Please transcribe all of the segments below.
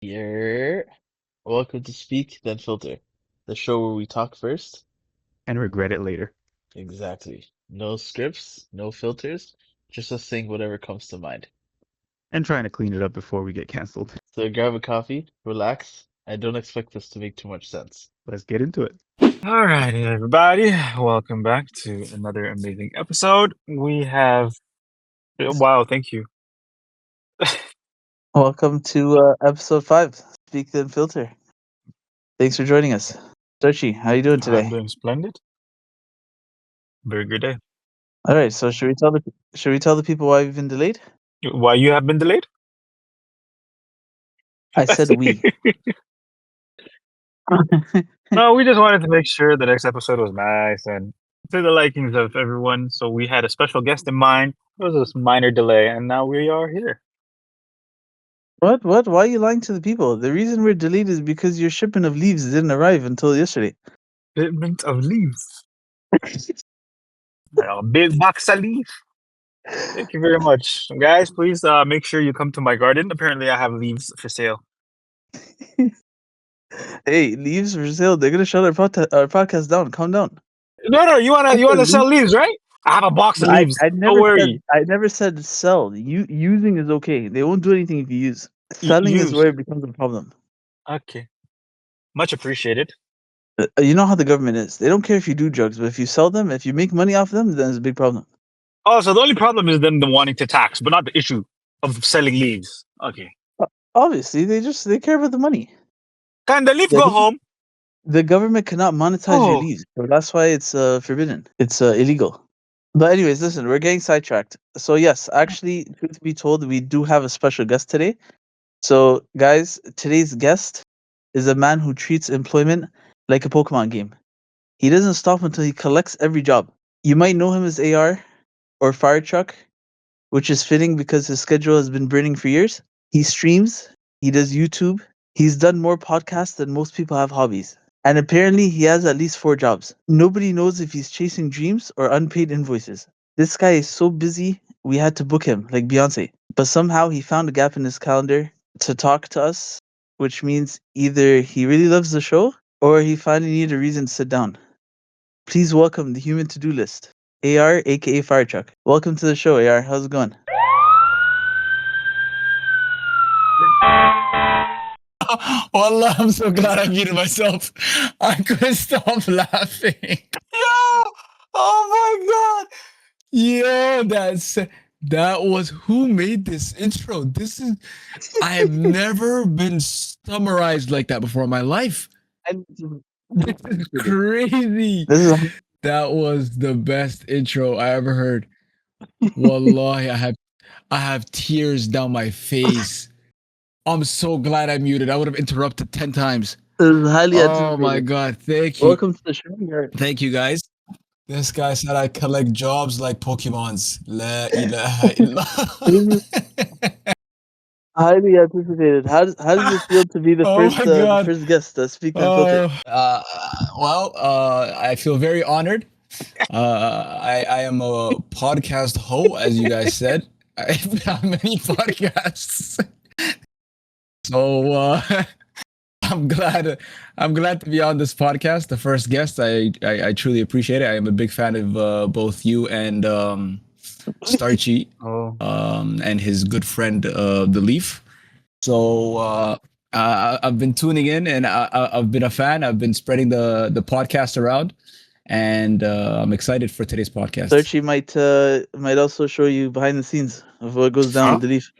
Yeah. Welcome to Speak, Then Filter, the show where we talk first. and regret it later. Exactly. No scripts, no filters, just us saying whatever comes to mind. And trying to clean it up before we get canceled. So grab a coffee, relax, and don't expect this to make too much sense. Let's get into it. All right, everybody. Welcome back to another amazing episode. We have. Wow, thank you. Welcome to episode 5, Speak Then Filter. Thanks for joining us. Searchy, how you doing I'm today? doing splendid. Very good day. All right, so should we tell the people why we've been delayed? Why you have been delayed? I said we. No, we just wanted to make sure the next episode was nice and to the likings of everyone. So we had a special guest in mind. It was a minor delay, and now we are here. What? Why are you lying to the people? The reason we're delayed is because your shipment of leaves didn't arrive until yesterday. Shipment of leaves. A big box of leaves. Thank you very much, guys. Please make sure you come to my garden. Apparently, I have leaves for sale. Hey, leaves for sale. They're gonna shut our podcast down. Calm down. No, you I wanna said sell leaves. leaves, right? I have a box of I, leaves. I Don't never said worry. I never said sell. Using is okay. They won't do anything if you use. Selling is Use. where it becomes a problem. Okay. Much appreciated. You know how the government is. They don't care if you do drugs, but if you sell them, if you make money off them, then it's a big problem. Oh, so the only problem is them wanting to tax, but not the issue of selling leaves. Okay. Obviously, they care about the money. Can the leaf The, go home? the government cannot monetize your Oh. leaves, so that's why it's forbidden. It's illegal. But anyways, listen, we're getting sidetracked. So yes, actually, truth be told, we do have a special guest today. So guys, today's guest is a man who treats employment like a Pokemon game. He doesn't stop until he collects every job. You might know him as AR or Firetruck, which is fitting because his schedule has been burning for years. He streams, he does YouTube, he's done more podcasts than most people have hobbies. And apparently, he has at least 4 jobs. Nobody knows if he's chasing dreams or unpaid invoices. This guy is so busy, we had to book him, like Beyonce. But somehow he found a gap in his calendar to talk to us, which means either he really loves the show or he finally needed a reason to sit down. Please welcome the human to do list, AR, aka Firetruck. Welcome to the show, AR. How's it going? Wallah, I'm so glad I muted myself. I couldn't stop laughing. Yo! Oh my god! Yo, that was who made this intro. I have never been summarized like that before in my life. This is crazy. This is That was the best intro I ever heard. Wallahi, I have tears down my face. I'm so glad I muted. I would have interrupted 10 times. highly Oh my anticipated. god, thank you. Welcome to the show. Thank you guys. This guy said I collect jobs like Pokemons. La ilaha illallah. Highly anticipated. How does it feel to be the Oh my the god. first guest to speak and filter? I feel very honored. I am a podcast hoe, as you guys said. I have many podcasts. So I'm glad to be on this podcast. The first guest, I truly appreciate it. I am a big fan of both you and Starchy, Oh. and his good friend the Leaf. So I've been tuning in, and I've been a fan. I've been spreading the podcast around, and I'm excited for today's podcast. Searchy might also show you behind the scenes of what goes down Huh? with the Leaf.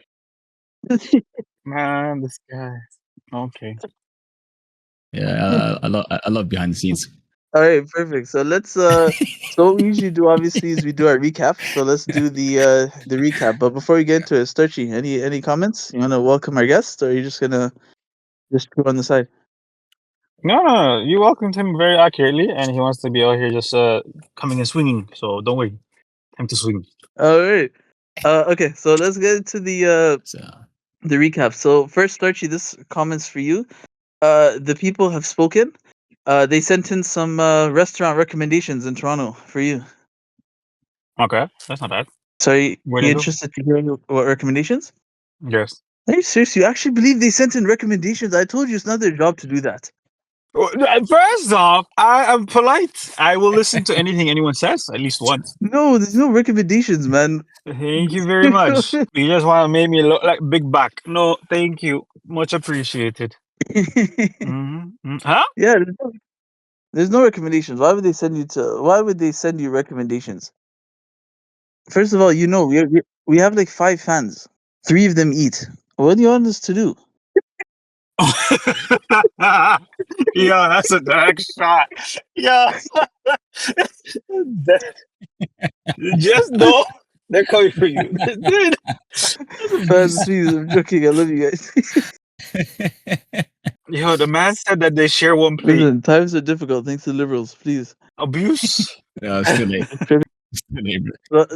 Man, this guy. Okay. Yeah, I love behind the scenes. All right, perfect. So let's so what we usually do obviously is we do our recap. So let's do the recap. But before we get into it, Starchy, any comments? You want to welcome our guest, or are you just gonna just go on the side? No. You welcomed him very accurately, and he wants to be out here just coming and swinging. So don't worry. Time to swing. All right. Okay, so let's get into So, the recap. So first, Starchy, this comments for you. The people have spoken. They sent in some restaurant recommendations in Toronto for you. Okay, that's not bad. So are Where you they go? interested to hear what recommendations? Yes. Are you serious? You actually believe they sent in recommendations? I told you it's not their job to do that. First off, I am polite. I will listen to anything anyone says at least once. No, there's no recommendations, man. Thank you very much. You just want to make me look like big back. No, thank you. Much appreciated. Huh? Yeah, there's no recommendations. Why would they send you recommendations? First of all, we have like 5 fans. 3 of them eat. What do you want us to do? Yeah, that's a direct shot. Yeah. Just know they're coming for you. Dude. Fans, please, I'm joking. I love you guys. Yo, the man said that they share one plate. Listen, times are difficult. Thanks to liberals, please. Abuse. No, it's too late. It's too late, bro. Well,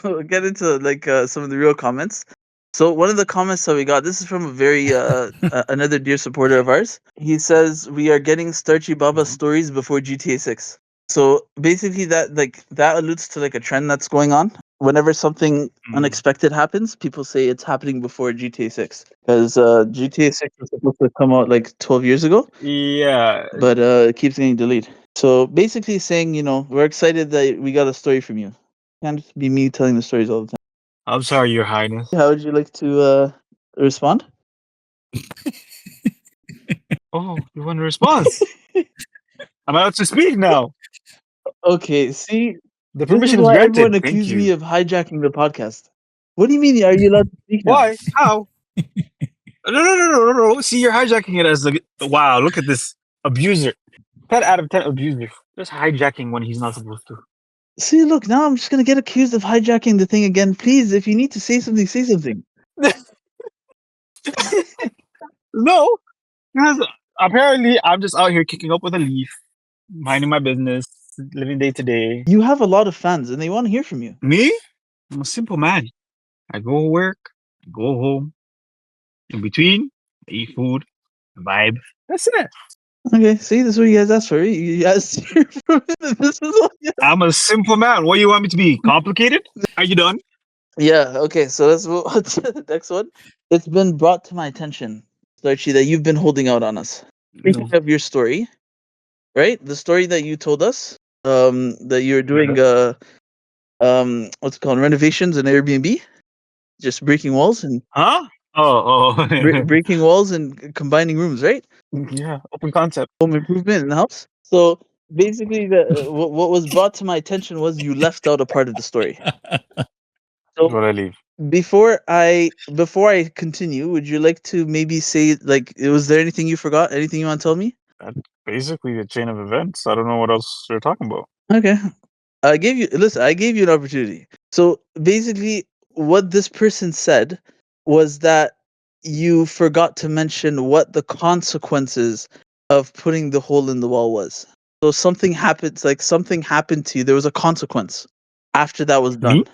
we'll get into like some of the real comments. So one of the comments that we got, this is from a very another dear supporter of ours. He says we are getting Starchy Baba stories before GTA 6. So basically that alludes to like a trend that's going on. Whenever something unexpected happens, people say it's happening before GTA 6 because GTA 6 was supposed to come out like 12 years ago. Yeah. But it keeps getting delayed. So basically saying, we're excited that we got a story from you. Can't just be me telling the stories all the time. I'm sorry, Your Highness. How would you like to respond? Oh, you want to respond? I'm allowed to speak now. Okay, see, The this is permission is why granted. everyone Thank accused you. me of hijacking the podcast. What do you mean? Are you allowed to speak now? Why? How? No. See, you're hijacking it as wow. Look at this abuser. 10 out of 10 abuser. Just hijacking when he's not supposed to. See, look, now I'm just gonna get accused of hijacking the thing again. Please, if you need to say something, say something. No, because apparently I'm just out here kicking up with a leaf, minding my business, living day to day. You have a lot of fans, and they want to hear from you. Me? I'm a simple man. I go to work, I go home. In between, I eat food, vibe. That's it. Okay, see, this is what you guys asked for. You asked to hear from him. This is what you I'm a simple man. What do you want me to be? Complicated? Are you done? Yeah, okay, so let's move on to the next one. It's been brought to my attention, Starchy, that you've been holding out on us. Speaking of your story, right? The story that you told us, that you're doing what's it called, renovations in Airbnb, just breaking walls and Huh? Oh. breaking walls and combining rooms, right? Yeah, open concept. Home improvement in the house. So basically, what was brought to my attention was you left out a part of the story. So What I leave. before I continue, would you like to maybe say, like, was there anything you forgot? Anything you want to tell me? Basically a chain of events. I don't know what else you're talking about. Okay. I gave you an opportunity. So basically what this person said was that you forgot to mention what the consequences of putting the hole in the wall was. So something happened to you. There was a consequence after that was done. Me?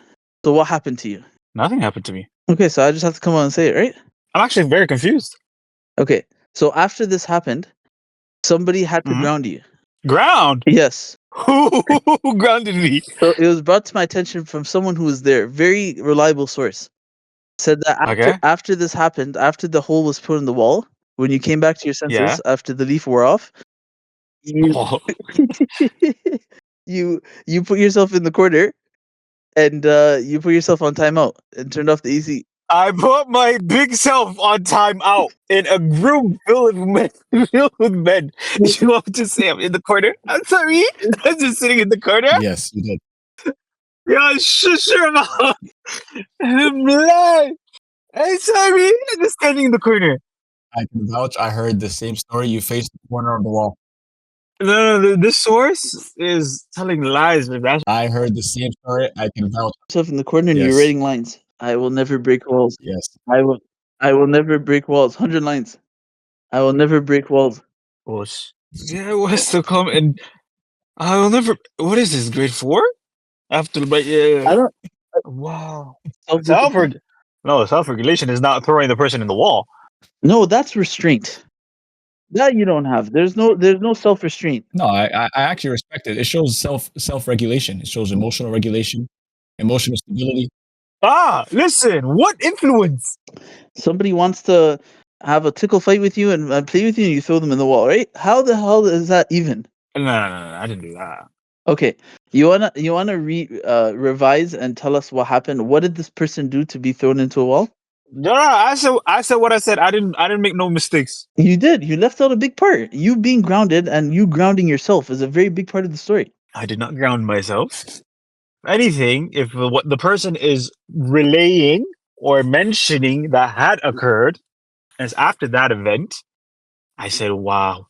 So what happened to you? Nothing happened to me. Okay, so I just have to come on and say it, right? I'm actually very confused. Okay. So after this happened, somebody had to Mhm. ground you. Ground? Yes. Who grounded me? So it was brought to my attention from someone who was there, very reliable source. Said that after this happened, after the hole was put in the wall, when you came back to your senses after the leaf wore off, you Oh. you put yourself in the corner and you put yourself on timeout and turned off the AC. I put my big self on timeout in a room filled with men. You want me to say I'm in the corner? I'm sorry. I'm just sitting in the corner. Yes, you did. Yeah, sure enough. I'm blind. I'm sorry. I'm just standing in the corner. I can vouch. I heard the same story. You faced the corner of the wall. No. This source is telling lies. That's I heard the same story. I can vouch. Yourself in the corner and you're Yes. writing lines. I will never break walls. Yes. I will never break walls. 100 lines. I will never break walls. yeah, it was to come and I will never. What is this? Grade 4? After, but yeah. I don't. Wow. Self-discipline. Self-regulation is not throwing the person in the wall. No, that's restraint. That you don't have. There's no self-restraint. No, I actually respect it. It shows self-regulation. It shows emotional regulation, emotional stability. Listen, what influence? Somebody wants to have a tickle fight with you and play with you, and you throw them in the wall, right? How the hell is that even? No, I didn't do that. Okay, you wanna revise and tell us what happened? What did this person do to be thrown into a wall? No, I said what I said. I didn't make no mistakes. You did. You left out a big part. You being grounded and you grounding yourself is a very big part of the story. I did not ground myself. Anything, if what the person is relaying or mentioning that had occurred is after that event, I said, wow,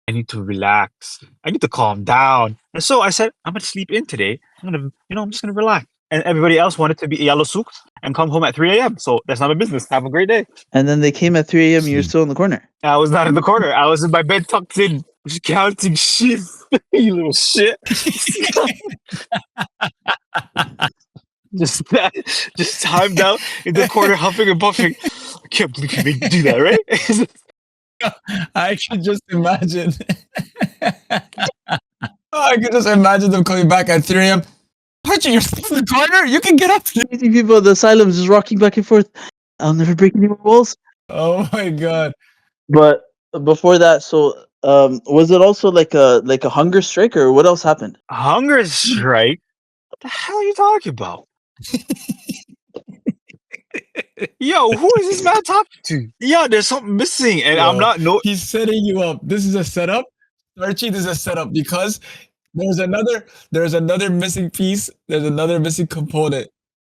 I need to relax. I need to calm down. And so I said, I'm going to sleep in today. I'm just going to relax. And everybody else wanted to be yellow souk and come home at 3 a.m. So that's not my business. Have a great day. And then they came at 3 a.m. and you're Sleep. still in the corner. I was not in the corner. I was in my bed tucked in, just counting sheep. You little shit. just timed out in the corner, huffing and puffing. I can't believe you made me do that, right? I can just imagine. I can just imagine them coming back at 3 a.m. Archie, you're still in the corner? You can get up. Crazy people at the asylum just rocking back and forth. I'll never break any more walls. Oh my god. But before that, so was it also like a hunger strike, or what else happened? Hunger strike? What the hell are you talking about? Yo, who is this man talking to? Yo, there's something missing, and I'm Yo, not no. He's setting you up. This is a setup. Archie, this is a setup because there's another missing piece. There's another missing component.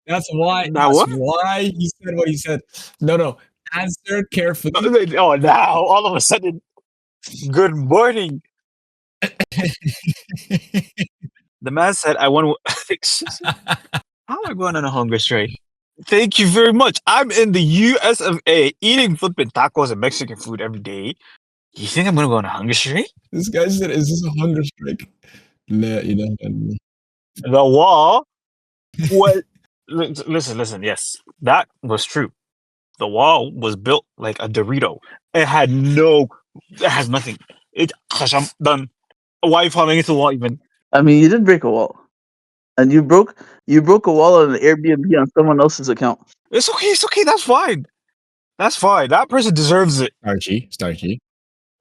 That's why What? why he said what he said. No. Answer carefully. Oh, now all of a sudden, good morning. The man said, "I want to." How am I going on a hunger strike? Thank you very much. I'm in the US of A, eating flipping tacos and Mexican food every day. You think I'm gonna go on a hunger strike? This guy said, "Is this a hunger strike?" La ilaha illallah. The wall. What? Listen. Yes, that was true. The wall was built like a Dorito. It has nothing. I'm done. Why are you falling into the wall even? I mean, you did break a wall, and you broke a wall on an Airbnb on someone else's account. It's okay. That's fine. That person deserves it. Starchy.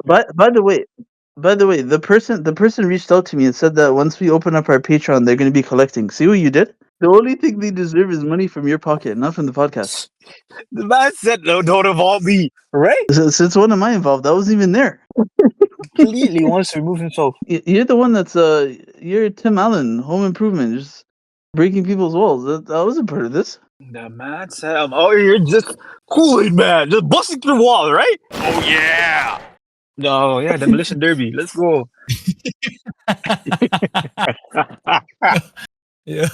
By the way, the person reached out to me and said that once we open up our Patreon, they're going to be collecting. See what you did? The only thing they deserve is money from your pocket, not from the podcast. The man said, "No, don't involve me." Right? Since when am I involved? I wasn't even there. Completely wants to remove himself. You're the one that's you're Tim Allen, Home Improvement, just breaking people's walls. I wasn't part of this. The man said, "I'm out here just cooling, man, just busting through the wall, right?" Oh yeah. No, yeah, demolition derby. Let's go. Yeah.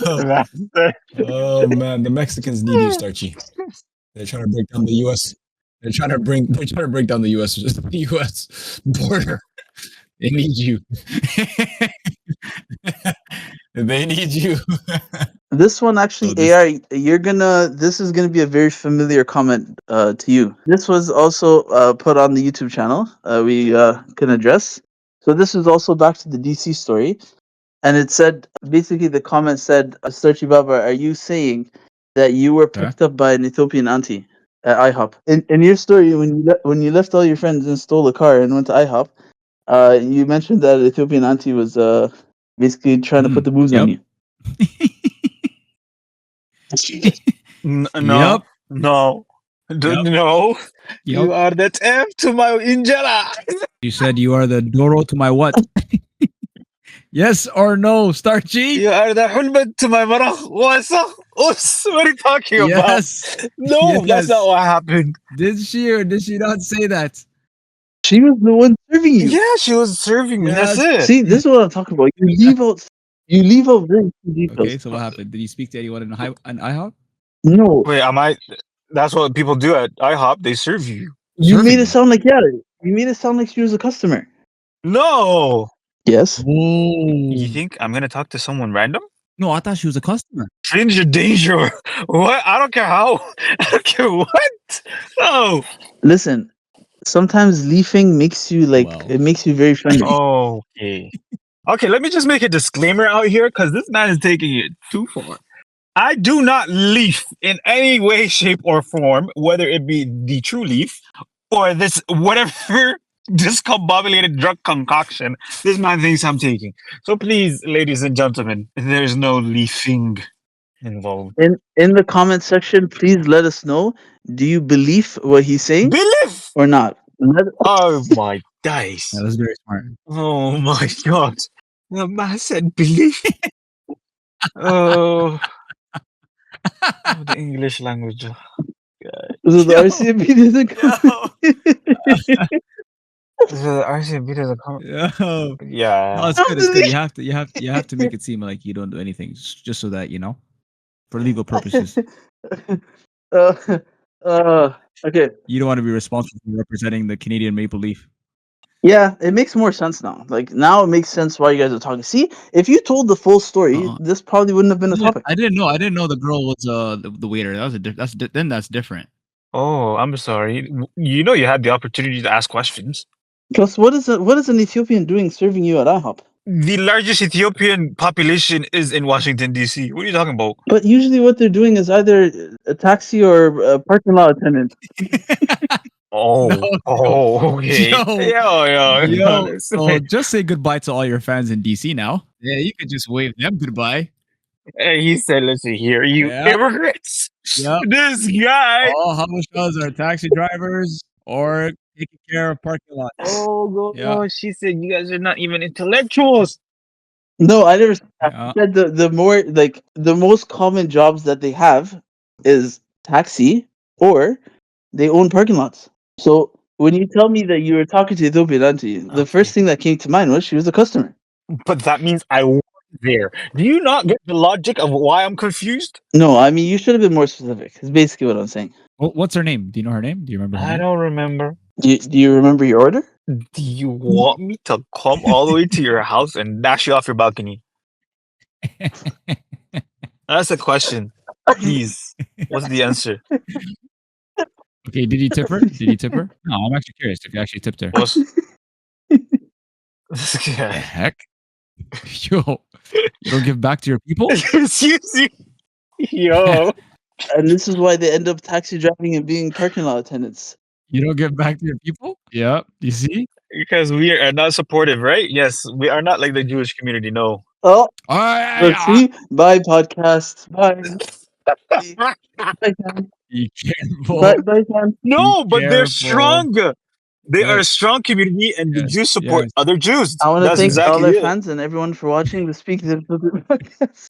Oh man, the Mexicans need you, Starchy. They're trying to break down the U.S. They're trying to break down the U.S. border. They need you. They need you. This one actually, AI, this is gonna be a very familiar comment to you. This was also put on the YouTube channel. We can address. So this is also back to the DC story, and it said basically the comment said, "Starchy Baba, are you saying that you were picked up by an Ethiopian auntie at IHOP?" In your story, when you left all your friends and stole a car and went to IHOP, you mentioned that Ethiopian auntie was basically trying to put the moves on you. No. No. Yep. You are the F to my Injera. You said you are the Doro to my what? Yes or no, Starchy? You are the Hulman to my Marach. What are you talking about? No, that's not what happened. Did she or did she not say that? She was the one serving you. Yeah, she was serving me. That's it. See, this is what I'm talking about. You leave out very few details. Okay, so what happened? Did you speak to anyone in IHOP? No. Wait, that's what people do at IHOP. They serve you. You made it sound like she was a customer. No. Yes. You think I'm gonna talk to someone random? No, I thought she was a customer. Stranger danger. What? I don't care how. I don't care what. No. Listen, sometimes leafing makes you it makes you very friendly. Okay. Okay, let me just make a disclaimer out here because this man is taking it too far. I do not leaf in any way, shape, or form, whether it be the true leaf or this whatever discombobulated drug concoction this man thinks I'm taking. So please, ladies and gentlemen, there's no leafing involved. In the comment section, please let us know. Do you believe what he's saying Believe! or not? Oh my dice. Yeah, that's very smart. Oh my god. The man said believe. Oh, the English language. So the Yo. RCMP doesn't come. The RCMP doesn't come. Yo. No, Yeah. it's good. It's good. You have to make it seem like you don't do anything, just so that for legal purposes. Okay. You don't want to be responsible for representing the Canadian Maple Leaf. Yeah, it makes more sense now. Like now, it makes sense why you guys are talking. See, if you told the full story, Uh-uh. this probably wouldn't have been a No, topic. I didn't know. I didn't know the girl was the waiter. That was then that's different. Oh, I'm sorry. You know you had the opportunity to ask questions. Plus, what is an Ethiopian doing serving you at IHOP? The largest Ethiopian population is in Washington, D.C. What are you talking about? But usually, what they're doing is either a taxi or a parking lot attendant. Oh, No, oh, okay. yo, Yo. So just say goodbye to all your fans in DC now. Yeah, you could just wave them goodbye. He said, "Let's see here, you Yeah. immigrants." Yep. This guy. All Habashas are taxi drivers or taking care of parking lots. Oh, God. Yeah. Oh, she said you guys are not even intellectuals. No, I never said that. Yeah. I said the most common jobs that they have is taxi or they own parking lots. So when you tell me that you were talking to Ethiopian auntie, the first Okay. thing that came to mind was she was a customer. But that means I was there. Do you not get the logic of why I'm confused? No, I mean you should have been more specific. Is basically what I'm saying. What's her name? Do you know her name? Do you remember her I name? don't remember. Do you remember your order? Do you want me to come all the way to your house and dash you off your balcony? That's a question. Please. What's the answer? Okay, did he tip her? Did he tip her? No, I'm actually curious if he actually tipped her. What's this The guy? heck? Yo, you don't give back to your people? Excuse me. Yo. And this is why they end up taxi driving and being parking lot attendants. You don't give back to your people? Yeah, you see? Because we are not supportive, right? Yes, we are not like the Jewish community. No. Oh, All right, let's see. Bye podcast. Bye. Bye, Sam. be careful. Bye, Sam. No, but they're careful. strong. They are a Yes. strong community, and the Yes, Jews support yes. other Jews. I want to That's thank all exactly our it. fans and everyone for watching the Speak the podcast.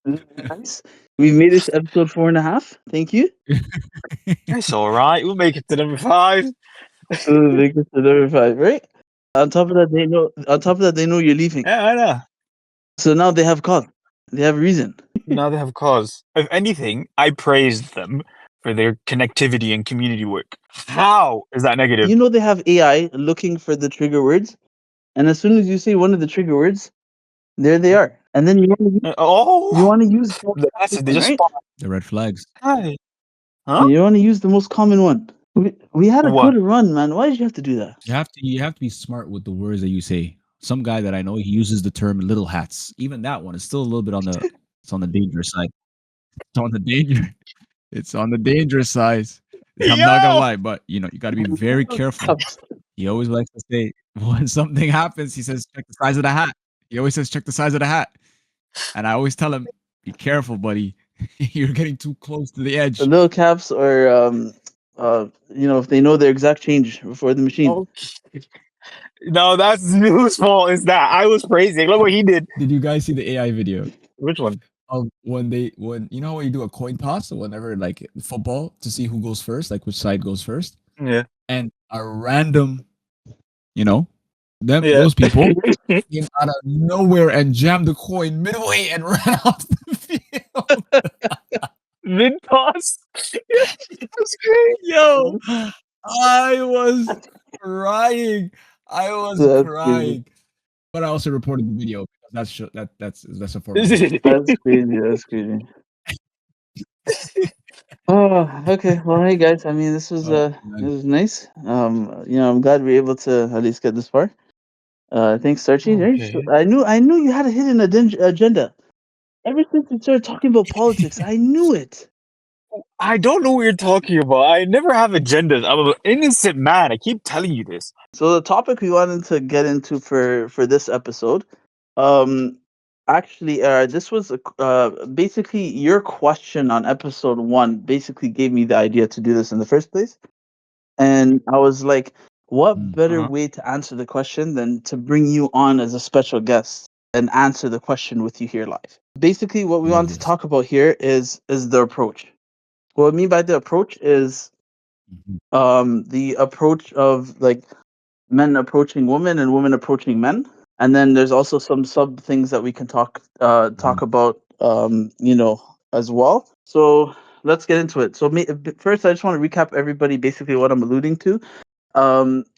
This is nice. We made it to episode 4.5. Thank you. It's all right. We'll make it to number 5. Make it to number 5, right? On top of that, they know you're leaving. Yeah, I know. So now they have cause. They have a reason. Now they have cause. If anything, I praised them for their connectivity and community work. How is that negative? You know they have AI looking for the trigger words, and as soon as you say one of the trigger words, there they are. And then you Oh, want to use the message they just right? spawned. The red flags. Hi. Huh? You want to use the most common one. We had a What? good run, man. Why did you have to do that? You have to be smart with the words that you say. Some guy that I know, he uses the term little hats. Even that one is still a little bit on the it's on the dangerous side. It's on the dangerous side. I'm not gonna Yo! lie, but you gotta be very careful. He always likes to say when something happens, he says, check the size of the hat. He always says, check the size of the hat. And I always tell him, be careful, buddy. You're getting too close to the edge. The little caps or if they know their exact change before the machine. Okay. No, that's whose fault is that? I was praising. Look what he did. Did you guys see the AI video? Which one? Of when you know when you do a coin toss or whenever like football to see who goes first, like which side goes first, Yeah. and a random, Yeah. those people came out of nowhere and jammed the coin midway and ran off the field. Mid toss. That's great. Yo, I was crying. I was That's crying. But I also reported the video because that's a form. That's crazy. That's crazy. Oh, okay. Well, hey guys. I mean, this was nice. I'm glad we were able to at least get this far. Thanks, Starchy. Okay. I knew you had a hidden agenda. Ever since we started talking about politics, I knew it. I don't know what you're talking about. I never have agendas. I'm an innocent man. I keep telling you this. So the topic we wanted to get into for this episode, actually, this was basically your question on episode 1. Basically, gave me the idea to do this in the first place, and I was like, what better Uh-huh. way to answer the question than to bring you on as a special guest and answer the question with you here live? Basically, what we Love want to this. talk about here is the approach. What I mean by the approach is the approach of like men approaching women and women approaching men, and then there's also some sub things that we can talk about as well. So let's get into it. So first I just want to recap everybody basically what I'm alluding to.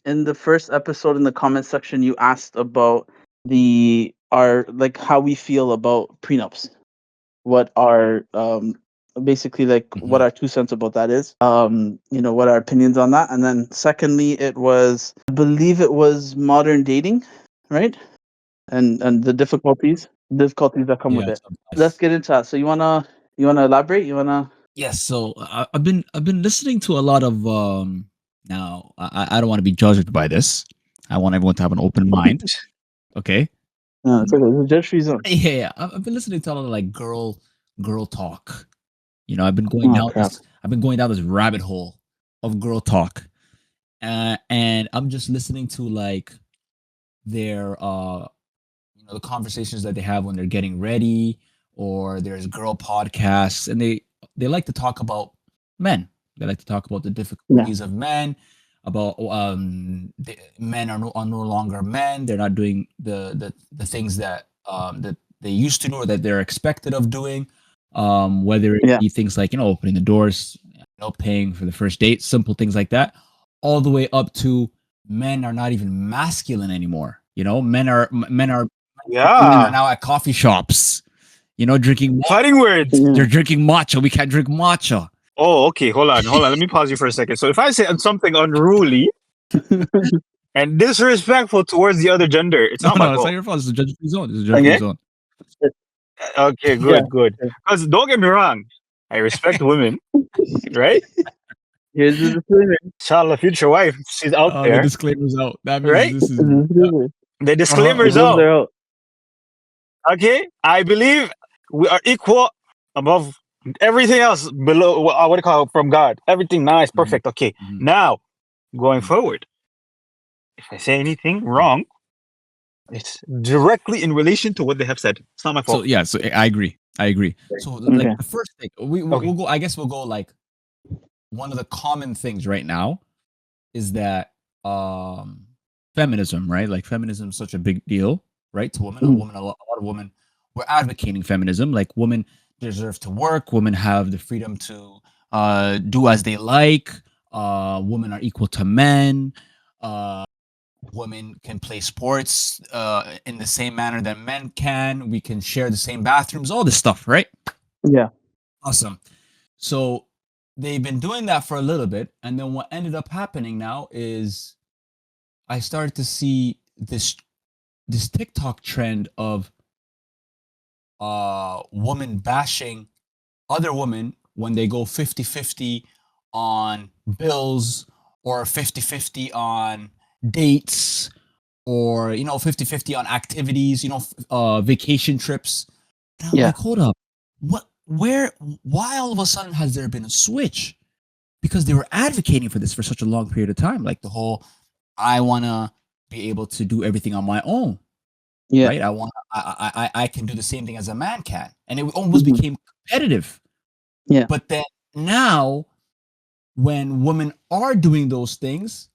In the first episode, in the comment section, you asked about our like how we feel about prenups, what our basically like what our 2 cents about that is, what our opinions on that. And then secondly, it was, I believe it was modern dating, right? And the difficulties that come with Yes, it. Let's get into that. So you wanna elaborate, yes. So I've been listening to a lot of now I don't want to be judged by this. I want everyone to have an open mind. Okay. it's okay, it's a judge-free zone. Yeah. I've been listening to a lot of like girl talk. You know, Oh crap. I've been going down this rabbit hole of girl talk. And I'm just listening to like their the conversations that they have when they're getting ready, or there's girl podcasts, and they like to talk about men. They like to talk about the difficulties of men, about men are no longer men. They're not doing the things that that they used to do or that they're expected of doing. Whether it Yeah. be things like opening the doors, paying for the first date, simple things like that, all the way up to men are not even masculine anymore. Men are women are Yeah. now at coffee shops, drinking. Fighting words. They're drinking matcha. We can't drink matcha. Oh, okay. Hold on. Let me pause you for a second. So if I say something unruly and disrespectful towards the other gender, it's not my It's not fault. your fault. It's a judgment zone. It's a judgment Okay. zone. Okay, good. Because don't get me wrong, I respect women, right? Here's the disclaimer. Inshallah, future wife, she's out The there. disclaimer's out. That means Right? this is. The disclaimer's The out. rules are out. Okay, I believe we are equal above everything else below. What do you call it, from God? Everything nice, perfect. Okay, now going forward, if I say anything wrong, it's directly in relation to what they have said. It's not my fault. So yeah, so I agree. So like the first thing we'll go. I guess we'll go like one of the common things right now is that feminism, right? Like feminism is such a big deal, right? To women, a lot of women were advocating feminism. Like women deserve to work. Women have the freedom to do as they like. Women are equal to men. Women can play sports in the same manner that men can. We can share the same bathrooms. All this stuff, right? Yeah. Awesome. So they've been doing that for a little bit, and then what ended up happening now is I started to see this TikTok trend of women bashing other women when they go 50-50 on bills, or 50-50 on dates, or 50-50 on activities, vacation trips. And I'm like, hold up, why all of a sudden has there been a switch? Because they were advocating for this for such a long period of time, like the whole I want to be able to do everything on my own. Yeah. Right? I can do the same thing as a man can. And it almost became competitive. Yeah. But then now, when women are doing those things,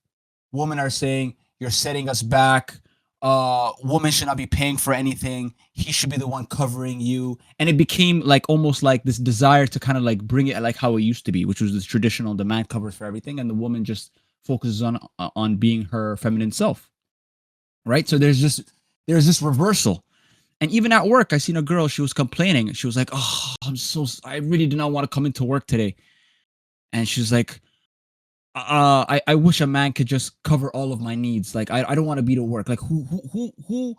women are saying, you're setting us back. Women should not be paying for anything. He should be the one covering you. And it became like almost like this desire to kind of like bring it like how it used to be, which was this traditional, the man covers for everything, and the woman just focuses on being her feminine self. Right? So there's this reversal. And even at work, I seen a girl, she was complaining. She was like, oh, I really did not want to come into work today. And she's like, I wish a man could just cover all of my needs. Like, I don't want to be to work. Like, who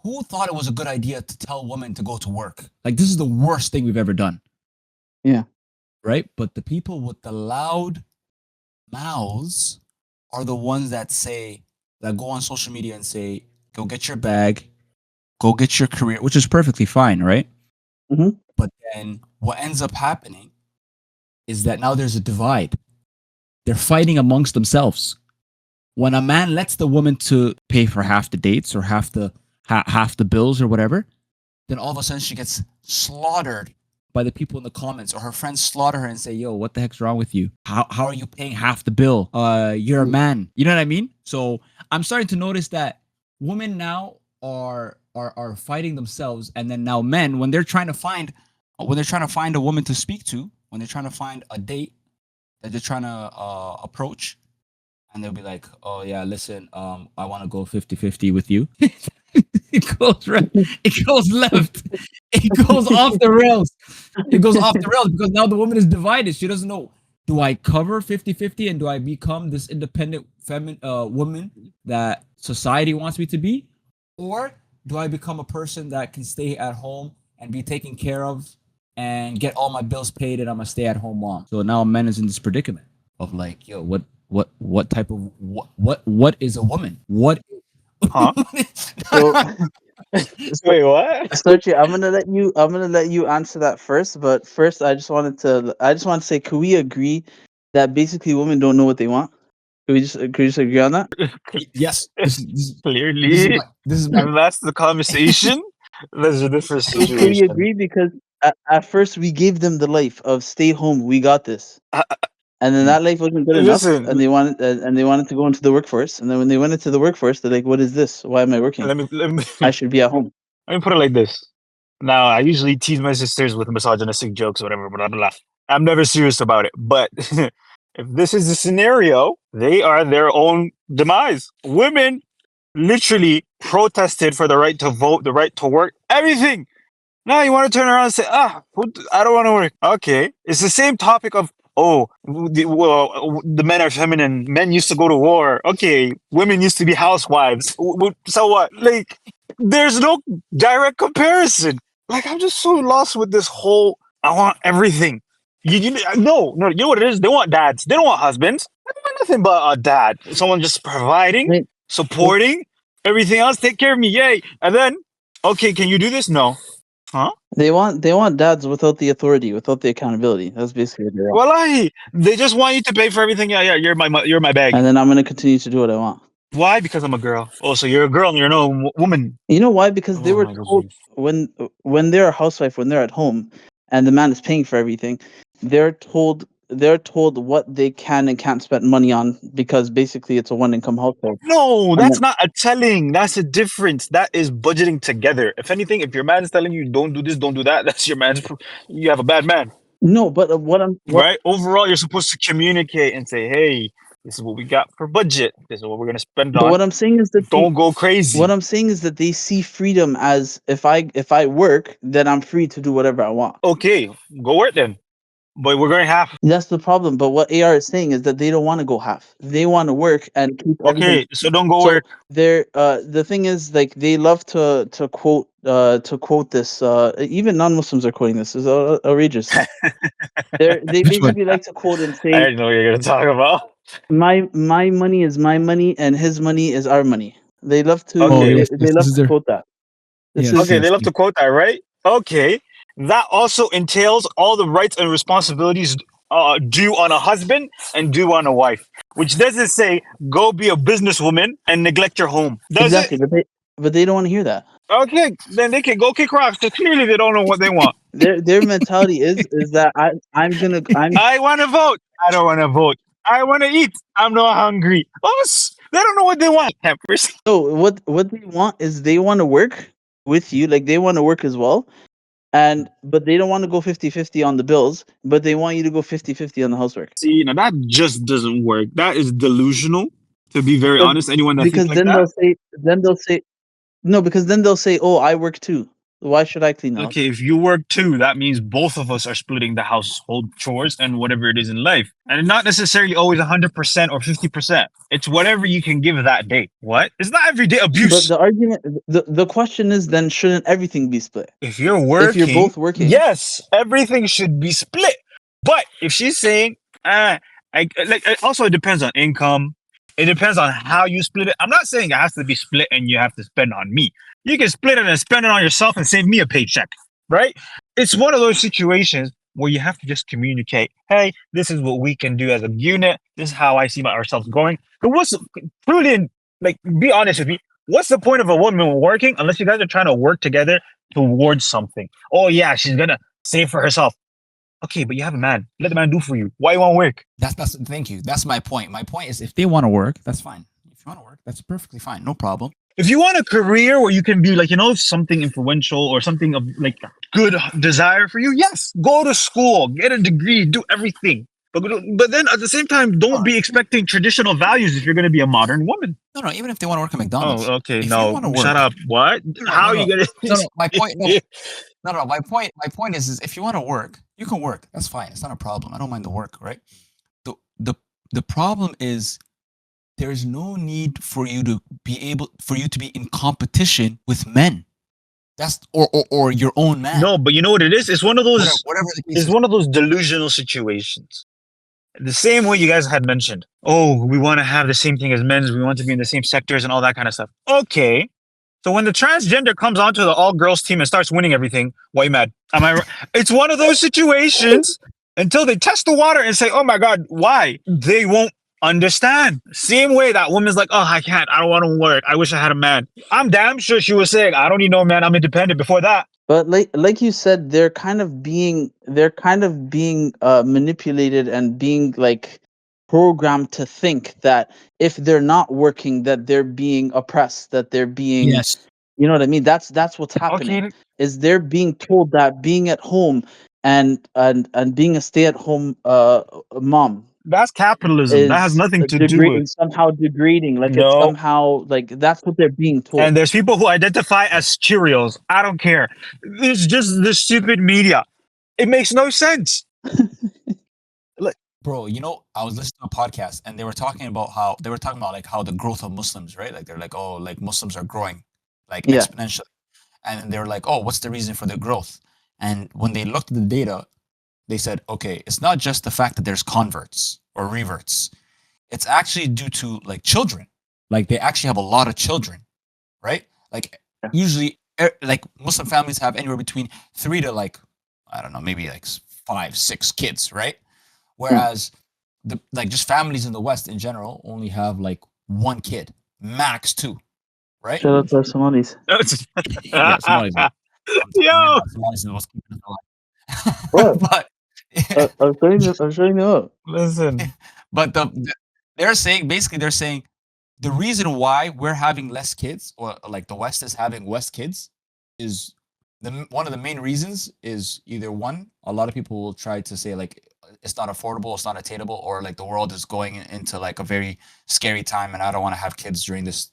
who thought it was a good idea to tell women to go to work? Like, this is the worst thing we've ever done. Yeah. Right? But the people with the loud mouths are the ones that go on social media and say, go get your bag, go get your career, which is perfectly fine, right? Mhm. But then what ends up happening is that now there's a divide. They're fighting amongst themselves. When a man lets the woman to pay for half the dates or half the bills or whatever, then all of a sudden she gets slaughtered by the people in the comments, or her friends slaughter her and say, yo, what the heck's wrong with you? How are you paying half the bill? You're a man. You know what I mean? So I'm starting to notice that women now are fighting themselves, and then now men, when they're trying to find a woman to speak to, when they're trying to find a date that they're trying to approach, and they'll be like, oh yeah, listen, I want to go 50-50 with you. It goes right, it goes left, it goes off the rails. It goes off the rails because now the woman is divided. She doesn't know, do I cover 50-50 and do I become this independent woman that society wants me to be? Or do I become a person that can stay at home and be taken care of and get all my bills paid, and I'm a stay-at-home mom? So now men is in this predicament of like, yo, what type of what is a woman? What Huh? So, Wait, what? Sochi, I'm gonna let you answer that first. But first, I just want to say, can we agree that basically women don't know what they want? Can we just agree on that? yes, Clearly, this is my if that's the conversation, there's a different Can we situation. agree? Because at first we gave them the life of stay home, we got this, Uh, and then that life wasn't good enough, Listen, and they wanted to go into the workforce, and then when they went into the workforce, they're like, "What is this? Why am I working? let me I should be at home." let me put it like this. Now, I usually tease my sisters with misogynistic jokes, or whatever, blah blah blah. I'm never serious about it, but if this is the scenario, they are their own demise. Women literally protested for the right to vote, the right to work, everything. Now you want to turn around and say, I don't want to work. Okay. It's the same topic of, the men are feminine. Men used to go to war. Okay. Women used to be housewives. So what? Like, there's no direct comparison. Like, I'm just so lost with this whole, I want everything. No, you know what it is? They want dads. They don't want husbands. They want nothing but a dad. Someone just providing, Right. supporting, everything else, take care of me. Yay. And then, okay, can you do this? No. Huh? They want dads without the authority, without the accountability. That's basically what they want. Wallahi, they just want you to pay for everything. Yeah, you're my bag. And then I'm gonna continue to do what I want. Why? Because I'm a girl. Oh, so you're a girl and you're no woman. You know why? Because they Oh were my told goodness. when they're a housewife, when they're at home, and the man is paying for everything, they're told what they can and can't spend money on because basically it's a one income household. No, And that's then not a telling. That's a difference. That is budgeting together. If anything, if your man is telling you don't do this, don't do that, that's your man's. You have a bad man, no, but what right? Overall, you're supposed to communicate and say, "Hey, this is what we got for budget. This is what we're gonna spend but on. what I'm saying is that Don't go what crazy." I'm saying is that they see freedom as if I work, then I'm free to do whatever I want. Okay, go work then. But we're going half. That's the problem. But what AR is saying is that they don't want to go half. They want to work and keep everything. Okay, so don't go So work. they're the thing is like they love to quote this. Even non-Muslims are quoting this. It's outrageous. They which one? basically like to quote and I say, didn't know what you're gonna talk about. My money is my money and his money is our money." They love Oh Okay, yes, they this love is to their quote that. This yes, is okay, they yes, love yes. to quote that, right? Okay, that also entails all the rights and responsibilities due on a husband and due on a wife, which doesn't say go be a businesswoman and neglect your home, does it? exactly, but they don't want to hear that. Okay, then they can go kick rocks because clearly they don't know what they want. Their mentality is that I'm I want to vote. I don't want to vote. I want to eat. I'm not hungry. They don't know what they want. Campers. no, what they want is they want to work with you, like they want to work as well, and but they don't want to go 50-50 on the bills, but they want you to go 50-50 on the housework. See, now that just doesn't work. That is delusional. To be very Because honest, anyone that thinks because like then that, they'll say no, because then they'll say, "Oh, I work too." Why should I clean the house? Okay, if you work too, that means both of us are splitting the household chores and whatever it is in life. And not necessarily always 100% or 50%. It's whatever you can give that day. What? It's not everyday But abuse. the argument, the question is, then shouldn't everything be split? If you're working, If you're both working, yes, everything should be split. But if she's saying, also it depends on income. It depends on how you split it. I'm not saying it has to be split and you have to spend on me. You can split it and spend it on yourself and save me a paycheck, right? It's one of those situations where you have to just communicate. Hey, this is what we can do as a unit. This is how I see ourselves going. But what's truly, like, be honest with me. What's the point of a woman working unless you guys are trying to work together towards something? Oh yeah, she's gonna save for herself. Okay, but you have a man. Let the man do for you. Why you want to work? That's thank you. That's my point. My point is if they want to work, that's fine. If you want to work, that's perfectly fine. No problem. If you want a career where you can be like, something influential or something of like good desire for you, yes, go to school, get a degree, do everything. But then at the same time, don't be expecting traditional values if you're going to be a modern woman. No, even if they want to work at McDonald's. Oh, okay, If you no, wanna work- shut up. What? How are you going to? No, my point. No. My point is if you want to work, you can work. That's fine. It's not a problem. I don't mind the work, right? The problem is there's no need for you to be in competition with men. That's or your own man. No, but you know what it is? It's one of those. Whatever the case It's is. one of those delusional situations. The same way you guys had mentioned. Oh, we want to have the same thing as men's. We want to be in the same sectors and all that kind of stuff. Okay. So when the transgender comes onto the all-girls team and starts winning everything, why you mad? Am I right? It's one of those situations until they test the water and say, oh my God, why? They won't understand. Same way that woman's like, oh, I can't. I don't want to work. I wish I had a man. I'm damn sure she was saying, I don't need no man. I'm independent before that. but like you said, they're kind of being manipulated and being like programmed to think that if they're not working, that they're being oppressed, that they're being, Yes. you know what I mean? That's what's happening. Okay. Is they're being told that being at home and being a stay-at-home mom That's capitalism. That has is nothing to do with. somehow degrading. Like it's No. somehow like that's what they're being told. And there's people who identify as Cheerios. I don't care. It's just the stupid media. It makes no sense. Bro, I was listening to a podcast and they were talking about how the growth of Muslims, right? Like they're like, oh, like Muslims are growing like Yeah. exponentially. And they were like, oh, what's the reason for the growth? And when they looked at the data, they said, okay, it's not just the fact that there's converts or reverts. It's actually due to like children. Like they actually have a lot of children, right? Like Yeah. usually like Muslim families have anywhere between 3 to like, I don't know, maybe like 5, 6 kids, right? Whereas just families in the West in general only have like 1 kid, max 2, right? Shout out to our Somalis. Yeah, Somali's like, Yo. Somali's the most keeping us alive. What? But I'm showing you up. Listen. but they're saying the reason why we're having less kids, or like the West is having less kids, is one of the main reasons is either one, a lot of people will try to say like it's not affordable, it's not attainable, or like the world is going into like a very scary time, and I don't want to have kids during this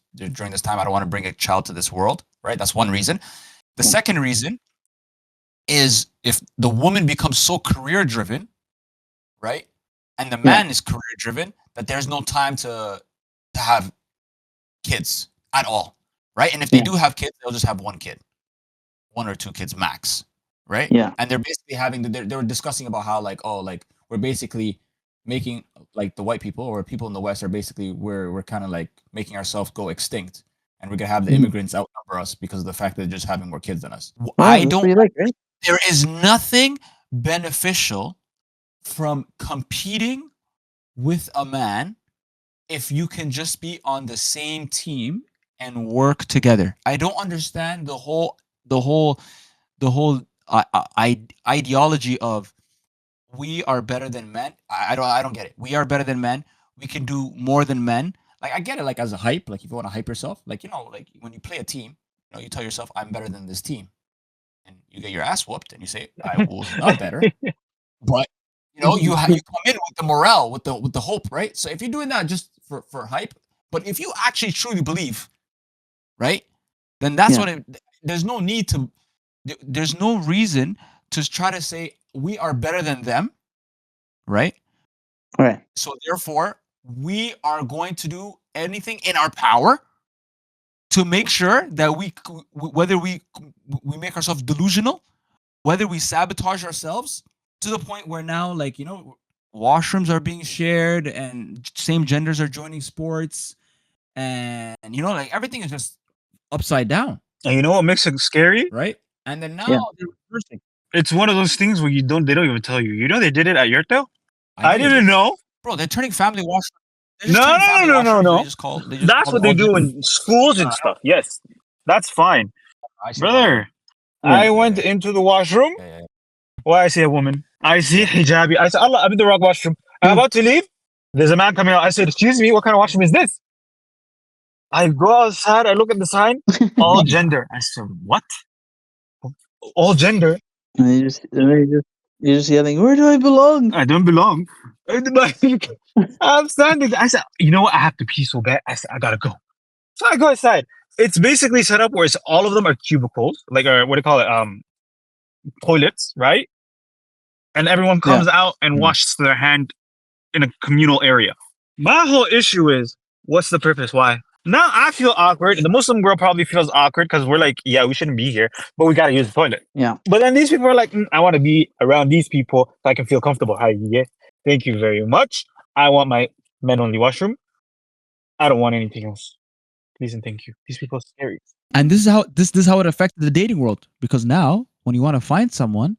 time. I don't want to bring a child to this world, right? That's one reason. The second reason is if the woman becomes so career driven, right, and the man is career driven, that there's no time to have kids at all, right? And if they do have kids, they'll just have 1 kid, 1 or 2 kids max, right? Yeah. And they're basically they were discussing about how like, oh, like we're basically making like the white people or people in the West are basically we're kind of like making ourselves go extinct, and we're gonna have the immigrants outnumber us because of the fact that they're just having more kids than us. I That's don't what you like, right? There is nothing beneficial from competing with a man if you can just be on the same team and work together. I don't understand the whole ideology of we are better than men. I don't get it. We are better than men. We can do more than men. Like I get it, like as a hype, like if you want to hype yourself, like like when you play a team, you tell yourself I'm better than this team, and you get your ass whooped, and you say I was not better, but you come in with the morale, with the hope, right? So if you're doing that just for hype, but if you actually truly believe, right, then that's what there's no need to there's no reason to try to say we are better than them, right? Right. So therefore, we are going to do anything in our power to make sure that whether we make ourselves delusional, whether we sabotage ourselves to the point where now, like, washrooms are being shared and same genders are joining sports, and like everything is just upside down, And you know what makes it scary? right? And then now Yeah. they're reversing. It's one of those things where they don't even tell you. You know they did it at Yurtel? know I they didn't did. know. Bro, they're turning family washrooms. No. They just call. They just That's call what them they all do genders. in schools and stuff. Yes, that's fine, I see brother. Yeah. I went into the washroom. Yeah. Why I see a woman? I see hijabi. I said, Allah, I'm in the wrong washroom. I'm about to leave. There's a man coming out. I said, excuse me, what kind of washroom is this? I go outside. I look at the sign. All gender. I said, what? All gender? And you're just yelling, "Where do I belong?" I don't belong. I'm standing there. I said, you know what? I have to pee so bad. I said, I gotta go. So I go inside. It's basically set up where it's all of them are cubicles, like what do you call it? Toilets, right? And everyone comes out and washes their hand in a communal area. My whole issue is, what's the purpose? Why? Now I feel awkward. The Muslim girl probably feels awkward because we're like, yeah, we shouldn't be here, but we gotta use the toilet. Yeah. But then these people are like, I want to be around these people so I can feel comfortable. Hi, yeah. Thank you very much. I want my men only washroom. I don't want anything else. Please and thank you. These people are scary. And this is how it affected the dating world, because now when you want to find someone,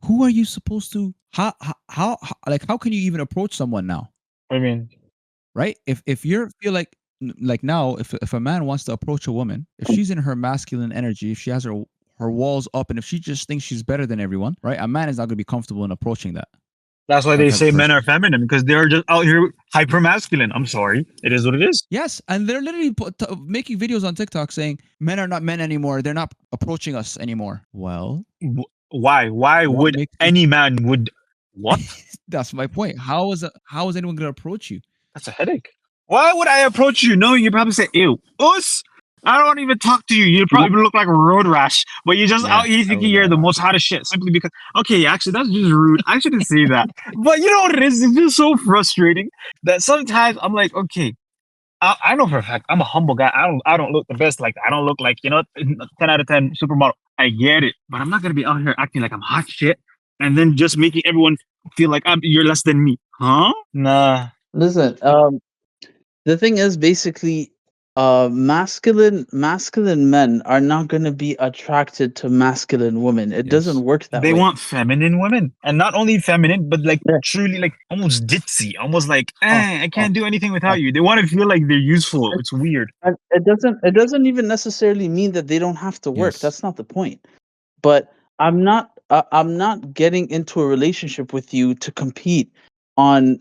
who are you supposed to how can you even approach someone now? I mean, Right? If you feel like now, if a man wants to approach a woman, if she's in her masculine energy, if she has her walls up, and if she just thinks she's better than everyone, right? A man is not going to be comfortable in approaching that. that's why That they type say of men person. are feminine because they're just out here hyper masculine. I'm sorry. It is what it is. Yes, and they're literally making videos on TikTok saying men are not men anymore. They're not approaching us anymore. Well, Why? Why what would makes any man would what? that's my point. How is anyone going to approach you? That's a headache. Why would I approach you knowing you probably say, ew, us? I don't even talk to you. You probably look like a road rash, but you're just out here thinking you're the most hottest shit simply because, okay, actually, that's just rude. I shouldn't say that. But you know what it is? It's just so frustrating that sometimes I'm like, okay, I know for a fact I'm a humble guy. I don't look the best. Like, I don't look like, 10 out of 10 supermodel. I get it. But I'm not going to be out here acting like I'm hot shit and then just making everyone feel like you're less than me. Huh? Nah. Listen, the thing is basically, masculine men are not going to be attracted to masculine women. It doesn't work that They way. want feminine women, and not only feminine, but like Yeah. truly like almost ditzy, almost like I Oh, can't do anything without you. They want to feel like they're useful. It- It's weird. And it doesn't even necessarily mean that they don't have to work. Yes. That's not the point. But I'm not getting into a relationship with you to compete on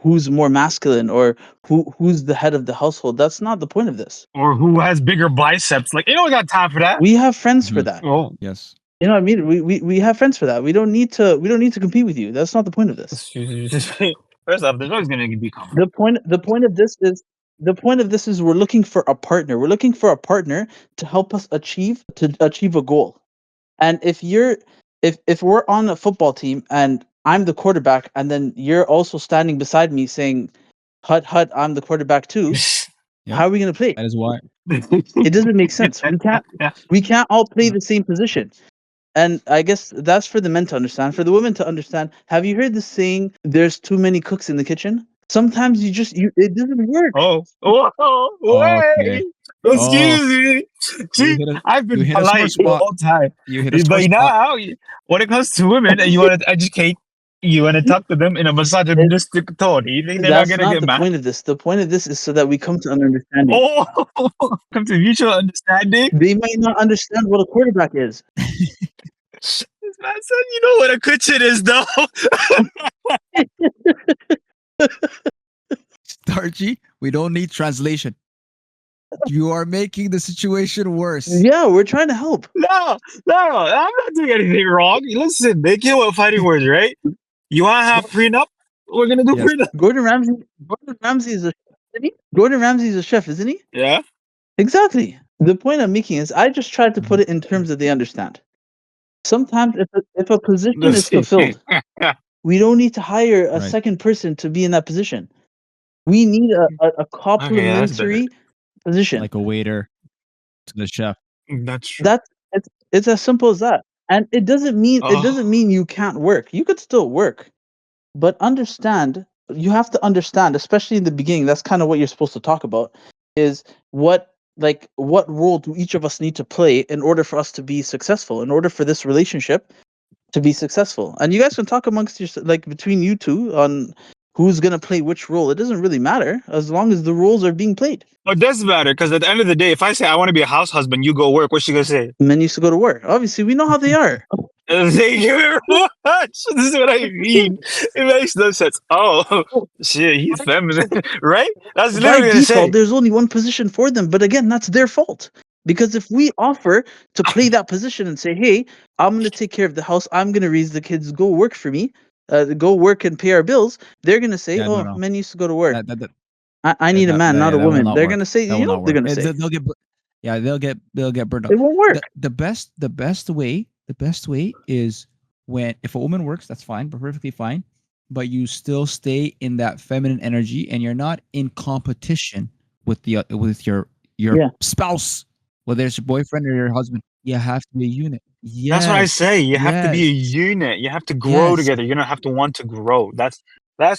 who's more masculine or who's the head of the household. That's not the point of this. Or who has bigger biceps? Like, you don't got time for that. We have friends for Mhm. that. Oh, Yes. You know what I mean? We have friends for that. We don't need to compete with you. That's not the point of this. first off, there's always gonna be conflict. The point of this is we're looking for a partner. We're looking for a partner to help us achieve a goal. And if we're on a football team and I'm the quarterback and then you're also standing beside me saying, "Hut hut, I'm the quarterback too." Yeah. How are we going to play? That is why. It doesn't make sense. We can't all play the same position. And I guess that's for the men to understand. For the women to understand, have you heard the saying, "There's too many cooks in the kitchen"? Sometimes it doesn't work. Okay. Excuse me. You See, hit a, I've been you hit a sore polite the spot. whole time. You hit a sore But spot. now, when it comes to women and you want to educate, you want to talk to them in a misogynistic tone, you think they're not That's going to not get the mad? point of this. The point of this is so that we come to an understanding. Oh, come to mutual understanding. They might not understand what a quarterback is. This man said, you know what a kitchen is, though. Starchy, we don't need translation. You are making the situation worse. Yeah, we're trying to help. No, I'm not doing anything wrong. Listen, they came with fighting words, right? You want to have prenup? We're going to do Yes. prenup. Gordon Ramsay is a chef, isn't he? Gordon Ramsay is a chef, isn't he? Yeah. Exactly. The point I'm making is I just tried to put it in terms that they understand. Sometimes if a position is fulfilled, we don't need to hire a Right. second person to be in that position. We need a Okay, yeah, that's better. complementary position. Like a waiter to the chef. That's true. That's it's as simple as that. And it doesn't mean you can't work. You could still work. But you have to understand, especially in the beginning, that's kind of what you're supposed to talk about, is what role do each of us need to play in order for us to be successful, in order for this relationship to be successful. And you guys can talk amongst yourself, like between you two, on who's gonna play which role. It doesn't really matter as long as the roles are being played. Oh, it does matter because at the end of the day, if I say I want to be a house husband, you go work. What's she gonna say? Men used to go to work. Obviously, we know how they are. Thank you very much. This is what I mean. It makes no sense. Oh, shit, he's feminine, right? That's By literally gonna default, say. there's only one position for them. But again, that's their fault. Because if we offer to play that position and say, "Hey, I'm going to take care of the house. I'm going to raise the kids. Go work for me. Go work and pay our bills." They're going to say, Yeah, no, "Oh, no. men used to go to work. That I need a man, not a that will woman." not They're work. going to say, That you will know not what they're work. going to say. They'll get, yeah, they'll get burned out. It won't work. The best way is when if a woman works, that's fine, perfectly fine, but you still stay in that feminine energy and you're not in competition with your Yeah. spouse, whether it's your boyfriend or your husband. You have to be a unit. That's what I Yes. say. You have to be a Yes. unit. You have to grow Yes. together. You're gonna have to want to grow. That's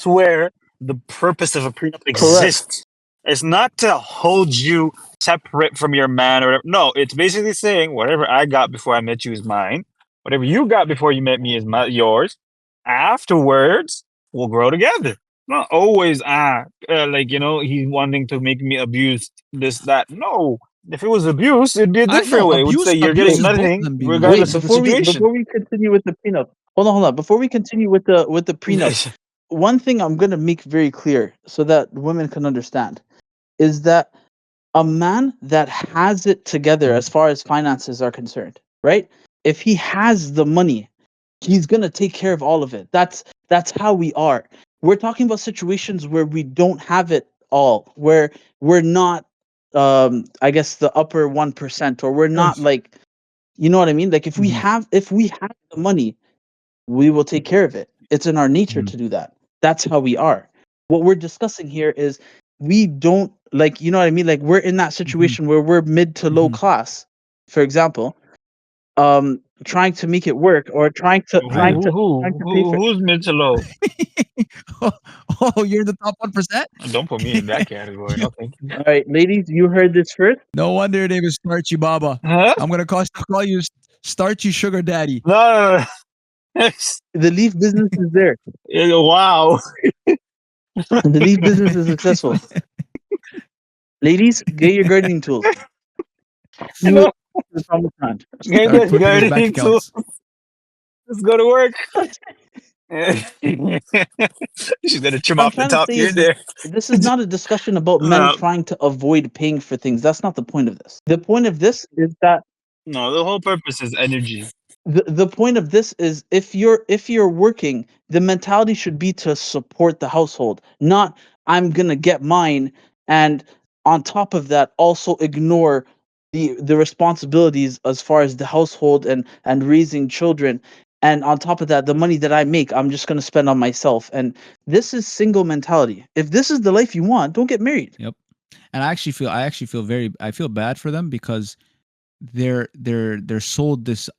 where the purpose of a prenup Correct. exists. It's not to hold you separate from your man or whatever. No, it's basically saying whatever I got before I met you is mine. Whatever you got before you met me is yours. Afterwards, we'll grow together. Not always like he's wanting to make me abuse this that. No, if it was abuse, it'd be a different No, way. It would say you're getting abuse is both of nothing them being regardless abused. of the situation. Before we continue with the prenup, hold on. Before we continue with the prenup, one thing I'm gonna make very clear so that women can understand is that a man that has it together as far as finances are concerned, right? If he has the money, he's gonna take care of all of it. That's how we are. We're talking about situations where we don't have it all, where we're not I guess the upper 1%, or we're not like, you know what I mean? Like if we Mhm. have the money, we will take care of it. It's in our nature to do that. That's how we are. What we're discussing here is we don't, like, you know what I mean? Like we're in that situation where we're mid to low Mhm. class, for example, trying to make it work, or trying to pay for. Who's mid to low? Oh, you're in the top 1%? Don't put me in that category. No, thank you. All right, ladies, you heard this first. No wonder your name is Starchy Baba. Huh? I'm gonna call you Starchy Sugar Daddy. No. The leaf business is there. Wow. The leaf business is successful. Ladies, get your gardening tools. No. The promised land. Get Start putting in his bank gardening tools. accounts. Let's go to work. She's gonna trim I'm off the trying to top say here is and there. this is not a discussion about men trying to avoid paying for things. That's not the point of this. The point of this is that No, the whole purpose is energy. the point of this is if you're working, the mentality should be to support the household, not I'm gonna get mine, and on top of that also ignore the responsibilities as far as the household and raising children, and on top of that the money that I make I'm just gonna spend on myself. And this is single mentality. If this is the life you want, don't get married. Yep. And I actually feel bad for them because they're sold this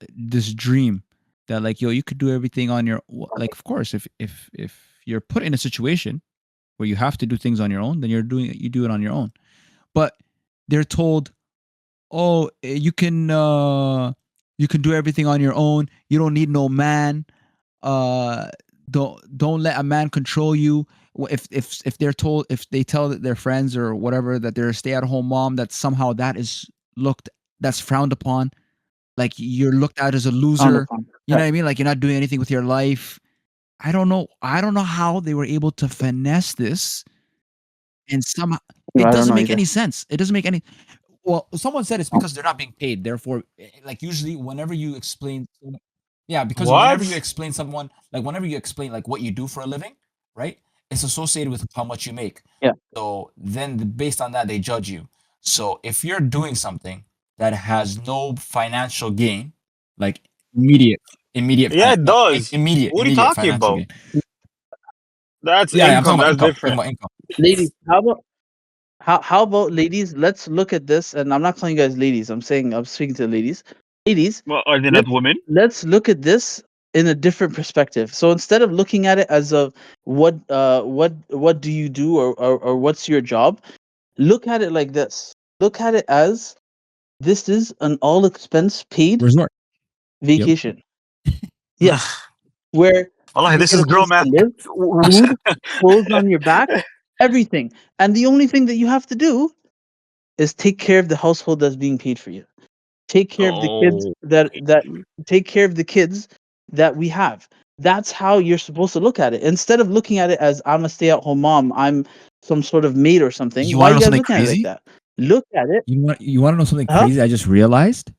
dream that, like, yo, you could do everything on your, like, of course, if you're put in a situation where you have to do things on your own, then you do it on your own. But they're told, oh, you can do everything on your own. You don't need no man. Don't let a man control you. If they're told, if they tell their friends or whatever that they're a stay-at-home mom, that somehow that's frowned upon. Like you're looked at as a loser. You know what I mean? Like you're not doing anything with your life. I don't know how they were able to finesse this, and somehow it doesn't make any sense. It doesn't make any. Well, someone said it's because they're not being paid. Therefore, like usually, whenever you explain, yeah, because whenever you explain someone, like whenever you explain like what you do for a living, right? It's associated with how much you make. Yeah. So then, based on that, they judge you. So if you're doing something that has no financial gain, like immediate, Yeah, it no, does. What are you immediate talking financial about? gain. That's Yeah, I'm income. talking That's about income. different. Ladies, how about ladies? Let's look at this, and I'm not calling you guys ladies. I'm speaking to the ladies. Ladies, Well, are they not let's women? let's look at this in a different perspective. So instead of looking at it as a what do you do or what's your job, look at it like this. Look at it as this is an all expense paid Resort. vacation. Yes, where Allah, you this get is a girl place to math. live, food, clothes on your back, everything. And the only thing that you have to do is take care of the household that's being paid for you. Take care of the kids Oh, that take care of the kids that we have. That's how you're supposed to look at it. Instead of looking at it as I'm a stay-at-home mom, I'm some sort of maid or something. You Why want are to know you guys something looking at it like crazy? that? Look at it. You want to know something Huh? crazy? I just realized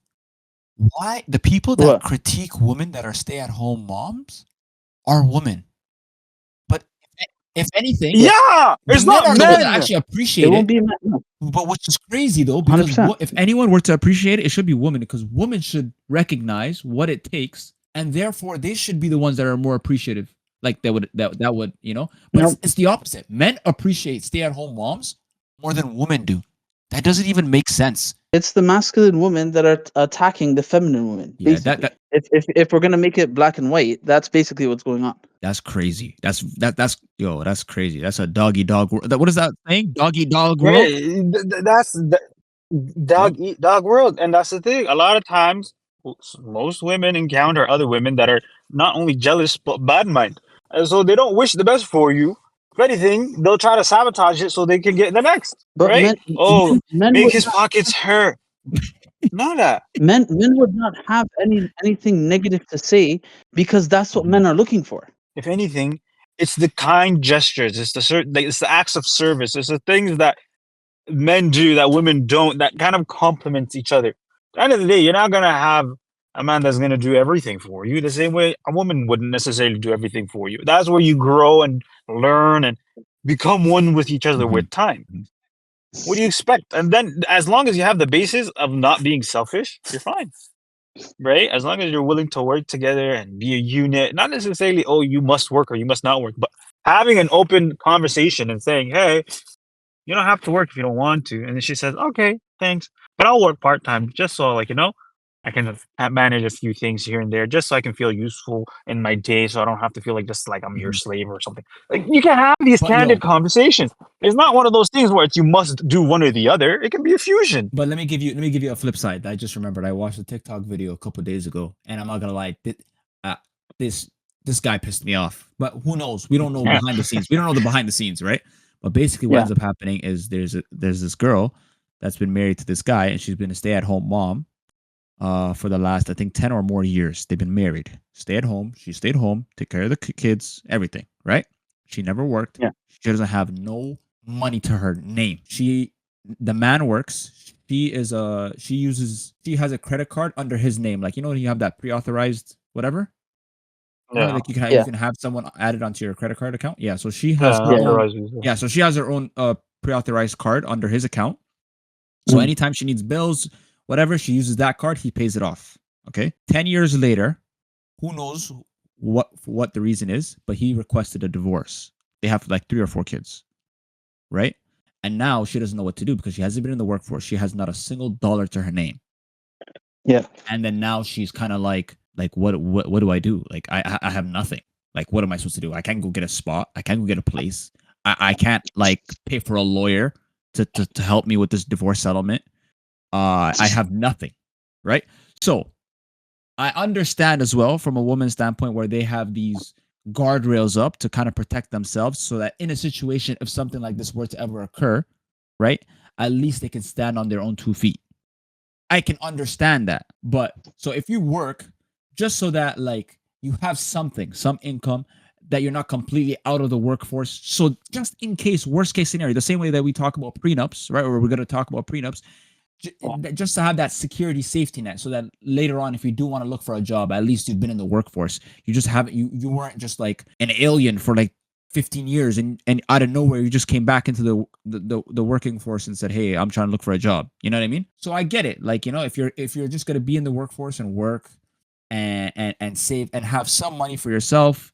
why the people that What? critique women that are stay-at-home moms are women. But if anything, yeah, the it's men not are the ones that men. actually It appreciate won't it. be a no, But which is crazy though, because 100%. if anyone were to appreciate it, it should be women, because women should recognize what it takes, and therefore they should be the ones that are more appreciative. Like that would But No, it's the opposite. Men appreciate stay-at-home moms more than women do. That doesn't even make sense. it's the masculine women that are attacking the feminine women. Yeah, Basically, if we're gonna make it black and white, that's basically what's going on. that's crazy. That's crazy. That's a doggy dog world. What is that saying? Doggy dog world. Hey, that's What? dog eat dog world, and that's the thing. A lot of times, most women encounter other women that are not only jealous but bad mind, and so they don't wish the best for you. If anything, they'll try to sabotage it so they can get the next. But Right? Oh, men make would his pockets hurt. Not that. men would not have anything negative to say because that's what Mhm. men are looking for. If anything, it's the kind gestures. It's the acts of service. It's the things that men do that women don't, that kind of complements each other. At the end of the day, you're not gonna have a man that's gonna do everything for you the same way a woman wouldn't necessarily do everything for you. That's where you grow and learn and become one with each other Mhm. with time. Mhm. What do you expect? And then as long as you have the basis of not being selfish, you're fine. Right? As long as you're willing to work together and be a unit, not necessarily, oh, you must work or you must not work, but having an open conversation and saying, hey, you don't have to work if you don't want to. And then she says, okay, thanks. But I'll work part time just so, like, I can manage a few things here and there just so I can feel useful in my day so I don't have to feel like just like I'm your Mhm. slave or something. Like, you can have these But candid conversations. It's not one of those things where it's you must do one or the other. It can be a fusion. But let me give you a flip side. I just remembered. I watched a TikTok video a couple days ago, and I'm not gonna lie, uh, this this guy pissed me off. But who knows? We don't know Yeah. behind the scenes. We don't know the behind the scenes, right? But basically, what Yeah. ends up happening is there's this girl that's been married to this guy, and she's been a stay-at-home mom for the last, I think, 10 or more years. They've been married, stay at home. She stayed home, take care of the kids, everything, right? She never worked. Yeah. She doesn't have no money to her name. The man works. She has a credit card under his name. Like, you have that pre-authorized whatever. Yeah. Like you Yeah. can have someone added onto your credit card account. Yeah. So she Yeah, has her Yeah. own. authorized user. Yeah. So she has her own pre-authorized card under his account. So Mm. anytime she needs bills, whatever, she uses that card, he pays it off. Okay. 10 years later, who knows what the reason is, but he requested a divorce. They have like 3 or 4 kids. Right? And now she doesn't know what to do because she hasn't been in the workforce. She has not a single dollar to her name. Yeah. And then now she's kind of like what do I do? Like I have nothing. Like, what am I supposed to do? I can't go get a spot. I can't go get a place. I can't like pay for a lawyer to help me with this divorce settlement. I have nothing, right? So I understand as well from a woman's standpoint where they have these guardrails up to kind of protect themselves so that in a situation, if something like this were to ever occur, right, at least they can stand on their own 2 feet. I can understand that. But so if you work just so that like you have some income, that you're not completely out of the workforce. So just in case, worst case scenario, the same way that we talk about prenups, right? Or we're going to talk about prenups, just to have that security safety net so that later on, if you do want to look for a job, at least you've been in the workforce. You just haven't, you weren't just like an alien for like 15 years, and out of nowhere you just came back into the working force and said, hey, I'm trying to look for a job. You know what I mean? So I get it. Like, you know, if you're just going to be in the workforce and work and save and have some money for yourself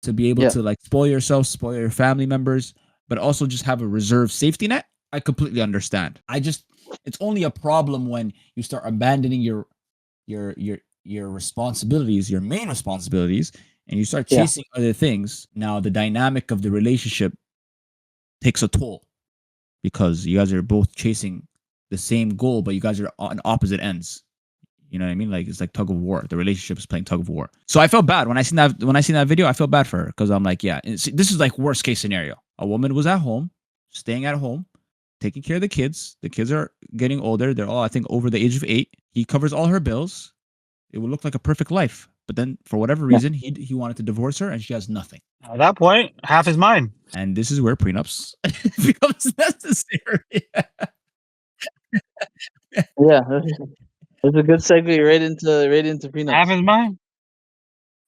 to be able Yeah. to like spoil yourself, spoil your family members, but also just have a reserve safety net, I completely understand. It's only a problem when you start abandoning your responsibilities, your main responsibilities, and you start Yeah. chasing other things. Now the dynamic of the relationship takes a toll because you guys are both chasing the same goal, but you guys are on opposite ends. You know what I mean? Like, it's like tug of war. The relationship is playing tug of war. So I felt bad when I seen that video. I felt bad for her because I'm like, yeah, this is like worst case scenario. A woman was at home, staying at home, taking care of the kids. The kids are getting older. They're all, I think, over the age of 8. He covers all her bills. It would look like a perfect life. But then, for whatever reason, he wanted to divorce her, and she has nothing. At that point, half is mine. And this is where prenups becomes necessary. Yeah. It's a good segue right into prenups. Half is mine.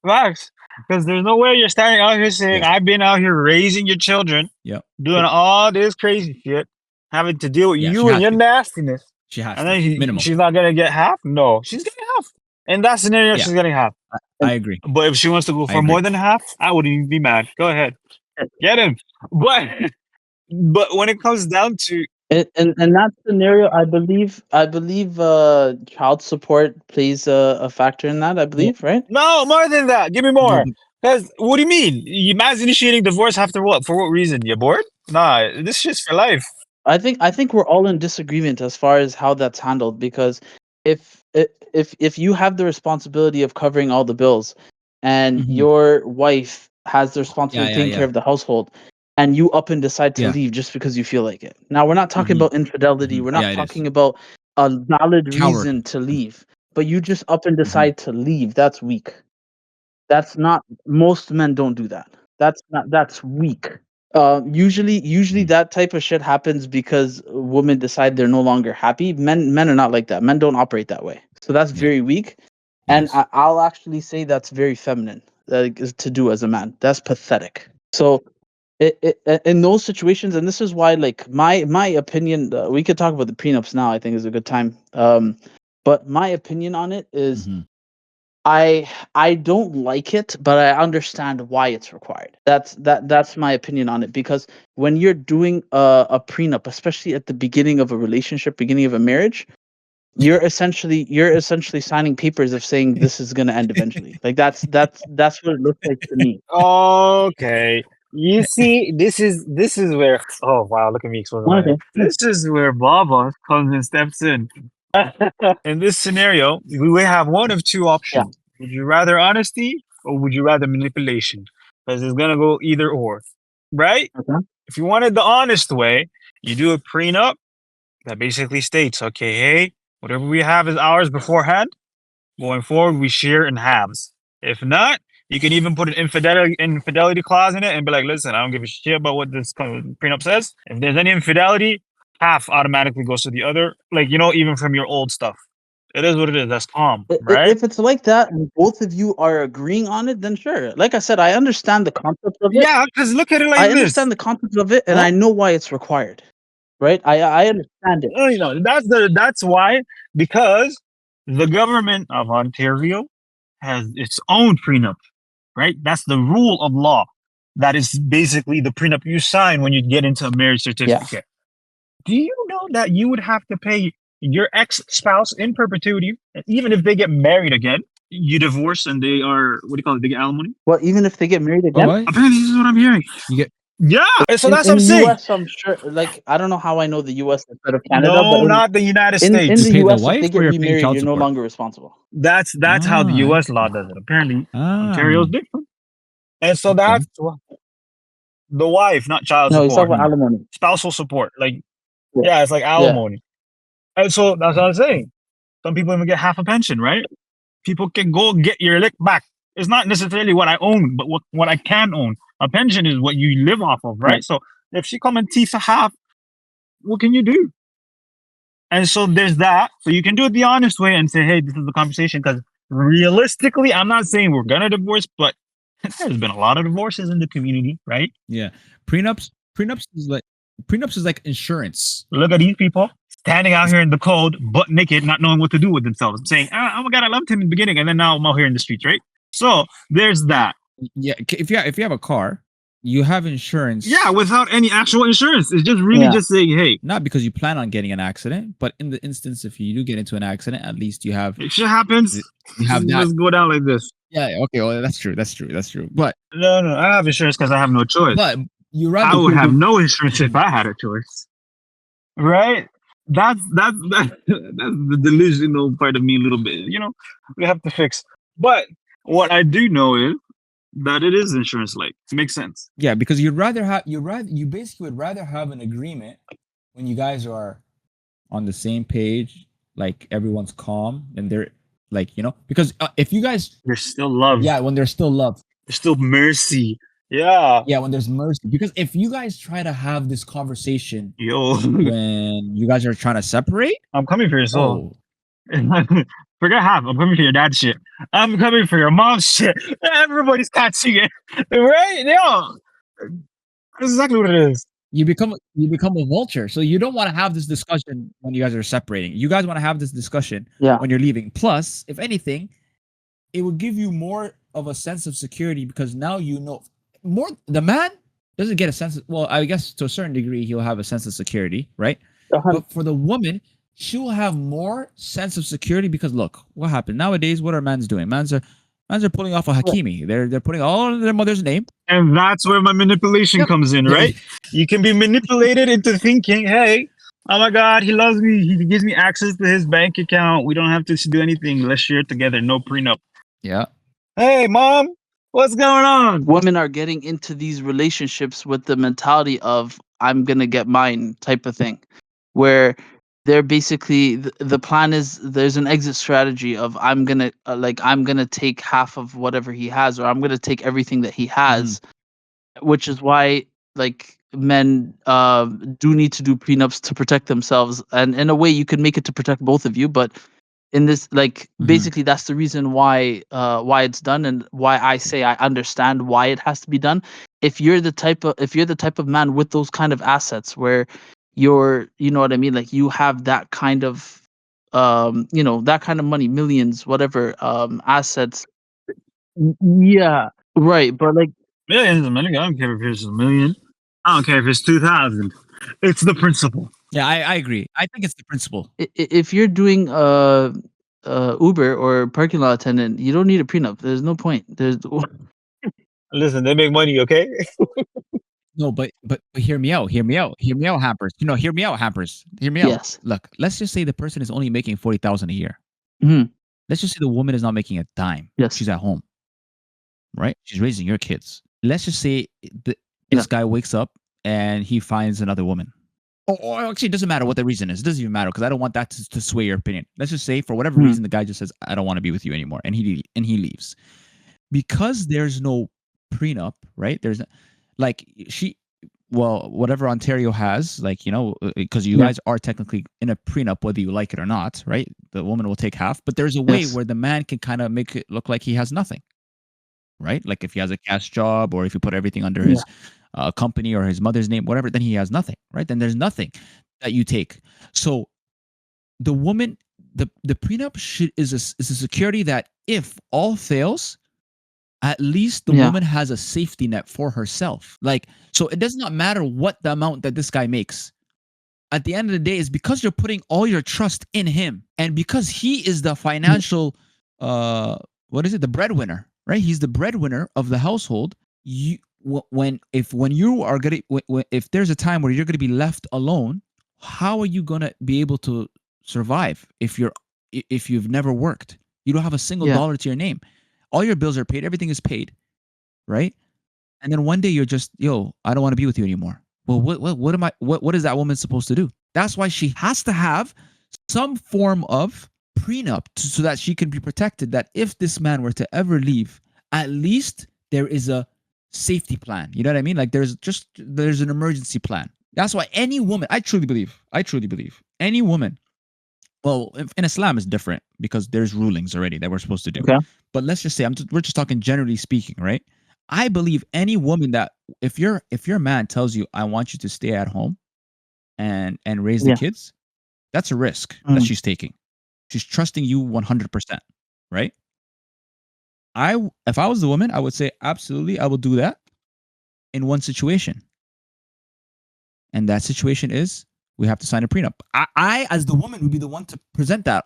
Facts. Because there's no way you're standing out here saying, Yeah. I've been out here raising your children, Yep. doing all this crazy shit, having to deal with Yeah, she you and has your to. nastiness. She has And to. then Minimum. she's not going to get half? No, she's getting half. In that scenario, Yeah. she's getting half. I agree. But if she wants to go I for agree. more than half, I wouldn't even be mad. Go ahead. Get him. But when it comes down to In that scenario, I believe child support plays a factor in that. I believe, right? no, more than that. Give me No, more. but- Because what do you mean? You man's initiating divorce after what? For what reason? You bored? Nah, this shit's for life. I think we're all in disagreement as far as how that's handled, because if you have the responsibility of covering all the bills and Mhm. your wife has the responsibility of taking care of the household, and you up and decide to Yeah. leave just because you feel like it. Now, we're not talking Mhm. about infidelity. Mhm. We're not Yeah, it is. talking about a valid Coward. reason to leave, but you just up and decide to leave. That's weak. That's not, most men don't do that. That's weak. Usually that type of shit happens because women decide they're no longer happy. Men are not like that. Men don't operate that way. So that's Yeah. very weak. It And is. I'll actually say that's very feminine to do as a man. That's pathetic. So in those situations, and this is why, like, my opinion, we could talk about the prenups now. I think is a good time. But my opinion on it is, Mhm. I don't like it, but I understand why it's required. That's my opinion on it, because when you're doing a prenup, especially at the beginning of a relationship, beginning of a marriage, you're essentially signing papers of saying this is going to end eventually. Like that's what it looks like to me. Okay. You see, this is where wow, look at me exposing my head. This is where Baba comes and steps in. In this scenario, we have one of two options. Would you rather honesty or would you rather manipulation? Because it's gonna go either or. Right? Okay. If you wanted the honest way, you do a prenup that basically states, okay, hey, whatever we have is ours beforehand. Going forward, we share in halves. If not, you can even put an infidelity clause in it and be like, listen, I don't give a shit about what this prenup says. If there's any infidelity, half automatically goes to the other. Like, even from your old stuff. It is what it is. That's calm, right? If it's like that and both of you are agreeing on it, then sure. Like I said, I understand the concept of it. Yeah, because look at it like I this. understand the concept of it, and I know why it's required. Right? I understand it. That's why, because the government of Ontario has its own prenup, right? That's the rule of law. That is basically the prenup you sign when you get into a marriage certificate. Do you know that you would have to pay your ex-spouse in perpetuity, even if they get married again? You divorce and they are, what do you call it? They get alimony? Well, even if they get married again? What? Apparently, this is what I'm hearing. You get Yeah. So that's what in I'm the saying. US, I'm sure. Like, I don't know how I know the US instead of Canada, No, but not the United in States. the pay the US, if wife they or get you're paying remarried, child you're no support? longer responsible. That's how the US law does it. Apparently, Ontario is different. And so that's the wife, not child No, he's support. talking about alimony. Spousal support. Like, Yeah. yeah, it's like alimony. And so that's what I'm saying. Some people even get half a pension, right? People can go get your lick back. It's not necessarily what I own, but what I can own. A pension is what you live off of, right? So if she come and teeth a half, what can you do? And so there's that. So you can do it the honest way and say, hey, this is the conversation. Because realistically, I'm not saying we're gonna divorce, but There's been a lot of divorces in the community, right? Yeah. Prenups is like insurance. Look at these people standing out here in the cold, butt naked, not knowing what to do with themselves, saying, "Oh my God, I loved him in the beginning, and then now I'm out here in the streets," right? So there's that. Yeah, if you have a car, you have insurance. Yeah, without any actual insurance, it's just really Yeah. just saying, "Hey, Not because you plan on getting an accident, but in the instance if you do get into an accident, at least you have if shit happens, you have that. just go down like this." Yeah, okay, well that's true. But No, I have insurance because I have no choice. you I rather would have no insurance if I had a choice, right? That's the delusional part of me a little bit. You know, we have to fix. But what I do know is that it is insurance like. It makes sense. Yeah, because you basically would rather have an agreement when you guys are on the same page, like everyone's calm and they're like, because if you guys There's still love. yeah, when there's still love. There's still mercy. Yeah. Yeah, when there's mercy. Because if you guys try to have this conversation Yo, when you guys are trying to separate, I'm coming for your soul. oh, Forget half. I'm coming for your dad's shit. I'm coming for your mom's shit. Everybody's catching it, right? Yeah, that's exactly what it is. you become a vulture. So you don't want to have this discussion when you guys are separating. You guys want to have this discussion Yeah. when you're leaving. Plus, if anything, it would give you more of a sense of security because now you know more. The man doesn't get a sense of, well, I guess to a certain degree he'll have a sense of security, right? But for the woman, she will have more sense of security because look, what happened nowadays? What are men's doing? Men's are pulling off a Hakimi. They're putting all of their mother's name. And that's where my manipulation Yep. comes in, right? You can be manipulated into thinking, hey, oh my God, he loves me. He gives me access to his bank account. We don't have to do anything. Let's share it together. No prenup. Yeah. Hey, mom, what's going on? Women are getting into these relationships with the mentality of I'm gonna get mine type of thing, where they're basically the plan is there's an exit strategy of I'm gonna take half of whatever he has or I'm gonna take everything that he has, which is why like men do need to do prenups to protect themselves, and in a way you can make it to protect both of you, but in this basically that's the reason why it's done and why I say I understand why it has to be done. If you're the type of man with those kind of assets where you're, you know what I mean, like you have that kind of that kind of money, millions, whatever, assets. Yeah, right, but like Millions of money. I don't care if it's a million. I don't care if it's 2,000. It's the principle. Yeah, I agree. I think it's the principle. if you're doing Uber or parking lot attendant, you don't need a prenup. There's no point. Listen, they make money, okay? No, but hear me out. Hear me out, Hampers. Hear me out, Hampers. Hear me out. Yes. Look, let's just say the person is only making 40,000 a year. Mhm. Let's just say the woman is not making a dime. Yes. She's at home, right? She's raising your kids. Let's just say this guy wakes up and he finds another woman. Or actually, it doesn't matter what the reason is. It doesn't even matter because I don't want that to sway your opinion. Let's just say for whatever reason the guy just says, "I don't want to be with you anymore," and he leaves because there's no prenup, right? There's like whatever Ontario has, like because you guys are technically in a prenup whether you like it or not, right? The woman will take half, but there's a way where the man can kind of make it look like he has nothing, right? Like if he has a cash job or if you put everything under his company or his mother's name, whatever, then he has nothing, right? Then there's nothing that you take. So the woman, the prenup is a security that if all fails, at least the woman has a safety net for herself. Like, so it does not matter what the amount that this guy makes. At the end of the day, it's because you're putting all your trust in him, and because he is the financial, the breadwinner, right? He's the breadwinner of the household. If there's a time where you're gonna be left alone, how are you gonna be able to survive if you've never worked? You don't have a single dollar to your name. All your bills are paid. Everything is paid, right? And then one day you're just, I don't want to be with you anymore. Well, what is that woman supposed to do? That's why she has to have some form of prenup so that she can be protected. That if this man were to ever leave, at least there is a safety plan. You know what I mean? Like there's an emergency plan. That's why any woman, I truly believe any woman. Well, in Islam it's different because there's rulings already that we're supposed to do. Okay. But let's just say we're just talking generally speaking, right? I believe any woman that if your man tells you I want you to stay at home and raise the Yeah. kids, that's a risk that Mm. she's taking. She's trusting you 100%, right? If I was the woman, I would say absolutely I will do that in one situation. And that situation is we have to sign a prenup. I as the woman would be the one to present that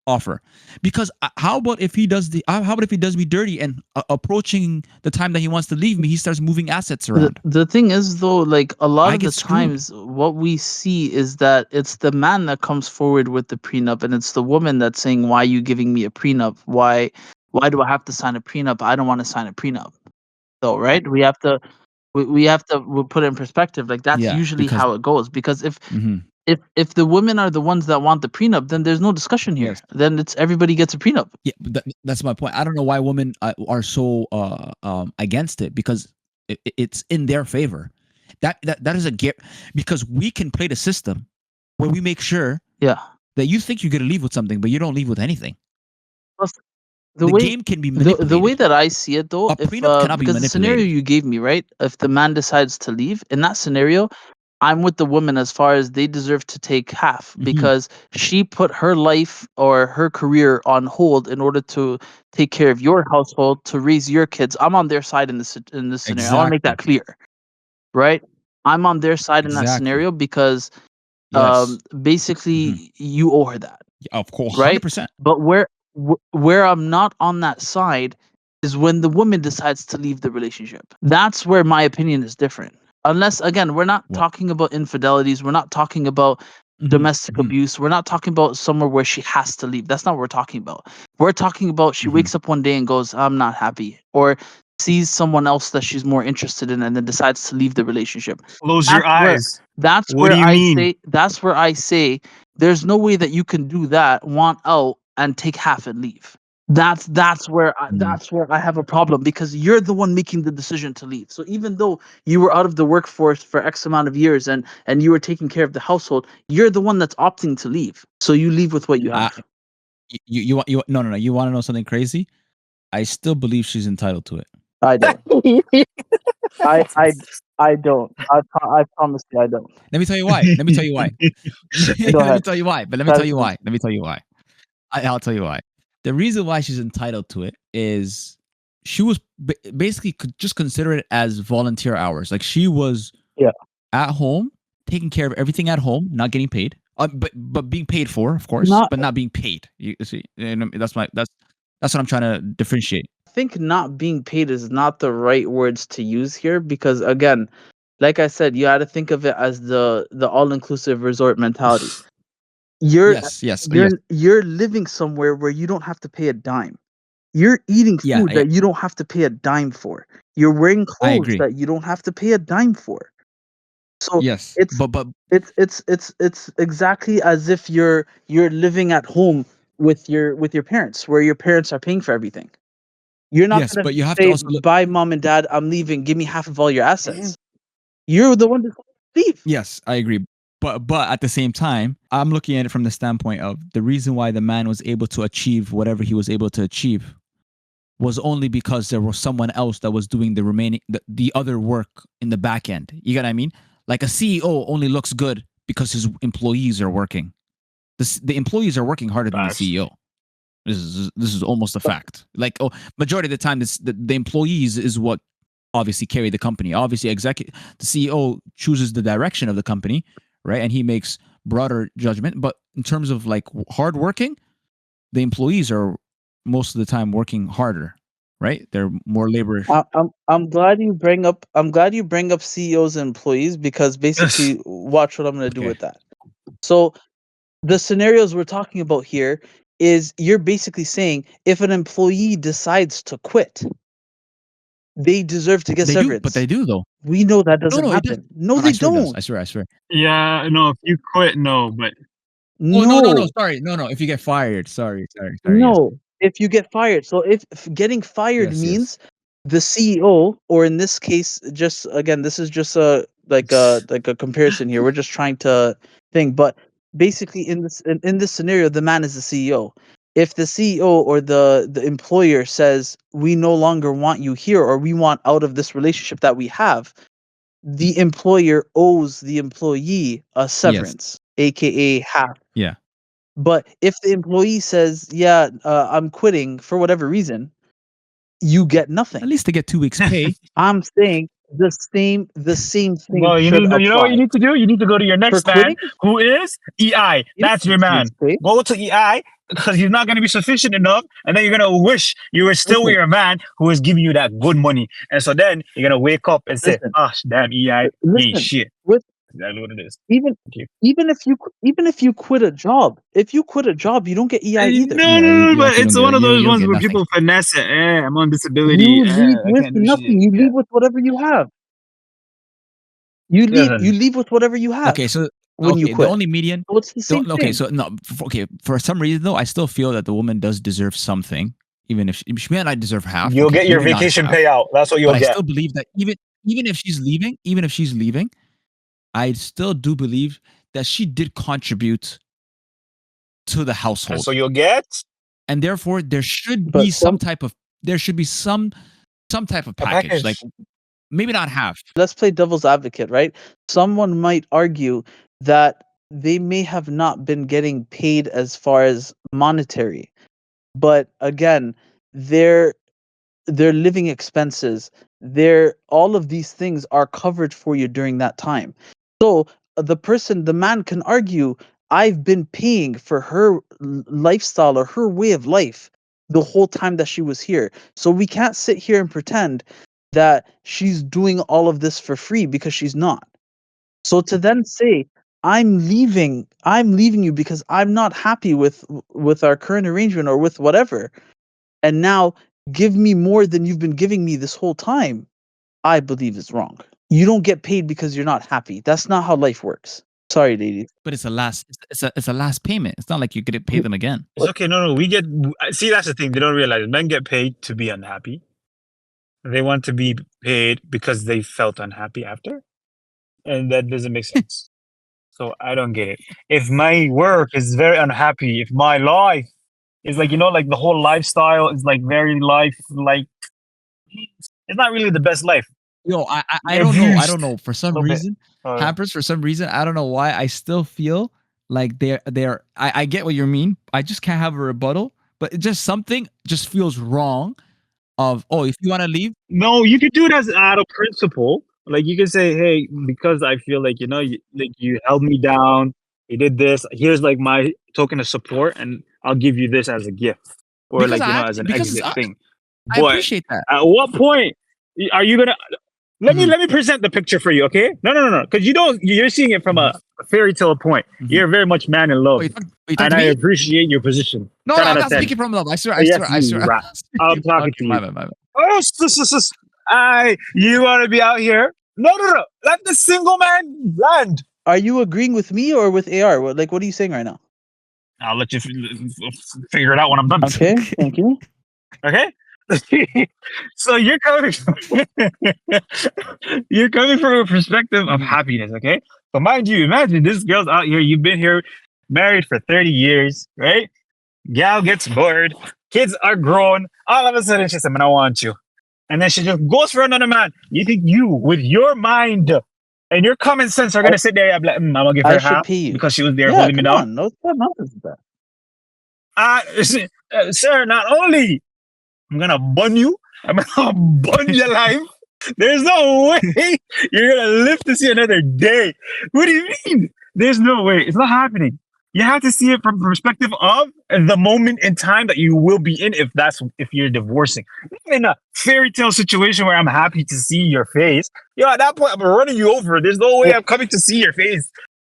offer, because how about if he does me dirty and approaching the time that he wants to leave me, he starts moving assets around. The thing is though, like a lot I of the get screwed. times what we see is that it's the man that comes forward with the prenup, and it's the woman that's saying, why are you giving me a prenup? Why do I have to sign a prenup? I don't want to sign a prenup. So right, we have to we'll put it in perspective. Like that's Yeah, usually because how it goes. Because mhm, if the women are the ones that want the prenup, then there's no discussion here. yes, Then it's everybody gets a prenup. yeah, but that's my point. I don't know why women are so against it, because it's in their favor. That is a get, because we can play the system where we make sure Yeah. that you think you're gonna leave with something, but you don't leave with anything. Plus, the The way game can be the way manipulated. that I see it though, A if prenup cannot be because the scenario manipulated. you gave me, right? If the man decides to leave, in that scenario, I'm with the woman as far as they deserve to take half, Mhm. because she put her life or her career on hold in order to take care of your household, to raise your kids. I'm on their side in this scenario. I want to make that Exactly. clear, right? I'm on their side in that Exactly. scenario because Yes. basically you owe her that, Of course, right? 100%. But where I'm not on that side is when the woman decides to leave the relationship. That's where my opinion is different. Unless again, we're not What? talking about infidelities, we're not talking about Mhm, domestic mhm, abuse, we're not talking about somewhere where she has to leave. That's not what we're talking about. We're talking about she mhm. wakes up one day and goes, I'm not happy, or sees someone else that she's more interested in and then decides to leave the relationship. Close your That's where eyes. that's What do where you mean? I say there's no way that you can do that, want out and take half and leave. That's where Mm. that's where I have a problem, because you're the one making the decision to leave. So even though you were out of the workforce for X amount of years and you were taking care of the household, you're the one that's opting to leave. So you leave with what you have. You want no. You want to know something crazy? I still believe she's entitled to it. I don't. I I I don't. I promise you I don't. Let me tell you why. Let me tell you why. Go Let me ahead. tell you why. But let me tell you why. Let me tell you why. I'll tell you why. The reason why she's entitled to it is she was basically just consider it as volunteer hours. Like she was Yeah. at home, taking care of everything at home, not getting paid, but being paid for, of course, Not but not being paid. You see, and that's what I'm trying to differentiate. I think not being paid is not the right words to use here, because again, like I said, you got to think of it as the all-inclusive resort mentality. You're Yes, yes, yes. you're living somewhere where you don't have to pay a dime. You're eating Yeah, food that you don't have to pay a dime for. You're wearing I clothes agree. that you don't have to pay a dime for. So Yes, it's but it's exactly as if you're living at home with your parents, where your parents are paying for everything. You're not yes, gonna but you have to say, also look. "Bye, mom and dad. I'm leaving. Give me half of all your assets." You're the one that leave. Yes, I agree. But at the same time, I'm looking at it from the standpoint of the reason why the man was able to achieve whatever he was able to achieve was only because there was someone else that was doing the remaining the other work in the back end. You get what I mean? Like a CEO only looks good because his employees are working. The employees are working harder than the Facts. CEO. This is almost a fact. Like majority of the time, the employees is what obviously carry the company. Obviously, the CEO chooses the direction of the company, right? And he makes broader judgment. But in terms of like hard working, the employees are most of the time working harder, right? They're more labor. I'm glad you bring up CEOs and employees, because basically, watch what I'm gonna do Okay. with that. So the scenarios we're talking about here is you're basically saying if an employee decides to quit, they deserve to get They do, but severance. they do though. We know that No, doesn't no, it does. happen. No, No, they I swear it does. don't. I swear. I swear. Yeah, no, if you quit, no, but Oh no, no, no. No, Sorry, no, no. If you get fired, sorry. Yes, no. If you get fired, so if getting fired yes. means the CEO, or in this case, just again, this is just a like a comparison here. We're just trying to think, but basically in this scenario, the man is the CEO. if the CEO or the employer says we no longer want you here or we want out of this relationship that we have, the employer owes the employee a severance, aka half. Yeah. But if the employee says, "Yeah, I'm quitting for whatever reason," you get nothing. At least they get 2 weeks pay. I'm saying the same thing Well, should apply. you know what you need to do? You need to go to your next For man, quitting, who is EI. you That's don't your get 2 man. weeks pay. Go to EI because he's not going to be sufficient enough, and then you're going to wish you were still with Listen, your man who is giving you that good money. And so then you're going to wake up and say, listen, "Oh, damn, EI, you ain't listen. shit." With That's what it is. even Thank you. even if you quit a job, if you quit a job, you don't get EI either. No, Yeah, no, you but actually don't it's get one it. of those You don't ones get where nothing. people finesse it. I'm on disability. You leave I with can't do shit. nothing. You Yeah. leave with whatever you have. You Listen, leave with whatever you have Okay, so when you the quit. only median. So it's the same Okay, thing. so no. Okay, for some reason though, I still feel that the woman does deserve something, even if she may not deserve half. you'll Okay, get your maybe not vacation half, payout. That's what you'll but I get. still believe that even if she's leaving, I still do believe that she did contribute to the And household, so you'll get and therefore there should But be some type of a package, like package. maybe not half. let's play devil's advocate, right? Someone might argue that they may have not been getting paid as far as monetary, but again, their their living expenses, their all of these things are covered for you during that time. So the man can argue, I've been paying for her lifestyle or her way of life the whole time that she was here. So we can't sit here and pretend that she's doing all of this for free because she's not. So to then say, I'm leaving you because I'm not happy with our current arrangement or with whatever, and now give me more than you've been giving me this whole time, I believe is wrong. You don't get paid because you're not happy. That's not how life works. Sorry, ladies. But it's a last payment. It's not like you could pay them again. It's okay. No. We get. See, that's the thing. They don't realize men get paid to be unhappy. They want to be paid because they felt unhappy after, and that doesn't make sense. So I don't get it. If my work is very unhappy, if my life is like like the whole lifestyle is like very like it's not really the best life. Yo, I don't know. I don't Abused know. For a some little bit. reason, Hampers, for some reason, I don't know why. I still feel like they're. I get what you mean. I just can't have a rebuttal. But it just something just feels wrong. If you want to leave, No, you could do it as out of principle. Like you can say, "Hey, because I feel like you held me down, you did this. Here's like my token of support, and I'll give you this as a gift, or because like as an because exit thing." I But appreciate that. at what point are you gonna? Mhm. Let me present the picture for you, okay? No, because you're seeing it from a fairy tale point. Mhm. You're very much man in love, You talk and to I me? appreciate your position. No, 10 I'm out of not 10. speaking from love. I swear. Yes, you rat. I'm talking Okay, to my you. bad, my bad. Oh, you want to be out here? No. Let the single man land. Are you agreeing with me or with AR? What are you saying right now? I'll let you figure it out when I'm done. Okay, thank you. Okay. So you're coming you're coming from a perspective of happiness, okay? But mind you, imagine this girl's out here. You've been here, married for 30 years, right? Gal gets bored. Kids are grown. All of a sudden, she said, "Man, I want you." And then she just goes for another man. You think you, with your mind and your common sense, are going to sit there and be like, I'm going to give I her should half pay you. because she was there Yeah, holding me come down? on. No, what nonsense is that? Sir, not only I'm going to bun you, I'm going to bun your life. There's no way you're going to live to see another day. What do you mean? There's no way. It's not happening. You have to see it from the perspective of the moment in time that you will be in if you're divorcing. Not in a fairy tale situation where I'm happy to see your face. At that point, I'm running you over. There's no way I'm coming to see your face.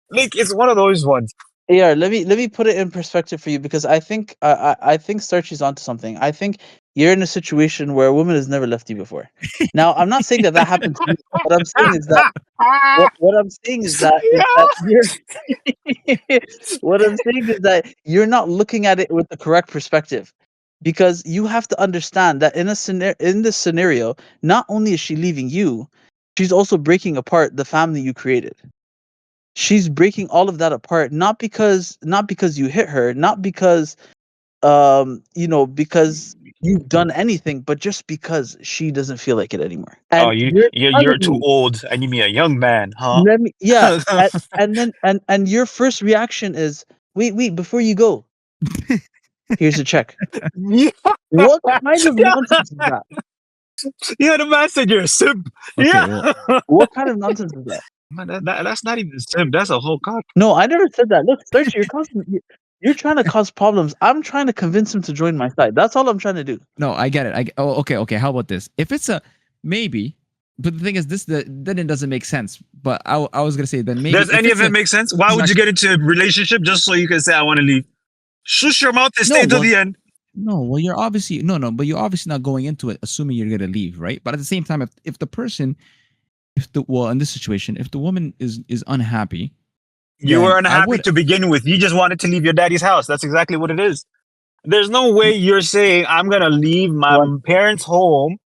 Like, it's one of those ones. AR, let me put it in perspective for you because I think I think Starchy's onto something. I think you're in a situation where a woman has never left you before. Now, I'm not saying that happened to you. What I'm saying is that what I'm saying is that you're what I'm saying is that you're not looking at it with the correct perspective. Because you have to understand that in this scenario, not only is she leaving you, she's also breaking apart the family you created. She's breaking all of that apart not because you hit her, not because because you've done anything, but just because she doesn't feel like it anymore. Oh, And you're you're telling too me, old. I need me a young man, huh? let me, and then and your first reaction is, wait, before you go, here's a check. Yeah, What kind of yeah, nonsense is that? yeah. The man said you're a simp. Okay, Yeah, well, What kind of nonsense is that? man, that's not even a simp. That's a whole cock. No, I never said that. Look, search, you're trying to cause problems. I'm trying to convince him to join my side. That's all I'm trying to do. no, I get it. Okay. How about this? If it's a maybe, but the thing is, then it doesn't make sense. But I was gonna say then maybe Does if any it's of it a make sense? Why would you get into a relationship just so you can say I want to leave? Shush your mouth and no, stay to well, the end. no, well, you're obviously no, but you're obviously not going into it assuming you're gonna leave, right? But at the same time, if the person, in this situation, if the woman is unhappy, You were then I unhappy would to begin with. You just wanted to leave your daddy's house. That's exactly what it is. There's no way you're saying I'm gonna leave my What? parents' home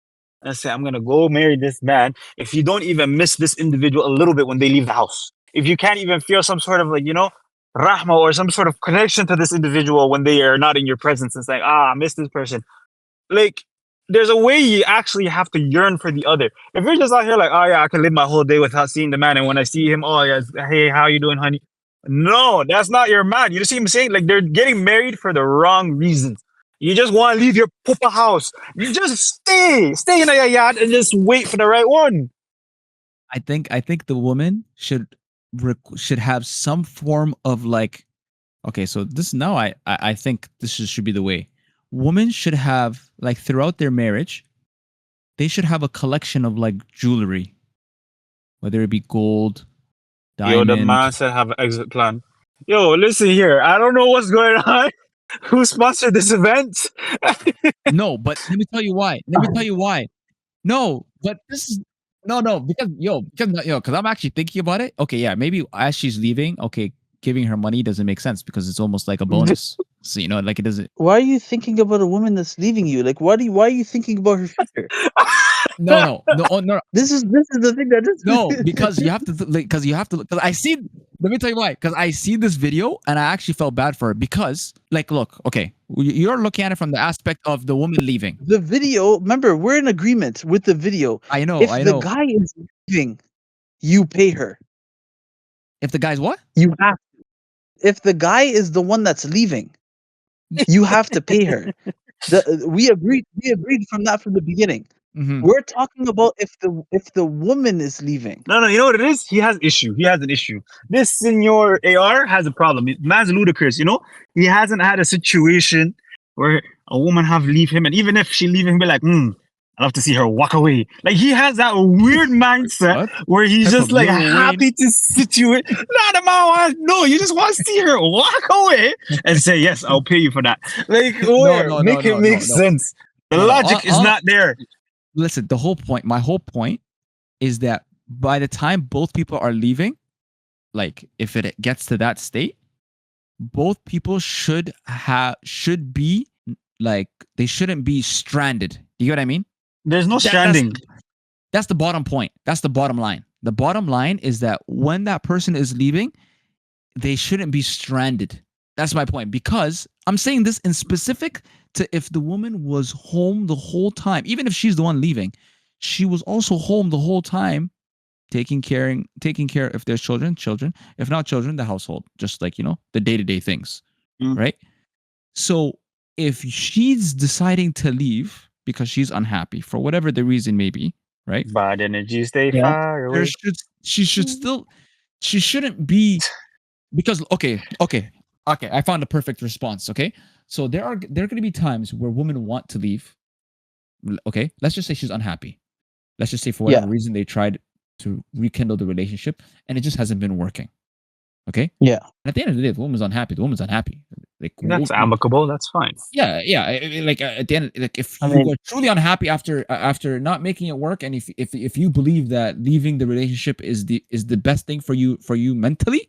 and say I'm gonna go marry this man if you don't even miss this individual a little bit when they leave the house. If you can't even feel some sort of rahma or some sort of connection to this individual when they are not in your presence and saying, I miss this person. Like, there's a way you actually have to yearn for the other. If you're just out here like, oh yeah, I can live my whole day without seeing the man, and when I see him, oh yeah, hey, how you doing, honey? No, that's not your man. You see what I'm saying? Like, they're getting married for the wrong reasons. You just want to leave your pupa house. You just stay in a yard and just wait for the right one. I think the woman should have some form of like, okay, so this now I think this should be the way. Women should have like throughout their marriage, they should have a collection of like jewelry, whether it be gold, Yo, the man diamond. said have an exit plan. Yo, listen here. I don't know what's going on. Who sponsored this event? No, but let me tell you why. Let me tell you why. No, but this is no, because I'm actually thinking about it. Okay, yeah, maybe as she's leaving, okay, giving her money doesn't make sense because it's almost like a bonus. So like it doesn't. Why are you thinking about a woman that's leaving you? Like, why are you thinking about her future? No, oh, no, This is the thing that is no, because you have to, because you have to, because I see. Let me tell you why. Because I see this video and I actually felt bad for her because, like, look, okay, you're looking at it from the aspect of the woman leaving. the video. Remember, we're in agreement with the video. I know, If I the know. guy is leaving, you pay her. If the guy's what? You have to. If the guy is the one that's leaving, you have to pay her. We agreed from the beginning. Mhm. We're talking about if the woman is leaving. No, you know what it is? He has issue. He has an issue. This Senor AR has a problem. Man's ludicrous, you know? He hasn't had a situation where a woman have leave him, and even if she leave him, be like, I love to see her walk away. Like, he has that weird mindset What? where he's Type just of like Lil Wayne? happy to situate. Not a man. No, you just want to see her walk away and say, yes, I'll pay you for that. Like, where? no, Make it make no. sense. The No. logic is not there. Listen, my whole point is that by the time both people are leaving, like if it gets to that state, both people should be like, they shouldn't be stranded. You get what I mean? There's no That- stranding. That's the bottom point. That's the bottom line. The bottom line is that when that person is leaving, they shouldn't be stranded. That's my point. Because I'm saying this in specific to if the woman was home the whole time, even if she's the one leaving, she was also home the whole time, taking care if there's children, if not children, the household, just like, the day-to-day things, right? So if she's deciding to leave because she's unhappy for whatever the reason may be, right? Bad energy, stay Yeah. far away. She shouldn't be, because okay, I found a perfect response. Okay, so there are going to be times where women want to leave. Okay, let's just say she's unhappy. Let's just say for whatever reason they tried to rekindle the relationship and it just hasn't been working. Okay. Yeah. And at the end of the day, the woman's unhappy. Like, That's amicable. That's fine. Yeah. Like at the end, like if you are truly unhappy after not making it work, and if you believe that leaving the relationship is the best thing for you mentally,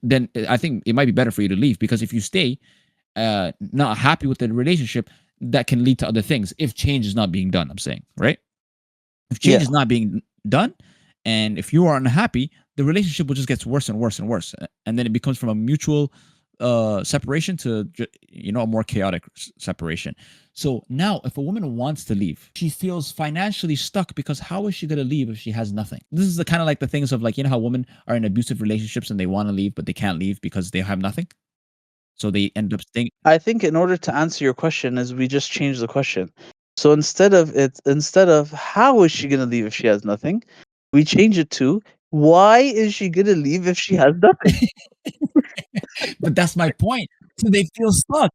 then I think it might be better for you to leave, because if you stay not happy with the relationship, that can lead to other things if change is not being done. I'm saying, right? If change is not being done, and if you are unhappy, the relationship will just get worse and worse and worse, and then it becomes from a mutual separation to a more chaotic separation. So now, if a woman wants to leave, she feels financially stuck because how is she gonna leave if she has nothing? This is the kind of like the things of like how women are in abusive relationships and they want to leave but they can't leave because they have nothing. So they end up staying. I think in order to answer your question, is we just change the question. So instead of how is she gonna leave if she has nothing, we change it to why is she gonna leave if she has nothing? But that's my point. So they feel stuck.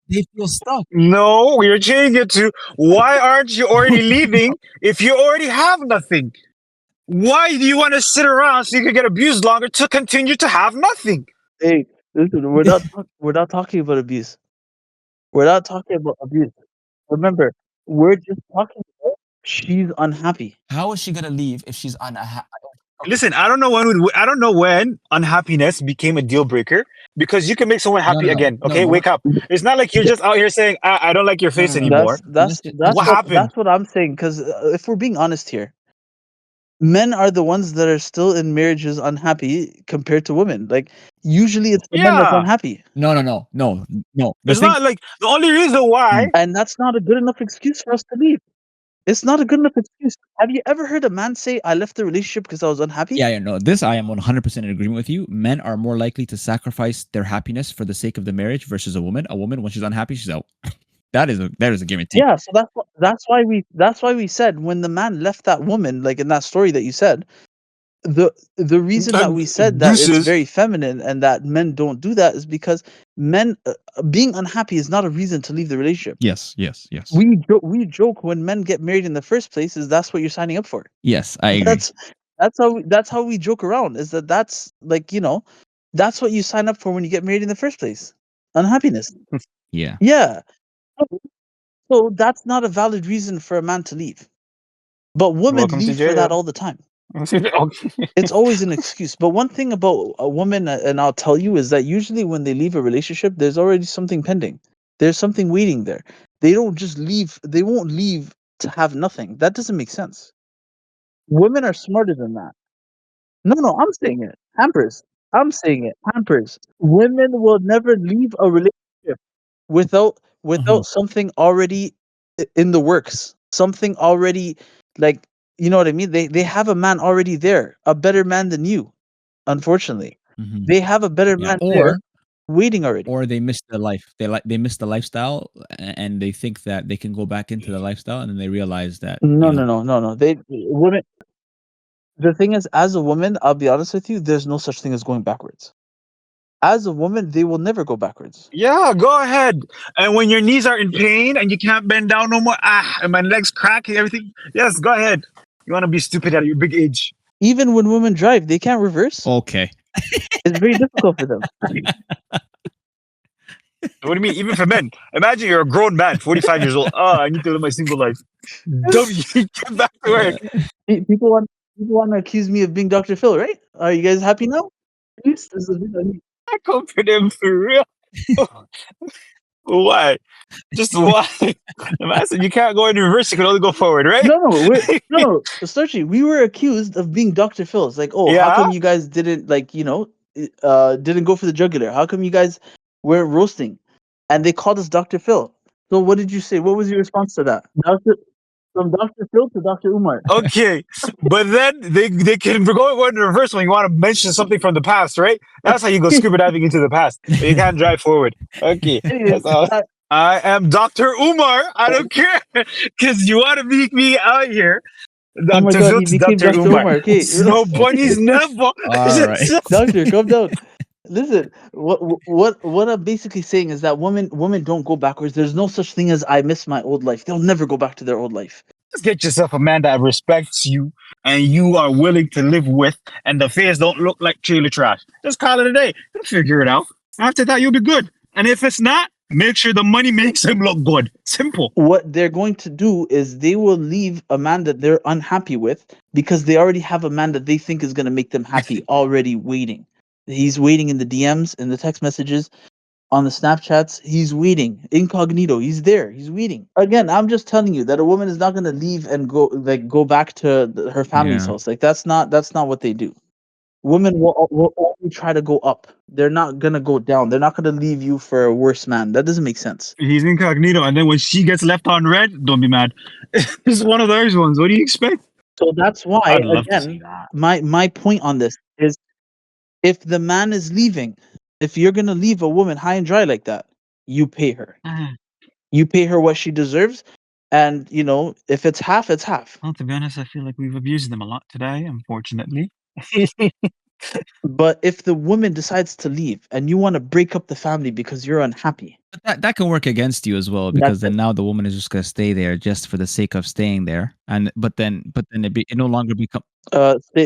They feel stuck. No, we're changing it to why aren't you already leaving if you already have nothing? Why do you want to sit around so you can get abused longer to continue to have nothing? Hey, listen, we're not talking about abuse. We're not talking about abuse. Remember, we're just talking about she's unhappy. How is she gonna leave if she's unhappy? Listen, I don't know when unhappiness became a deal breaker because you can make someone happy again. Okay, wake up. It's not like you're just out here saying I don't like your face anymore. That's What happened? That's what I'm saying. Because if we're being honest here, men are the ones that are still in marriages unhappy compared to women. Like usually it's the men that's Yeah. unhappy, No. It's not like the only reason why. and that's not a good enough excuse for us to leave. It's not a good enough excuse. Have you ever heard a man say, "I left the relationship because I was unhappy"? Yeah, no. This I am 100% in agreement with you. Men are more likely to sacrifice their happiness for the sake of the marriage versus a woman. A woman, when she's unhappy, she's out. That is a guarantee. Yeah, so that's why we said when the man left that woman, like in that story that you said, the reason that we said that it's Deuces. very feminine and that men don't do that is because men being unhappy is not a reason to leave the relationship. Yes. We joke when men get married in the first place is that's what you're signing up for. Yes, I agree. That's how we joke around is that's like that's what you sign up for when you get married in the first place. Unhappiness. Yeah. Yeah. So that's not a valid reason for a man to leave. But women Welcome to leave for that jail. all the time. Okay. It's always an excuse. But one thing about a woman, and I'll tell you, is that usually when they leave a relationship, there's already something pending. There's something waiting there. They don't just leave. They won't leave to have nothing. That doesn't make sense. Women are smarter than that. No, I'm saying it. Hampers. I'm saying it. Hampers. Women will never leave a relationship without something already in the works. Something already like you know what I mean? They have a man already there, a better man than you. Unfortunately, they have a better man there waiting already. Or they miss the life. They miss the lifestyle, and they think that they can go back into the lifestyle, and then they realize that No. They women. The thing is, as a woman, I'll be honest with you. There's no such thing as going backwards. As a woman, they will never go backwards. Yeah, go ahead. And when your knees are in pain and you can't bend down no more, and my legs crack and everything, yes, go ahead. You want to be stupid at your big age. Even when women drive, they can't reverse. Okay. It's very difficult for them. What do you mean? Even for men. Imagine you're a grown man, 45 years old. Oh, I need to live my single life. Get back to work. People want to accuse me of being Dr. Phil, right? Are you guys happy now? I come for them for real. Why? Just why? I said you can't go in reverse, you can only go forward, right? No, Starchy, we were accused of being Dr. Phil. It's like, how Yeah? come you guys didn't didn't go for the jugular? How come you guys weren't roasting? And they called us Dr. Phil. So what did you say? What was your response to that? From Dr. Phil to Dr. Umar. Okay, but then they can go in reverse when you want to mention something from the past, right? That's how you go scuba diving into the past. But you can't drive forward. Okay, that's all. I am Dr. Umar. I don't care because you want to make me out here. Oh my God, he became Dr. Umar. Okay, Nobody's never. All right. Doctor, calm down. Listen, what I'm basically saying is that women don't go backwards. There's no such thing as I miss my old life. They'll never go back to their old life. Just get yourself a man that respects you and you are willing to live with, and the face don't look like trailer trash. Just call it a day. You'll figure it out. After that, you'll be good. And if it's not, make sure the money makes him look good. Simple. What they're going to do is they will leave a man that they're unhappy with because they already have a man that they think is going to make them happy already waiting. He's waiting in the DMs, in the text messages, on the Snapchats. He's waiting incognito. He's there. He's waiting. Again, I'm just telling you that a woman is not going to leave and go back to her family's house. Like that's not what they do. women will only try to go up. They're not gonna go down. They're not gonna leave you for a worse man. That doesn't make sense. He's incognito, and then when she gets left on red, don't be mad. It's one of those ones. What do you expect? So that's why, I'd love to see again, that. my point on this is, if the man is leaving, if you're gonna leave a woman high and dry like that, you pay her. You pay her what she deserves, and you know, if it's half, it's half. Well, to be honest, I feel like we've abused them a lot today, unfortunately. But if the woman decides to leave and you want to break up the family because you're unhappy, But that can work against you as well, because then now the woman is just gonna stay there just for the sake of staying there, and but then it no longer become.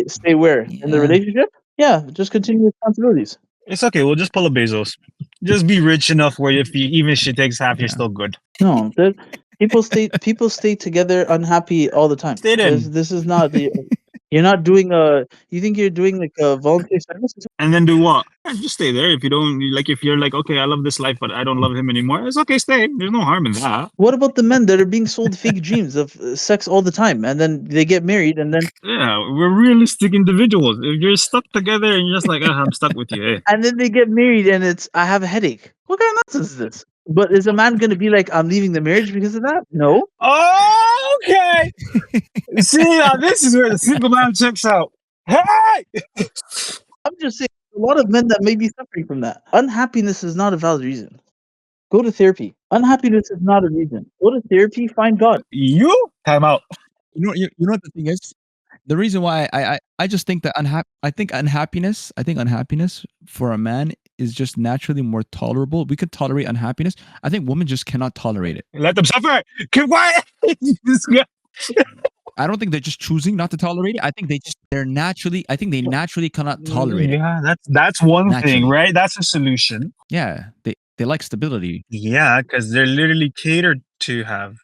stay where in the Yeah. relationship? Yeah, just continue responsibilities. It's okay. We'll just pull a Bezos. Just be rich enough where even if she takes half, you're Yeah. still good. No, people stay together unhappy all the time. Stay in. This is not the. You're not doing a. You think you're doing like a volunteer service? And then do what? Just stay there. If you don't like, if you're like, okay, I love this life, but I don't love him anymore, it's okay. Stay. There's no harm in that. What about the men that are being sold fake dreams of sex all the time, and then they get married, and then Yeah, we're realistic individuals. If you're stuck together and you're just like, I'm stuck with you. Eh? and then they get married, and it's I have a headache. What kind of nonsense is this? But is a man going to be like, I'm leaving the marriage because of that? No. Oh, okay. See, now this is where the single man checks out. Hey! I'm just saying, a lot of men that may be suffering from that. Unhappiness is not a valid reason. Go to therapy. Unhappiness is not a reason. Go to therapy, find God. You? Time out. You know what the thing is? The reason why I just think that unhappiness for a man is just naturally more tolerable. We could tolerate unhappiness. I think women just cannot tolerate it. Let them suffer. Keep quiet. This guy. I don't think they're just choosing not to tolerate it. I think they naturally cannot tolerate it. Yeah, that's one thing, Naturally. right? That's a solution. Yeah, they like stability. Yeah, because they're literally catered to have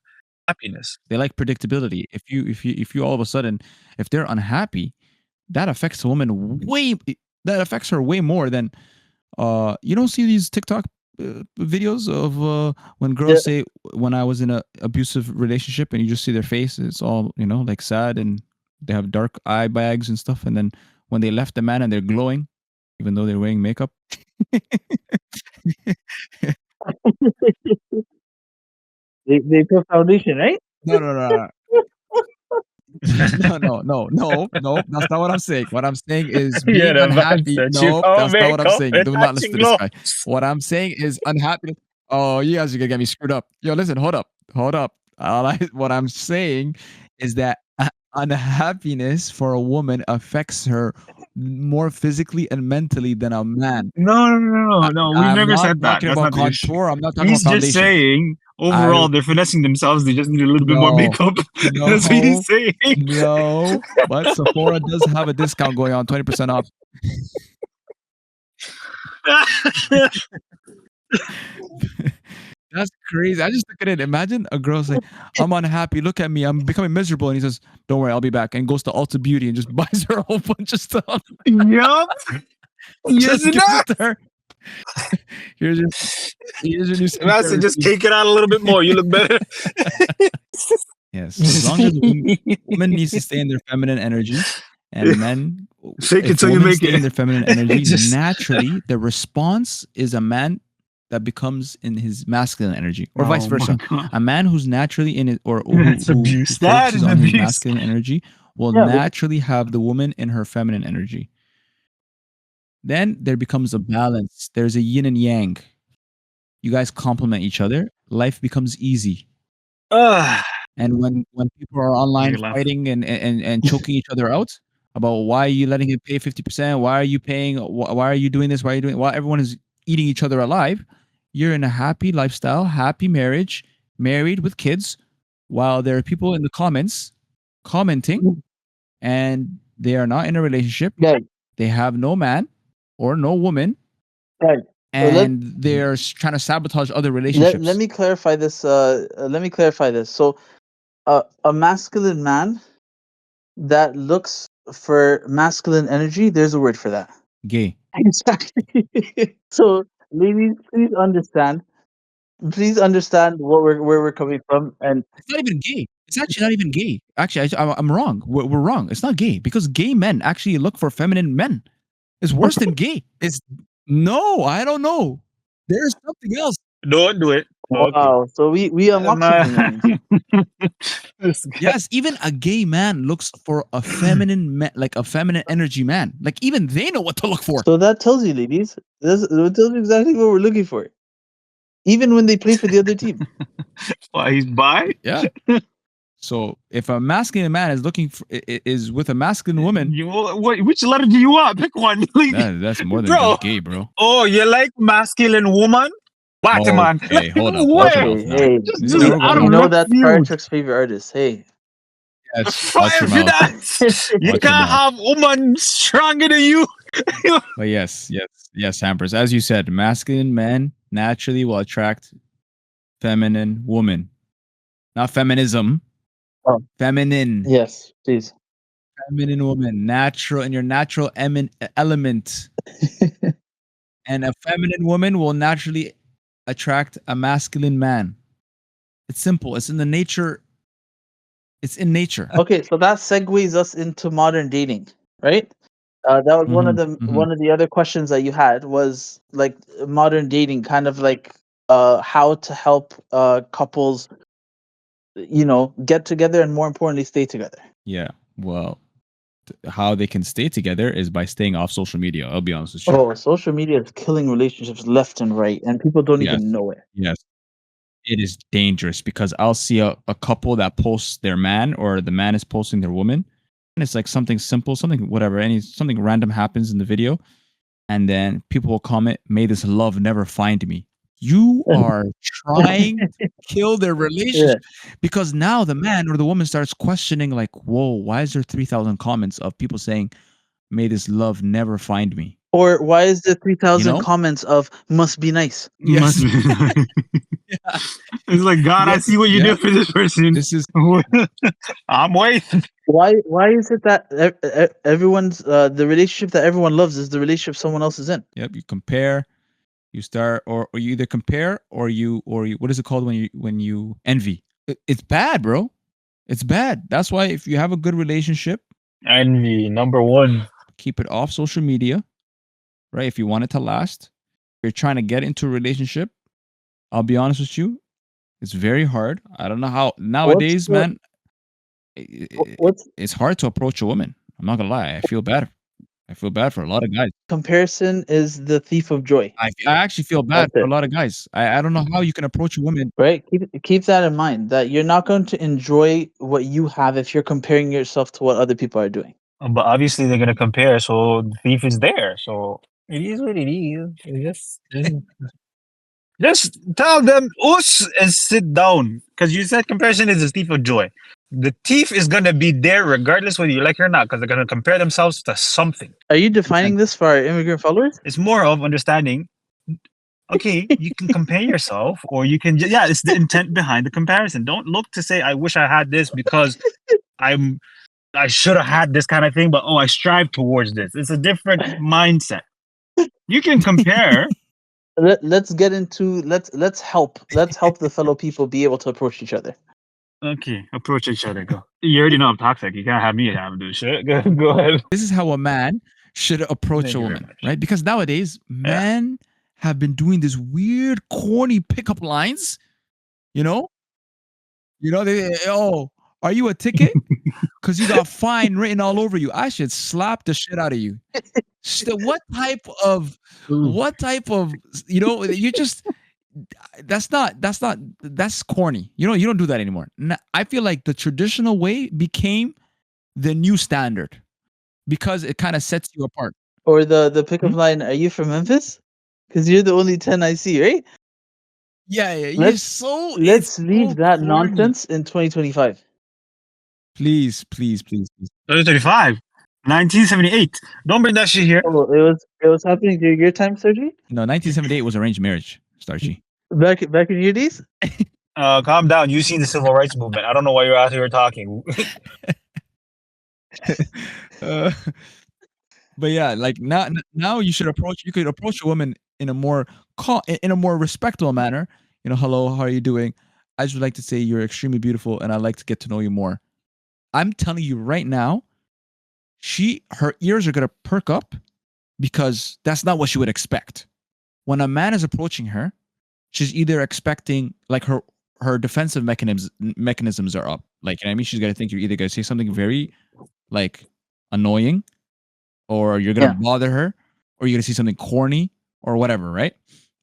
happiness. They like predictability. If you all of a sudden, if they're unhappy, that affects a woman that affects her way more than you don't see these TikTok videos of when girls say, when I was in a abusive relationship, and you just see their face, it's all, you know, like sad, and they have dark eye bags and stuff, and then when they left the man and they're glowing even though they're wearing makeup. They put foundation, right? No. No. That's not what I'm saying. What I'm saying is being Yeah, the man unhappy. said you No, all that's not what I'm makeup saying. and Do not listen to matching this guy. What I'm saying is unhappiness. Oh, you guys are gonna get me screwed up. Yo, listen, hold up. What I'm saying is that unhappiness for a woman affects her more physically and mentally than a man. No. We've I'm never not said that. talking That's about not the issue. contour. I'm not talking He's about just foundation. saying, overall, they're finessing themselves. They just need a little bit more No. makeup. That's what he's saying. No, but Sephora does have a discount going on, 20% off. That's crazy. I just look at it. Imagine a girl saying, I'm unhappy. Look at me. I'm becoming miserable. And he says, don't worry, I'll be back. And goes to Ulta Beauty and just buys her a whole bunch of stuff. Yup. Yes, Just gives enough. it to her. Here's your new That's it. Just take it out a little bit more. You look better. Yes. As long as women needs to stay in their feminine energy, and men Fake it if till you women make stay it. in their feminine energy, Just- naturally the response is a man that becomes in his masculine energy, or vice Oh versa. my God. A man who's naturally in it, or That's abuse. That focuses is on his abuse. masculine energy, will Yeah, but- naturally have the woman in her feminine energy. Then there becomes a balance. There's a yin and yang. You guys complement each other. Life becomes easy. And when people are online You're laughing. fighting and choking each other out about why are you letting him pay 50%? Why are you paying? Why are you doing this? Why are you doing? While everyone is eating each other alive, you're in a happy lifestyle, happy marriage, married with kids, while there are people in the comments commenting, and they are not in a relationship. Guys, They have no man or no woman, guys, and they're trying to sabotage other relationships. let me clarify this. So, a masculine man that looks for masculine energy, there's a word for that. Gay. Exactly. So, ladies, please understand. Please understand where we're coming from, and It's not even gay. It's actually not even gay. Actually, I'm wrong. We're wrong. It's not gay, because gay men actually look for feminine men. It's worse than gay. It's no, I don't know. There's something else. Don't do it. Okay. Wow. So we unlocked something, that means. This guy- Yes, even a gay man looks for a feminine, like a feminine energy man. Like even they know what to look for. So that tells you, ladies. It tells you exactly what we're looking for. Even when they play for the other team. Why he's bi? Yeah. So if a masculine man is looking for is with a masculine woman, Which letter do you want? Pick one. that's more than Bro. just gay, bro. Oh, you like masculine woman? Batman. Okay, hold up. Where? Watch your Okay, mouth now. hey, Just This do is it now we're out going of you know left that's field. Firetruck's favorite artist. Hey. Yes, watch your Fire mouth. you Watch your can't mouth. have woman stronger than you. But yes, Hampers. As you said, masculine men naturally will attract feminine woman. Not feminism. Oh. Feminine. Yes, please. Feminine woman. Natural in your natural element. And a feminine woman will naturally attract a masculine man. It's simple. It's in the nature. It's in nature. Okay, so that segues us into modern dating, right? That was one of the one of the other questions that you had was like modern dating, kind of like how to help couples, get together and more importantly stay together. Yeah. Well, how they can stay together is by staying off social media. I'll be honest with you. Oh, social media is killing relationships left and right, and people don't Yes. even know it. Yes. It is dangerous because I'll see a couple that posts their man or the man is posting their woman. And it's like something simple, something whatever, something random happens in the video. And then people will comment, "May this love never find me." You are trying to kill their relationship because now the man or the woman starts questioning, like, whoa, why is there 3,000 comments of people saying, "May this love never find me"? Or why is there 3,000 You know? comments of "must be nice"? Yes. Yeah. It's like, God, I Yes, see what you yeah. did for this person. This is I'm waiting. Why is it that everyone's the relationship that everyone loves is the relationship someone else is in? Yep, you compare, you start, or you either compare or you what is it called when you envy? It's bad, bro. It's bad. That's why if you have a good relationship, Envy, number one. keep it off social media, right? If you want it to last, you're trying to get into a relationship. I'll be honest with you, it's very hard. I don't know how nowadays, man. It's hard to approach a woman. I'm not gonna lie. I feel bad. I feel bad for a lot of guys. Comparison is the thief of joy. I actually feel bad That's for a it. lot of guys. I don't know how you can approach a woman. Right? Keep that in mind, that you're not going to enjoy what you have if you're comparing yourself to what other people are doing. But obviously they're gonna compare, so the thief is there. So it is what it is. Just tell them us and sit down. Because you said comparison is the thief of joy. The thief is gonna be there regardless whether you like it or not, because they're gonna compare themselves to something. Are you defining this for our immigrant followers? It's more of understanding. Okay, you can compare yourself, or you can it's the intent behind the comparison. Don't look to say, I wish I had this because I should have had this kind of thing, but I strive towards this. It's a different mindset. You can compare. Let's get into let's help the fellow people be able to approach each other. Okay, approach each other. Go. You already know I'm toxic. You can't have me have this shit. Go ahead. This is how a man should approach Thank a you very woman, much. right? Because nowadays, men have been doing this weird, corny pickup lines. They are you a ticket? Because you got fine written all over you. I should slap the shit out of you. What type of you just that's corny. You don't do that anymore. I feel like the traditional way became the new standard because it kind of sets you apart. Or the pickup line, "Are you from Memphis? Because you're the only 10 I see," right? Yeah. Let's leave that corny. nonsense in 2025. Please. 2035, 1978. Don't bring that shit here. Oh, it was happening during your time, Sergi? No, 1978 was arranged marriage, Starchy. Back in your days? Calm down. You've seen the civil rights movement. I don't know why you're out here talking. But yeah, like now you could approach a woman in a more respectful manner. Hello, how are you doing? I just would like to say you're extremely beautiful and I'd like to get to know you more. I'm telling you right now, her ears are gonna perk up because that's not what she would expect. When a man is approaching her, she's either expecting like her defensive mechanisms are up. Like, you know what I mean? She's gonna think you're either gonna say something very like annoying, or you're gonna Yeah. bother her, or you're gonna say something corny or whatever, right?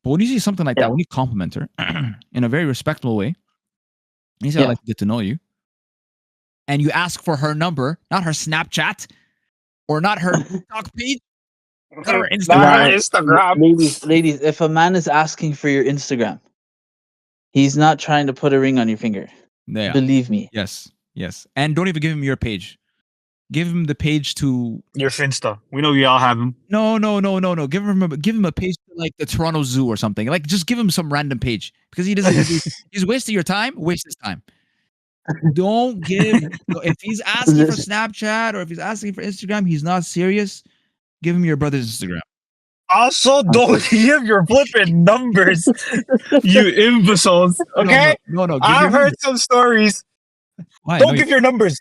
But when you see something like Yeah. that, when you compliment her in a very respectful way, and you say, I'd Yeah. like to get to know you, and you ask for her number, not her Snapchat, or not her TikTok page, not her Not Instagram. Instagram. Ladies, if a man is asking for your Instagram, he's not trying to put a ring on your finger. Yeah. Believe me. Yes. And don't even give him your page. Give him the page to Your Finsta. We know we all have them. no. Give him a page to like the Toronto Zoo or something. Like just give him some random page because he doesn't. He's wasting your time. Waste his time. Don't give if he's asking for Snapchat or if he's asking for Instagram, he's not serious. Give him your brother's Instagram. Also, don't give your flipping numbers, you imbeciles. Okay? No. Give I've your heard number. some stories. Why? Don't give your numbers.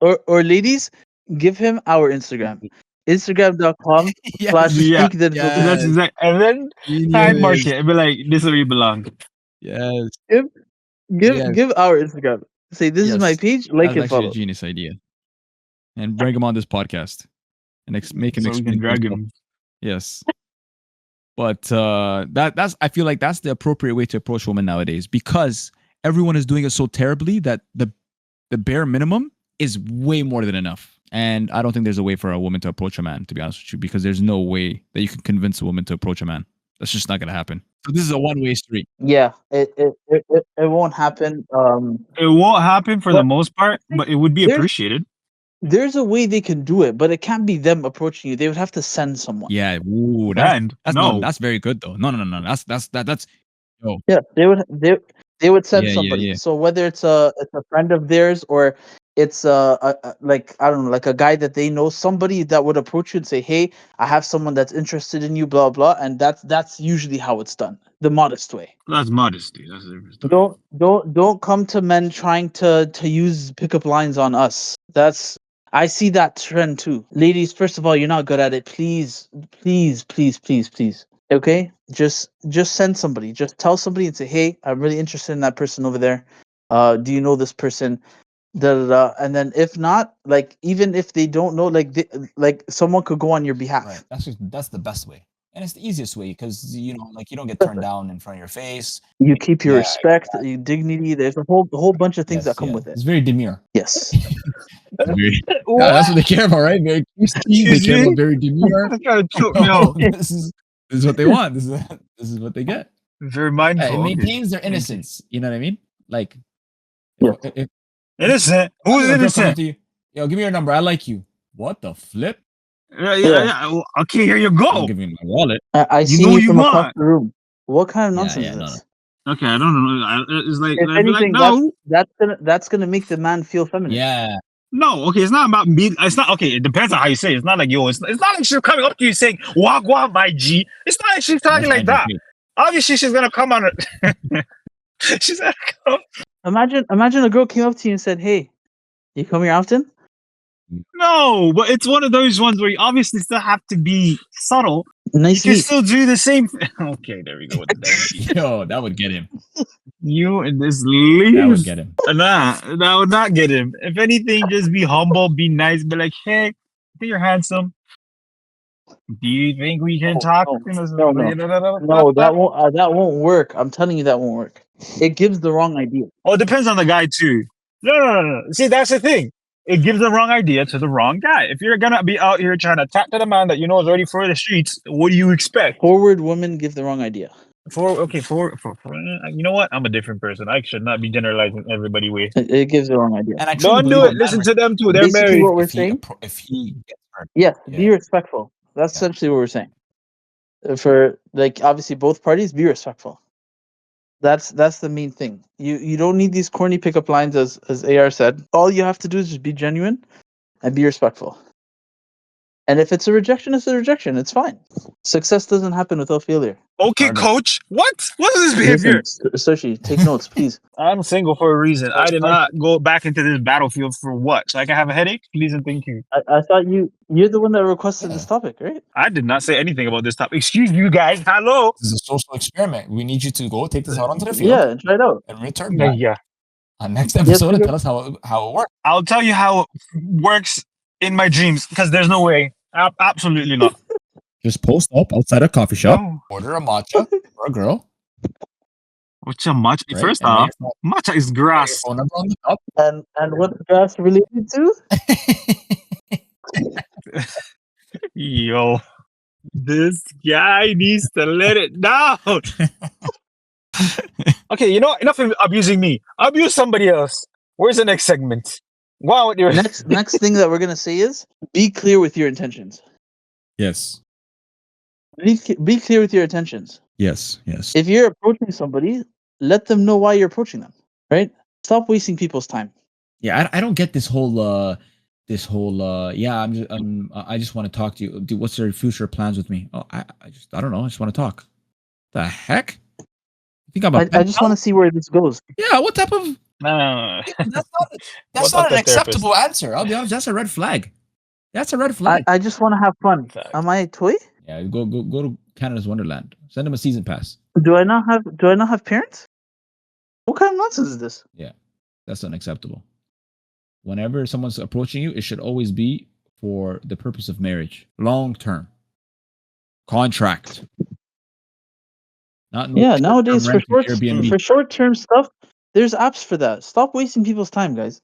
Or ladies, give him our Instagram. Instagram.com Yes. Yeah. /speak the Yes. That's exact. And then tag mark it and be like, this is where you belong. Yes. Give Yes. give our Instagram. Say this is my Yes. page. Like That's and actually follow. a genius idea. And bring him on this podcast and make him So we explain can drag himself. him. Yes. But that's I feel like that's the appropriate way to approach women nowadays because everyone is doing it so terribly that the bare minimum is way more than enough. And I don't think there's a way for a woman to approach a man, to be honest with you, because there's no way that you can convince a woman to approach a man. That's just not gonna happen. So this is a one-way street. Yeah, it won't happen. It won't happen for the But most part, but it would be there's appreciated. there's a way they can do it, but it can't be them approaching you. They would have to send someone. Yeah, ooh, And no. that's very good though. No. That's yo. Yeah, they would send Yeah. somebody. So whether it's a friend of theirs or it's like I don't know, like a guy that they know, somebody that would approach you and say, "Hey, I have someone that's interested in you," blah blah, and that's usually how it's done, the modest way. That's modesty. That's different stuff. Don't come to men trying to use pickup lines on us. I see that trend too. Ladies, first of all, you're not good at it. Please. Okay? Just send somebody. Just tell somebody and say, "Hey, I'm really interested in that person over there. Do you know this person?" Da, da, da. And then if not, like even if they don't know, like someone could go on your behalf. Right. That's the best way. And it's the easiest way because you don't get turned down in front of your face. You keep your Yeah, respect, your dignity. There's a whole bunch of things that come with it. It's very demure. Yes. Yeah, that's what they care about, right? Very cutesy. They care about very demure. They're trying to choke me out. This is what they want. This is what they get. Very Yeah, mindful. it Okay. maintains their innocence. You know what I mean? Like, Yeah. if Innocent. Who's a girl comes up innocent? to you, yo, give me your number. I like you. What the flip? Yeah. Well, okay, here you I'm go. giving you my wallet. I You see know you you from across want. the room. What kind of Yeah, nonsense yeah, is no, this? Okay, I don't know. It's like If I'd be like, anything, no, that's gonna make the man feel feminine. Yeah. no. Okay, it's not about being. It's not okay. It depends on how you say it. It's not like yo. It's not like she's coming up to you saying "Wagwan, my G." It's not like she's talking like that. Obviously, she's gonna come on it. She's gonna come. Imagine a girl came up to you and said, "Hey, you come here often?" No, but it's one of those ones where you obviously still have to be subtle. Nice You can meet. still do the same thing. Okay, there we go with that. Yo, that would get him. You and this That would leaves. get him. Nah, that would not get him. If anything, just be humble, be nice, be like, hey, I think you're handsome. Do you think we can talk? No, that won't work. I'm telling you, that won't work. It gives the wrong idea. Oh, it depends on the guy too. No. See, that's the thing. It gives the wrong idea to the wrong guy. If you're gonna be out here trying to talk to the man that you know is already for the streets, what do you expect? Forward women give the wrong idea. For you know what? I'm a different person. I should not be generalizing everybody way. It gives the wrong idea. And I truly Don't believe do a it. man Listen to them too. They're Basically, married. what we're saying. if he gets hurt. Yes, Yeah. be respectful. That's essentially what we're saying. For like, obviously, both parties, be respectful. That's the main thing. You don't need these corny pickup lines, as AR said. All you have to do is just be genuine and be respectful. And if it's a rejection, it's a rejection. It's fine. Success doesn't happen without failure. Okay, Pardon. coach. What is this behavior? Listen, Soshi, take notes, please. I'm single for a reason. I did not go back into this battlefield for what? So I can have a headache? Please and thank you. I thought you're the one that requested this topic, right? I did not say anything about this topic. Excuse you guys. Hello. This is a social experiment. We need you to go take this out onto the field Yeah, try it out. and return back Yeah. on next episode and we tell us how it works. I'll tell you how it works in my dreams because there's no way. Absolutely not. Just post up outside a coffee shop, No. order a matcha for a girl. What's a matcha? Right? First And off, write matcha is your grass. phone number on the top. And what's grass related to? Yo, this guy needs to let it down. Okay, you know what? Enough of abusing me. Abuse somebody else. Where's the next segment? Wow, what you're Next thing that we're gonna say is be clear with your intentions. Yes. Be clear with your intentions. Yes. If you're approaching somebody, let them know why you're approaching them. Right? Stop wasting people's time. Yeah, I don't get this whole yeah, I just want to talk to you. Dude, what's your future plans with me? Oh, I don't know. I just want to talk. The heck? You think I'm a I just want to see where this goes. Yeah, what type of No. that's What not an about the acceptable answer. I'll be honest, that's a red flag. That's a red flag. I just want to have fun. Fact. Am I a toy? Yeah, go to Canada's Wonderland. Send them a season pass. Do I not have parents? What kind of nonsense is this? That's unacceptable. Whenever someone's approaching you, it should always be for the purpose of marriage. Long term. Contract. Not Yeah, nowadays for Airbnb. short term stuff, there's apps for that. Stop wasting people's time, guys.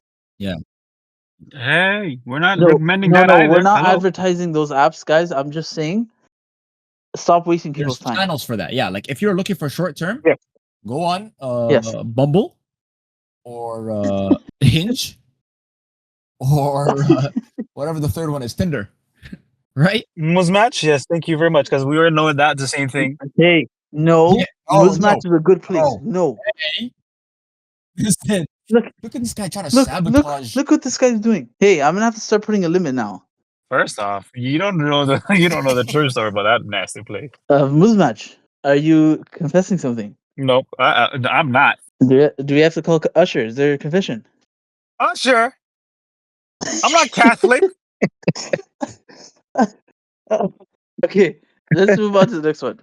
Hey, we're not recommending that no, either. we're not Hello? advertising those apps, guys. I'm just saying, stop wasting There's people's time. channels for that. Yeah, like if you're looking for short term, Yeah. go on Yes. Bumble or Hinge or whatever the third one is, Tinder. Right? Muzmatch? Yes, thank you very much because we already know that's the same thing. Hey, no, Yeah. Oh, Muzmatch is a good place. No. No, Hey. Listen, Look at this guy trying to look, sabotage. look what this guy's doing. Hey, I'm gonna have to start putting a limit now. First off, you don't know the true story about that nasty place. Muzmatch, are you confessing something? Nope, I'm not. Do we have to call Usher? Is there a confession? Oh, sure. I'm not Catholic. Okay, let's move on to the next one.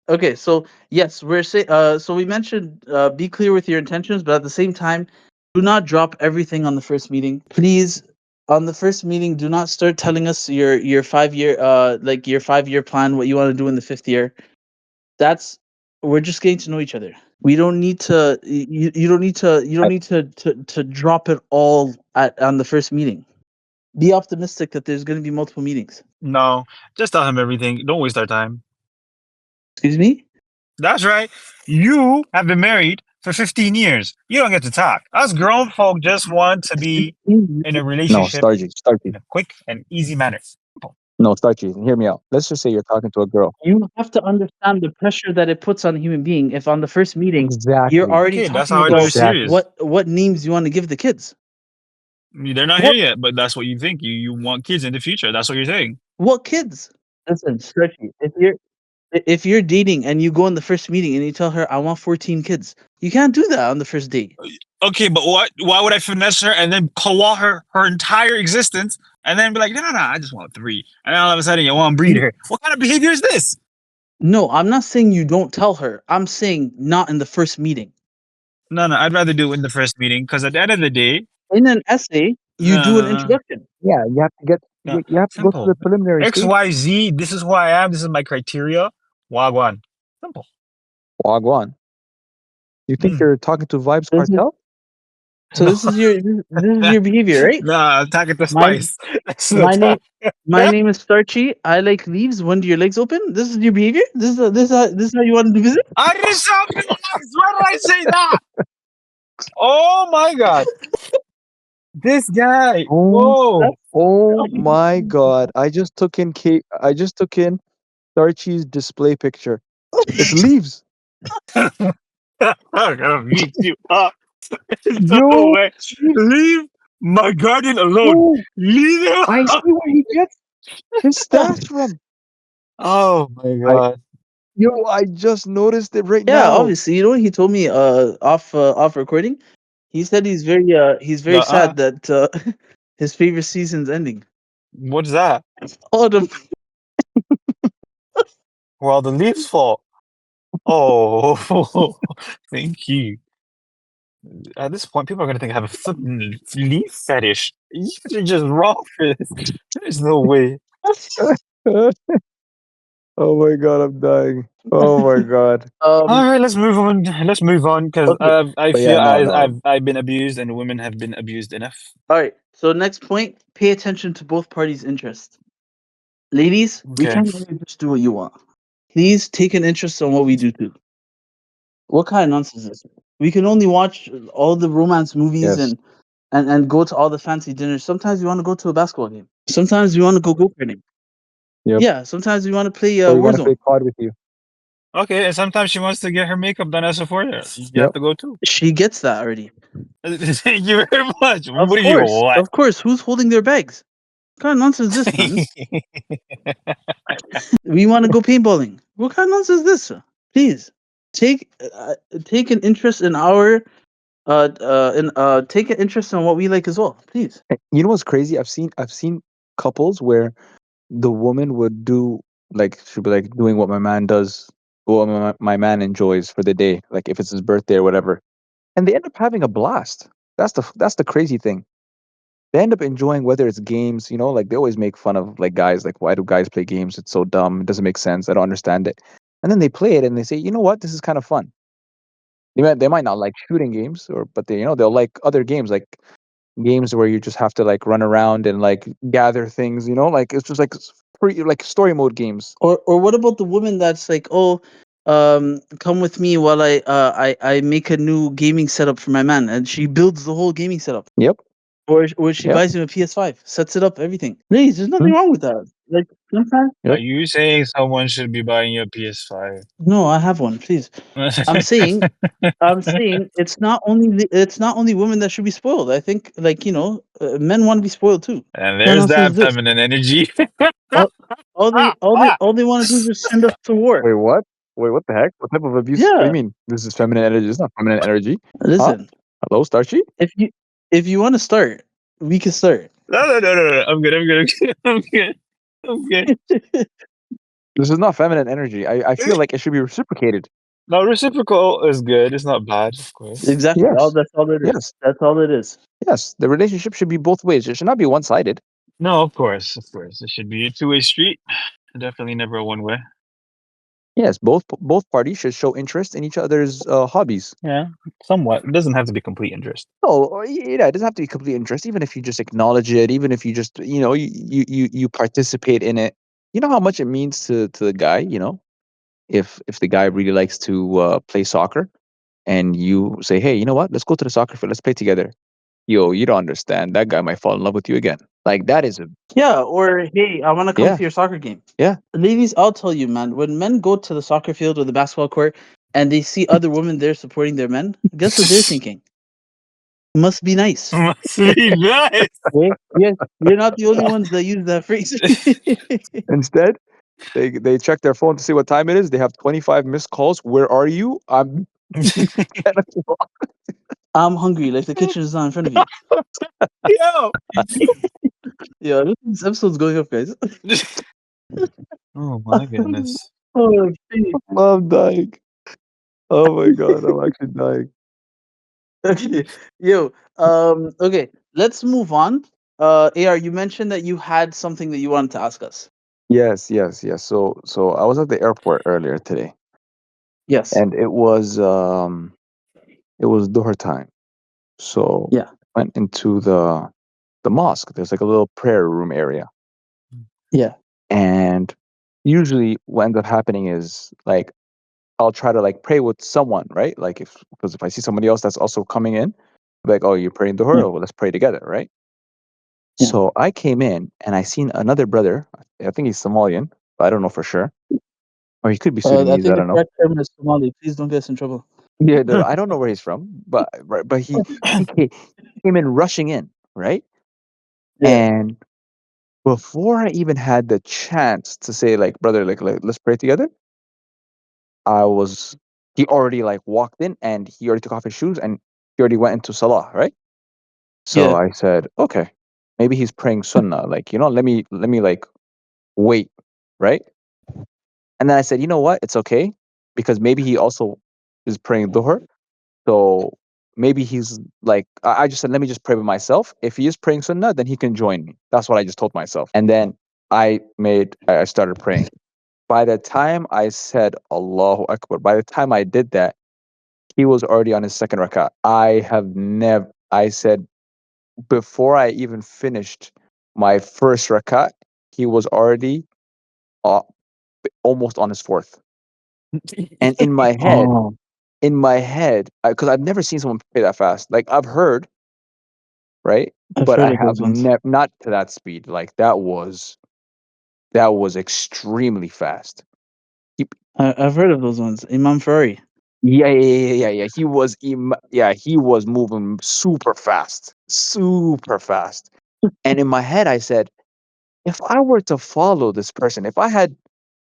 Okay, so yes, we're saying. So we mentioned be clear with your intentions, but at the same time, do not drop everything on the first meeting. Please, on the first meeting, do not start telling us your 5 year your 5 year plan, what you want to do in the 5th year. We're just getting to know each other. We don't need to. You don't need to drop it all on the first meeting. Be optimistic that there's going to be multiple meetings. No, just tell him everything. Don't waste our time. Excuse me? That's right. You have been married for 15 years. You don't get to talk. Us grown folk just want to be in a No, relationship Starchy. in a quick and easy manner. No, Starchy. Hear me out. Let's just say you're talking to a girl. You have to understand the pressure that it puts on a human being if on the first meeting Exactly. you're already Okay, that's talking how I know you're about serious. what names you want to give the kids. They're not here yet, but that's what you think. You want kids in the future. That's what you're saying. What kids? Listen, Stretchy, if you're dating and you go on the first meeting and you tell her I want 14 kids, you can't do that on the first date. Okay, but why would I finesse her and then claw her entire existence and then be like, no, I just want 3. And then all of a sudden you want to breed her. What kind of behavior is this? No, I'm not saying you don't tell her. I'm saying not in the first meeting. No, I'd rather do it in the first meeting because at the end of the day, In an essay, you do an introduction. Yeah, you have to get. No, You have to go simple. through the preliminary X, stage. Y, Z, this is who I am. This is my criteria. Wagwan. Simple. Wagwan. You think Mm. you're talking to Vibes This is- Cartel? So this is your behavior, right? No, I'm talking to My- Spice. That's my the name- time. My name is Starchy. I like leaves. When do your legs open? This is your behavior. This is how you want to visit. I didn't sound relaxed. Why did I say that? Oh my god. This guy. Oh, Whoa. oh my God! I just took in Starchy's display picture. It's leaves. I'm gonna beat you up. Yo. No way. Leave my garden alone. Oh, Leave it I alone. see what he gets. His stash from. Oh my god. Yo, I just noticed it right Yeah, now. obviously. You know what he told me off recording? He said he's very Uh-uh. sad that his favorite season's ending. What's that? Autumn. Well, the leaves fall. Oh, thank you. At this point, people are gonna think I have a flipping leaf fetish. You guys are just wrong for this. There's no way. Oh my god, I'm dying. Oh my god. All Um right, let's move on. Let's move on because okay. I But yeah, feel no, no. I've been abused and women have been abused enough. All right. So next point, pay attention to both parties' interests. Ladies, we Okay. can't really just do what you want. Please take an interest in what we do too. What kind of nonsense is this? We can only watch all the romance movies Yes. and go to all the fancy dinners. Sometimes we want to go to a basketball game. Sometimes we want to go karting. Yep. Yeah, sometimes we want to play Or we want to play Warzone. COD with you. Okay, and sometimes she wants to get her makeup done as a foreigner. You have Yep. to go too. She gets that already. Thank you very much. What are you? Course, What? of course. Who's holding their bags? What kind of nonsense is this, man? We want to go paintballing. What kind of nonsense is this? Please take take an interest in our take an interest in what we like as well. Please. You know what's crazy? I've seen couples where the woman would do like she'd be like doing what my man does, what my man enjoys for the day, like if it's his birthday or whatever, and they end up having a blast. That's the crazy thing. They end up enjoying whether it's games, like they always make fun of like guys, like why do guys play games? It's so dumb. It doesn't make sense. I don't understand it. And then they play it and they say, you know what, this is kind of fun. They might not like shooting games, but they'll like other games, like games where you just have to like run around and like gather things. Like it's just like free, like story mode games. Or what about the woman that's like, oh, come with me while I make a new gaming setup for my man, and she builds the whole gaming setup, Yep. or she Yep. buys him a PS5, sets it up, everything. Please, there's nothing Hmm. wrong with that. Like sometimes, Are Yep. you saying someone should be buying you a PS5? no, I have one. Please, I'm saying it's not only women that should be spoiled. I think men want to be spoiled too. And What there's nonsense is that this? feminine energy. All, all they want to do is just send us to war. Wait, what? Wait, what the heck? What type of abuse? What do Yeah, you mean? This is feminine energy. It's not feminine energy. Huh? listen. Hello, Starchy? If you want to start, we can start. No. I'm good. I'm good. I'm good. This is not feminine energy. I feel like it should be reciprocated. No, reciprocal is good. It's not bad, of course. Exactly. Yes. That's all it is. Yes. That's all it is. Yes. The relationship should be both ways. It should not be one sided. No, of course, of course. It should be a two-way street. Definitely never a one-way. Yes. Both parties should show interest in each other's hobbies. Yeah, somewhat. It doesn't have to be complete interest. No, yeah, it doesn't have to be complete interest. Even if you just acknowledge it, even if you just you participate in it. You know how much it means to the guy. If the guy really likes to play soccer, and you say, hey, you know what? Let's go to the soccer field. Let's play together. Yo, you don't understand. That guy might fall in love with you again. Like that is a Yeah. Or hey, I want to come yeah, to your soccer game. yeah. Ladies, I'll tell you, man. When men go to the soccer field or the basketball court and they see other women there supporting their men, guess what they're thinking? Must be nice. Must be nice. Yeah, you're not the only ones that use that phrase. Instead, they check their phone to see what time it is. They have 25 missed calls. Where are you? I'm 10 o'clock. I'm hungry. Like the kitchen is not in front of you. Yo. Yeah, this episode's going up, guys. Oh my goodness. Oh, geez. I'm dying. Oh my god, I'm actually dying. Okay. Yo, okay, let's move on. AR, you mentioned that you had something that you wanted to ask us. Yes, yes, yes. So I was at the airport earlier today, Yes. and it was Dhuhr time. So Yeah. I went into the mosque. There's like a little prayer room area. Yeah. And usually what ends up happening is like I'll try to like pray with someone, right? Like because if I see somebody else that's also coming in, like, oh, you're praying Dhuhr, Yeah. well, let's pray together, right? Yeah. So I came in and I seen another brother. I think he's Somalian, but I don't know for sure. Or he could be I Sudanese, I think the don't know. correct term is Somali. Please don't get us in trouble. Yeah, I don't know where he's from, but right, but he came in rushing in, right? Yeah. And before I even had the chance to say like, brother, like let's pray together, he already like walked in and he already took off his shoes and he already went into salah, right? So Yeah. I said, okay, maybe he's praying sunnah, like, let me like wait, right? And then I said, you know what? It's okay because maybe he also is praying dhuhr. So maybe he's like, I just said, let me just pray by myself. If he is praying sunnah, then he can join me. That's what I just told myself. And then I started praying. By the time I said Allahu Akbar, by the time I did that, he was already on his second rak'ah. I said, before I even finished my first rak'ah, he was already uh, almost on his fourth. And Oh, in my head, because I've never seen someone pray that fast. Like I've heard, right? I've But I heard of have those ones. not to that speed. Like that was extremely fast. I've heard of those ones. Imam Ferrari. Yeah. He was moving super fast, super fast. And in my head, I said, if I were to follow this person, if I had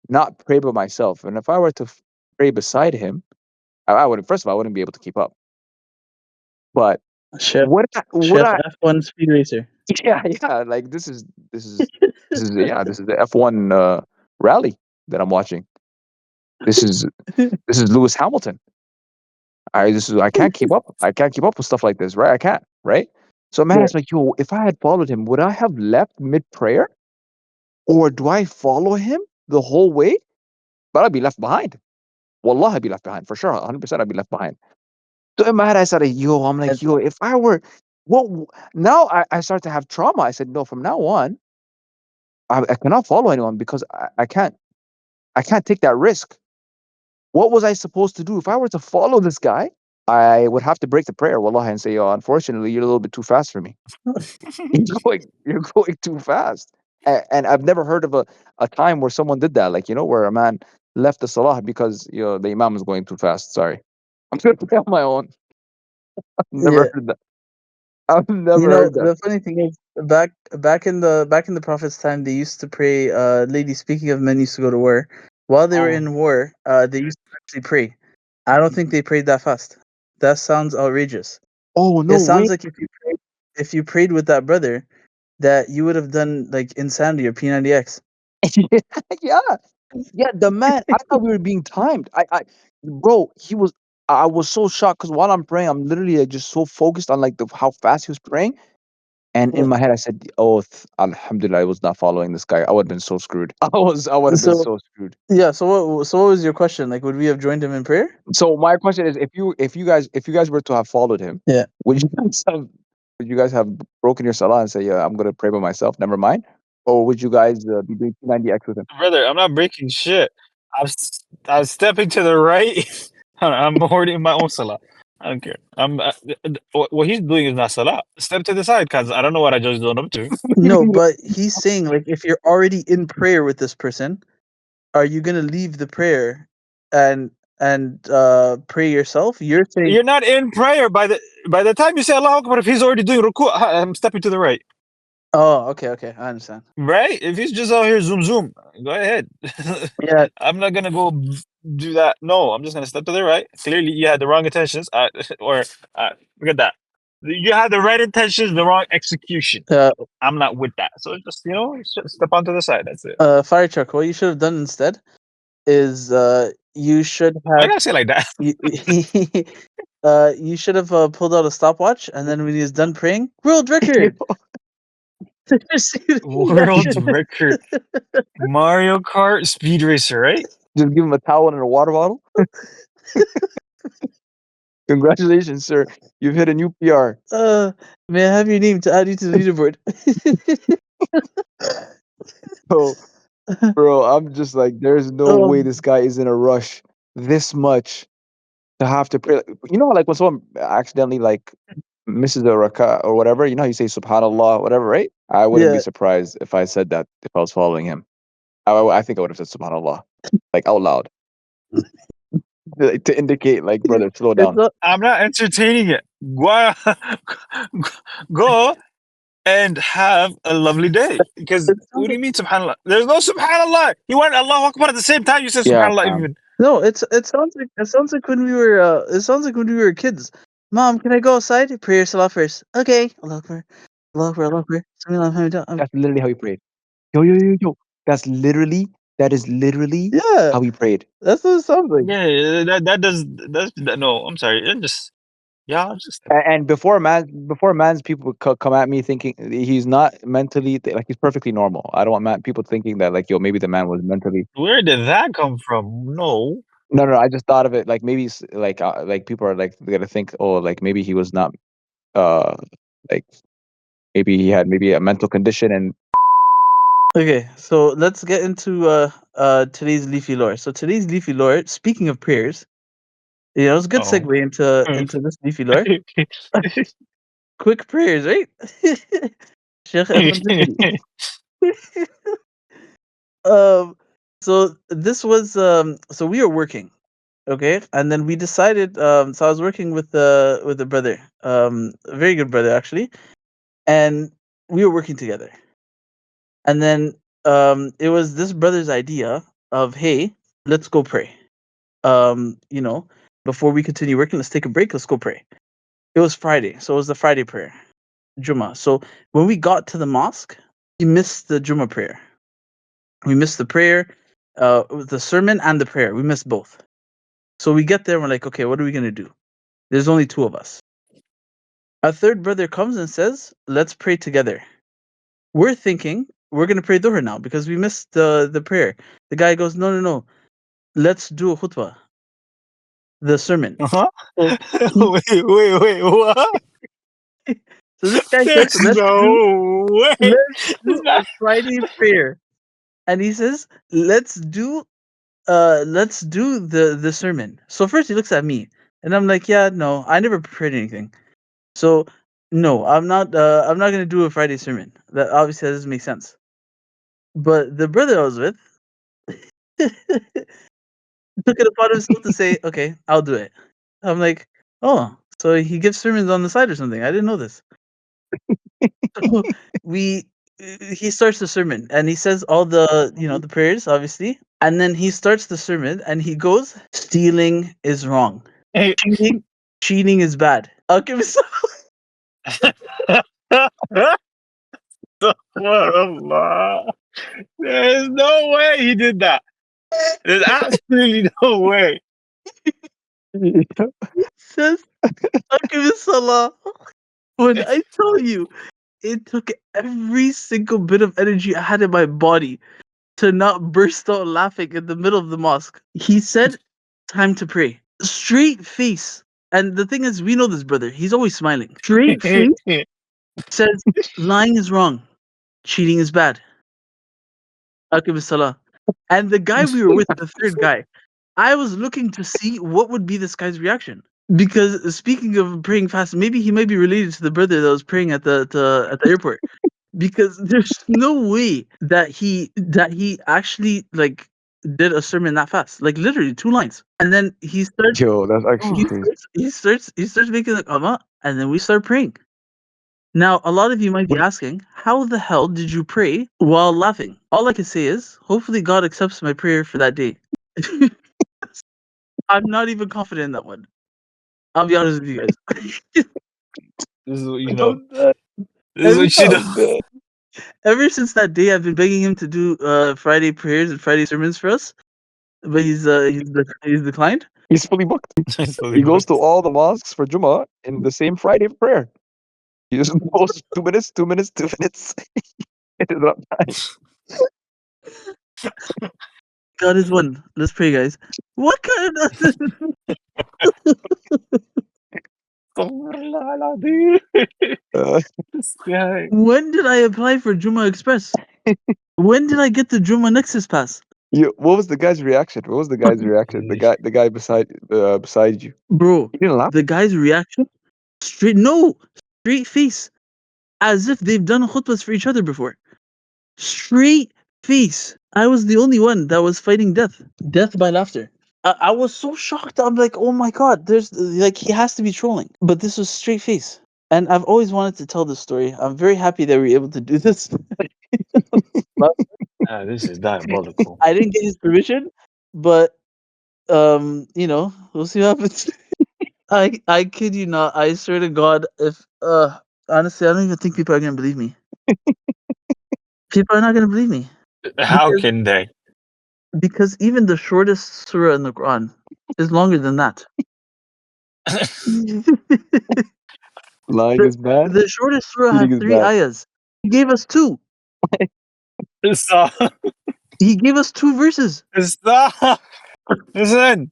not prayed by myself, and if I were to pray beside him, I would. First of all, I wouldn't be able to keep up. But Chef would Chef I? F1 speed racer. Yeah. Like this is the F1 rally that I'm watching. This is Lewis Hamilton. I can't keep up. I can't keep up with stuff like this, right? I can't, right? So man, Yeah. it's like, yo, if I had followed him, would I have left mid prayer, or do I follow him the whole way? But I'd be left behind. Wallah, I'd be left behind for sure. 100%, I'd be left behind. So in my head, I said, I'm like, And yo, if I were, what? Now I start to have trauma. I said, no, from now on, I cannot follow anyone because I can't take that risk. What was I supposed to do if I were to follow this guy? I would have to break the prayer, wallah, and say, "Oh, unfortunately, you're a little bit too fast for me. You're going too fast." And I've never heard of a time where someone did that, like where a man left the salah because the imam is going too fast. Sorry, I'm going to pray on my own. I've never yeah, heard that. I've never heard that. the funny thing is, back in the Prophet's time, they used to pray. Ladies, speaking of men, used to go to war. While they were Oh, in war, they used to actually pray. I don't think they prayed that fast. That sounds outrageous. oh It no way! sounds like if you prayed with that brother, that you would have done like Insanity or P90X. Yeah, yeah. The man, I thought we were being timed. Bro, I was so shocked because while I'm praying, I'm literally like, just so focused on like how fast he was praying. And in Yeah. my head, I said, "Oh, Alhamdulillah, I was not following this guy. I would have been so screwed. I would have been So so screwed." yeah. So what was your question? Like, would we have joined him in prayer? So my question is, if you guys were to have followed him, Yeah. would you guys have broken your salah and say, "Yeah, I'm gonna pray by myself. Never mind," or would you guys be doing 90x with him? Brother, I'm not breaking shit. I'm stepping to the right. I'm hoarding my own salah. I don't care. What he's doing is not salah. Step to the side, cause I don't know what I just done up to. No, but he's saying like if you're already in prayer with this person, are you gonna leave the prayer and pray yourself? You're saying, You're not in prayer by the time you say Allah Akbar. If he's already doing ruku, I'm stepping to the right. oh, okay, I understand. Right? If he's just out here zoom, go ahead. Yeah, I'm not gonna go do that. No, I'm just gonna step to the right. Clearly, you had the wrong intentions. Or forget that. You had the right intentions, the wrong execution. I'm not with that. So just step onto the side. That's it. Firetruck. What you should have done instead is you should I have gotta say it like that. you, you should have pulled out a stopwatch, and then when he's done praying, world record. World record Mario Kart Speed Racer, right? Just give him a towel and a water bottle. Congratulations, sir. You've hit a new PR. May I have your name to add you to the leaderboard? Bro, I'm just like, there's no way this guy is in a rush this much to have to pray. Like when someone accidentally like misses a rakah or whatever, how you say subhanallah, whatever, right? I wouldn't be Yeah. surprised if I said that if I was following him. I think I would have said subhanallah, like out loud, like, to indicate, like, brother, slow It's down. not, I'm not entertaining it. Go and have a lovely day. Because It what sounds do like, you mean subhanallah? There's no subhanallah. He went Allahu Akbar at the same time. You said Yeah, subhanallah fam. even. no, it sounds like when we were it sounds like when we were kids. Mom, can I go outside? Prayer salah first. Okay. Allah Akbar. Allah Akbar. Allah Akbar. That's literally how he prayed. Yo. That is literally Yeah, how he prayed. that's what it sounds like. Yeah, no, I'm sorry. It just just And before man's people would come at me thinking he's not mentally like he's perfectly normal. I don't want people thinking that like yo maybe the man was mentally. where did that come from? No. No. I just thought of it like maybe like people are like gonna think oh like maybe he was not uh like maybe he had maybe a mental condition and Okay, so let's get into today's leafy lore. So today's leafy lore, speaking of prayers, it's a good Oh. segue into this leafy lore. Quick prayers, right? Sheikh Ahmed Zaki. um so this was so we were working, okay, and then we decided so I was working with a brother, a very good brother actually, and we were working together. And then it was this brother's idea of, hey, let's go pray. You know, before we continue working, let's take a break, let's go pray. It was Friday, so it was the Friday prayer, Jummah. So when we got to the mosque, we missed the Jummah prayer. We missed the prayer, the sermon and the prayer. We missed both. So we get there and we're like, okay, what are we gonna do? There's only two of us. A third brother comes and says, let's pray together. We're thinking we're gonna pray Dhuhr now because we missed the prayer. The guy goes, no, let's do a khutbah, the sermon. Uh-huh. So, he, Wait, what? so this guy says, There's no way. let's do a Friday prayer, and he says, let's do the sermon. So first he looks at me, and I'm like, yeah, no, I never prayed anything, so no, I'm not gonna do a Friday sermon. That obviously doesn't make sense. But the brother I was with took it upon himself to say, okay, I'll do it. I'm like, oh, so he gives sermons on the side or something. I didn't know this. So we he starts the sermon and he says all the the prayers obviously, and then he starts the sermon and he goes, stealing is wrong, cheating cheating is bad. I'll give it Subhanallah. There's no way he did that. There's absolutely no way. says I'll give it salah. When I tell you, it took every single bit of energy I had in my body to not burst out laughing in the middle of the mosque. He said, time to pray. Straight face. And the thing is, we know this brother. He's always smiling. Straight face says, lying is wrong. Cheating is bad. Aqim salah. And the guy we were with, the third guy, I was looking to see what would be this guy's reaction. Because speaking of praying fast, maybe he might be related to the brother that was praying at the airport. Because there's no way that he actually like did a sermon that fast, like literally 2 lines, and then he starts yo that's actually crazy. he starts making the qama, and then we start praying. Now a lot of you might be Wait, asking, how the hell did you pray while laughing? All I can say is hopefully God accepts my prayer for that day. I'm not even confident in that one, I'll be honest with you guys. This is what you know. I'm dead. This is what you know. I'm dead. Ever since that day, I've been begging him to do Friday prayers and Friday sermons for us, but he's declined. He's fully booked. It's fully He goes to booked. all the mosques for Jummah in the same Friday prayer. He just goes 2 minutes, 2 minutes, 2 minutes. It is not time. God is one. Let's pray, guys. What kind of Astaghfirullah al-Azim. Uh, This guy. When did I apply for Jummah Express? When did I get the Jummah Nexus pass? what was the guy's reaction? What was the guy's reaction? The guy beside you. Bro, He didn't laugh. the guy's reaction, straight face, as if they've done khutbahs for each other before. Straight face. I was the only one that was fighting death by laughter. I was so shocked. I'm like, oh my god, there's like he has to be trolling, but this was straight face. And I've always wanted to tell this story. I'm very happy that we were able to do this. This is diabolical. I didn't get his permission, but you know, we'll see what happens. I kid you not. I swear to God, if honestly, I don't even think people are gonna believe me. People are not gonna believe me How because can they? because even the shortest surah in the Quran is longer than that. Lying is bad. The shortest surah has Cheating is 3 bad. ayahs. He gave us 2. Stop! He gave us 2 verses. Stop! Listen.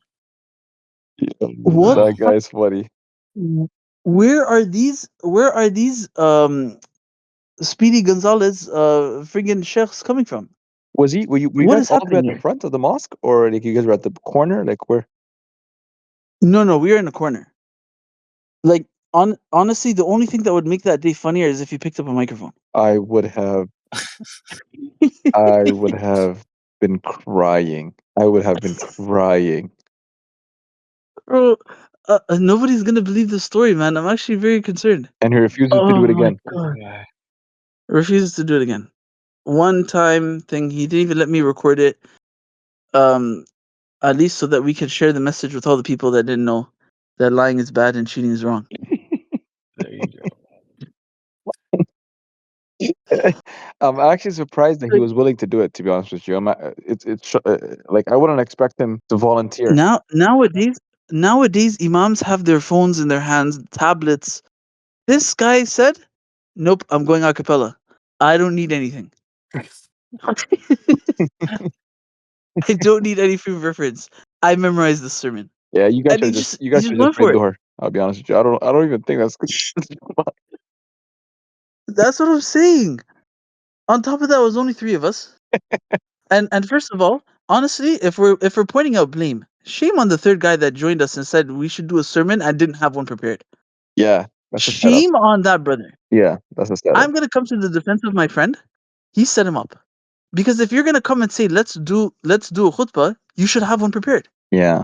What? That guy's funny. Where are these? Where are these? Speedy Gonzalez, friggin' sheikhs coming from? Were you What guys is all the way happening at the here? front of the mosque, or like you guys were at the corner? Like where? No, we are in the corner. Like, honestly, the only thing that would make that day funnier is if you picked up a microphone. I would have been crying. I would have been crying. Bro, nobody's gonna believe the story, man. I'm actually very concerned. And he refuses to Oh do it my again. god. Refuses to do it again. One time thing, he didn't even let me record it. At least so that we can share the message with all the people that didn't know that lying is bad and cheating is wrong. There you go. I'm actually surprised that he Like, was willing to do it. To be honest with you, like I wouldn't expect him to volunteer. nowadays, imams have their phones in their hands, tablets. This guy said, "Nope, I'm going a cappella. I don't need anything. I don't need any free reference. I memorized the sermon." Yeah, you guys And should just he just went pray for it. Dhuhr. I'll be honest with you. I don't even think that's. That's what I'm saying. On top of that, it was only 3 of us. And first of all, honestly, if we're pointing out blame, shame on the third guy that joined us and said we should do a sermon and didn't have one prepared. Yeah, that's a setup. Shame on that brother. Yeah, that's a setup. I'm gonna come to the defense of my friend. He set him up. Because if you're gonna come and say let's do a khutbah, you should have one prepared. Yeah.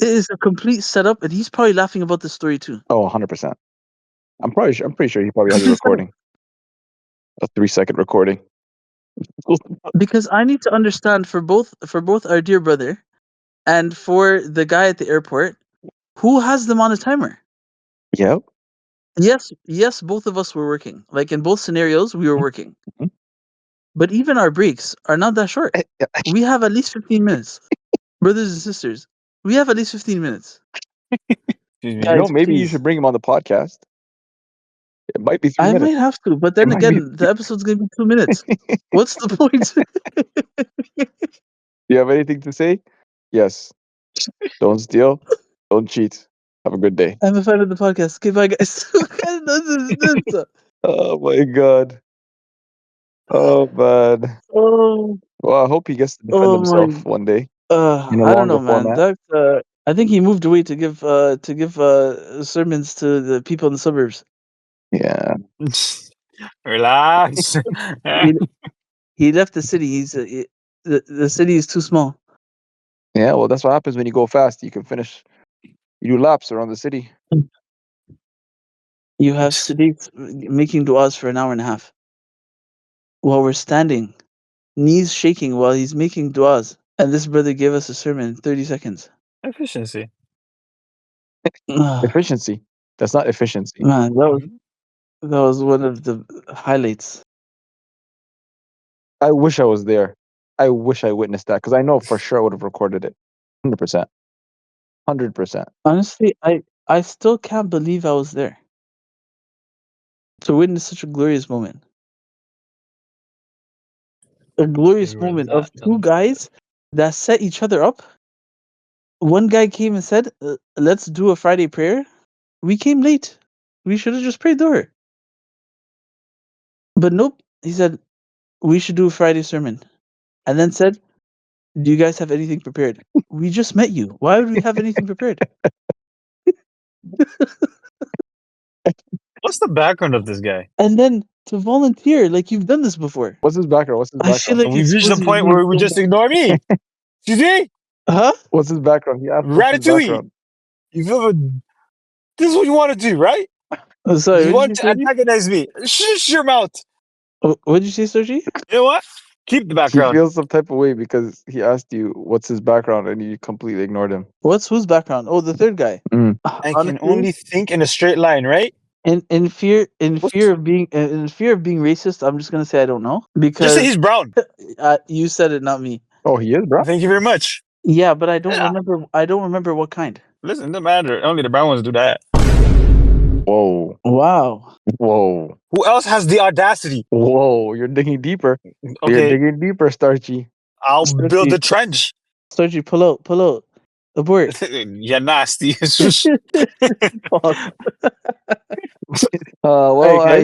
It is a complete setup, and he's probably laughing about this story too. Oh, 100%. I'm pretty sure he probably has a recording, a 3-second recording. Because I need to understand for both our dear brother and for the guy at the airport, who has them on a timer? Yep. Yes, both of us were working. Like in both scenarios, we were working. Mhm. But even our breaks are not that short. We have at least 15 minutes. Brothers and sisters, we have at least 15 minutes. Excuse me. Guys, Maybe you please. should bring him on the podcast. It might be 3 I minutes. might have to, but It then might be. again, the episode's going to be 2 minutes. What's the point? Do you have anything to say? Yes. Don't steal. Don't cheat. Have a good day. I'm a fan of the podcast. Okay, bye, guys. What kind of nonsense is this? Oh my god. Oh man. Oh, Well, I hope he gets to defend oh my. himself one day in a I don't longer know, man. format. That I think he moved away to give sermons to the people in the suburbs. Yeah. Relax. He left the city. The city is too small. Yeah, well, that's what happens when you go fast. You can finish. You do laps around the city. You have Sadiq making du'as for an hour and a half while we're standing, knees shaking while he's making du'as. And this brother gave us a sermon in 30 seconds. Efficiency. Efficiency. That's not efficiency. Man, that was one of the highlights. I wish I was there. I wish I witnessed that because I know for sure I would have recorded it. 100%. 100%. Honestly, I still can't believe I was there to witness such a glorious moment. A glorious You were moment of that 2 dumb. guys that set each other up. One guy came and said, "Let's do a Friday prayer." We came late. We should have just prayed Dhuhr. But nope. He said, "We should do a Friday sermon." And then said, "Do you guys have anything prepared?" We just met you. Why would we have anything prepared? What's the background of this guy? And then to volunteer, like you've done this before. What's his background? What's his I feel background? like We've reached the exposing you point being where we so just ignore me. Excuse me? Huh? What's his background? He asked what's his Ratatouille. background. You feel this is what you want to do, right? Sorry, You what did want you to say, Sergi? antagonize me? Shut your mouth. What did you say, Sergi? You know what? Keep the He background. feels some type of way because he asked you what's his background and you completely ignored him. What's whose background? Oh, the third guy. Mm. I can Honestly, only think in a straight line, right? in fear of being racist, I'm just gonna say I don't know Just say because he's brown. you said it, not me. Oh, he is, bro. Thank you very much. Yeah, but I don't Yeah. remember. I don't remember what kind. Listen, doesn't matter. Only the brown ones do that. Whoa, Wow. whoa, Who else has the audacity? whoa! You're digging deeper. You're Okay, digging deeper, Starchy. I'll build Sergi, a trench. Sergi, pull out, abort. You're nasty. Fuck. Well, Alright, guys.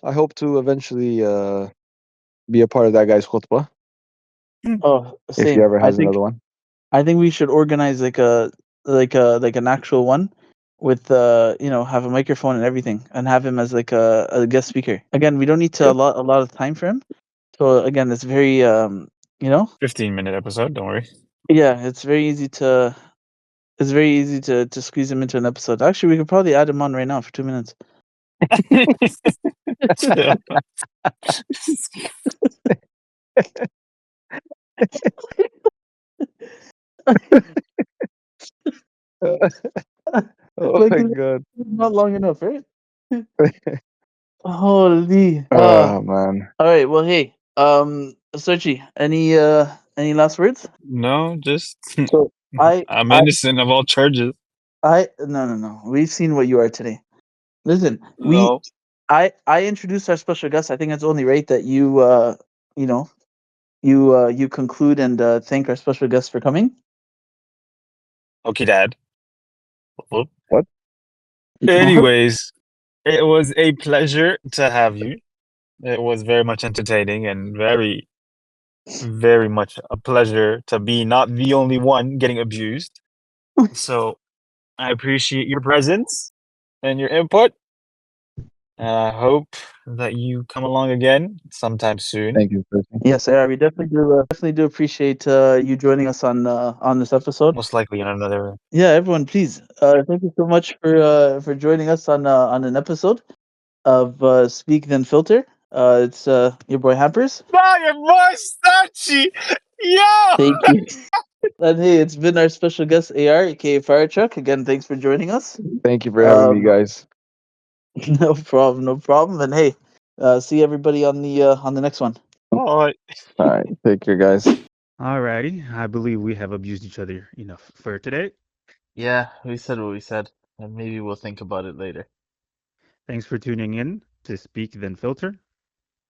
I hope to eventually be a part of that guy's khutbah Oh, if he same. ever has another one. I think we should organize like an actual one with have a microphone and everything and have him as like a guest speaker. Again, we don't need to allot a lot of time for him. So again, it's very 15-minute episode. Don't worry. yeah, it's very easy to squeeze him into an episode. Actually, we could probably add him on right now for 2 minutes. Oh Like my it's god! not long enough, right? Holy. Oh man. All right. Well, hey, Sochi, any last words? No, just So I I'm I innocent of all charges. no. We've seen what you are today. Listen, No. I introduced our special guest. I think it's only right that you you know you conclude and thank our special guest for coming. Okay, Dad. What? Anyways, it was a pleasure to have you. It was very much entertaining and very, very much a pleasure to be not the only one getting abused. So I appreciate your presence and your input. And I hope that you come along again sometime soon. Thank you, Percy. Yes, yeah, we definitely do appreciate you joining us on this episode. Most likely in another. Yeah, everyone, please. Thank you so much for joining us on an episode of Speak Then Filter. It's your boy Hampers. Fire mustache! Yo! Thank you. And hey, it's been our special guest AR, aka Firetruck. Again, thanks for joining us. Thank you for having me, guys. No problem, no problem. And hey, see everybody on the next one. Oh, All right, take care, guys. Alrighty, I believe we have abused each other enough for today. Yeah, we said what we said, and maybe we'll think about it later. Thanks for tuning in to Speak Then Filter.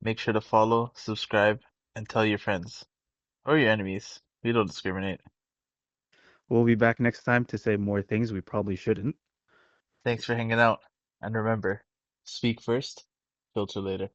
Make sure to follow, subscribe, and tell your friends. Or your enemies. We don't discriminate. We'll be back next time to say more things we probably shouldn't. Thanks for hanging out. And remember, speak first, filter later.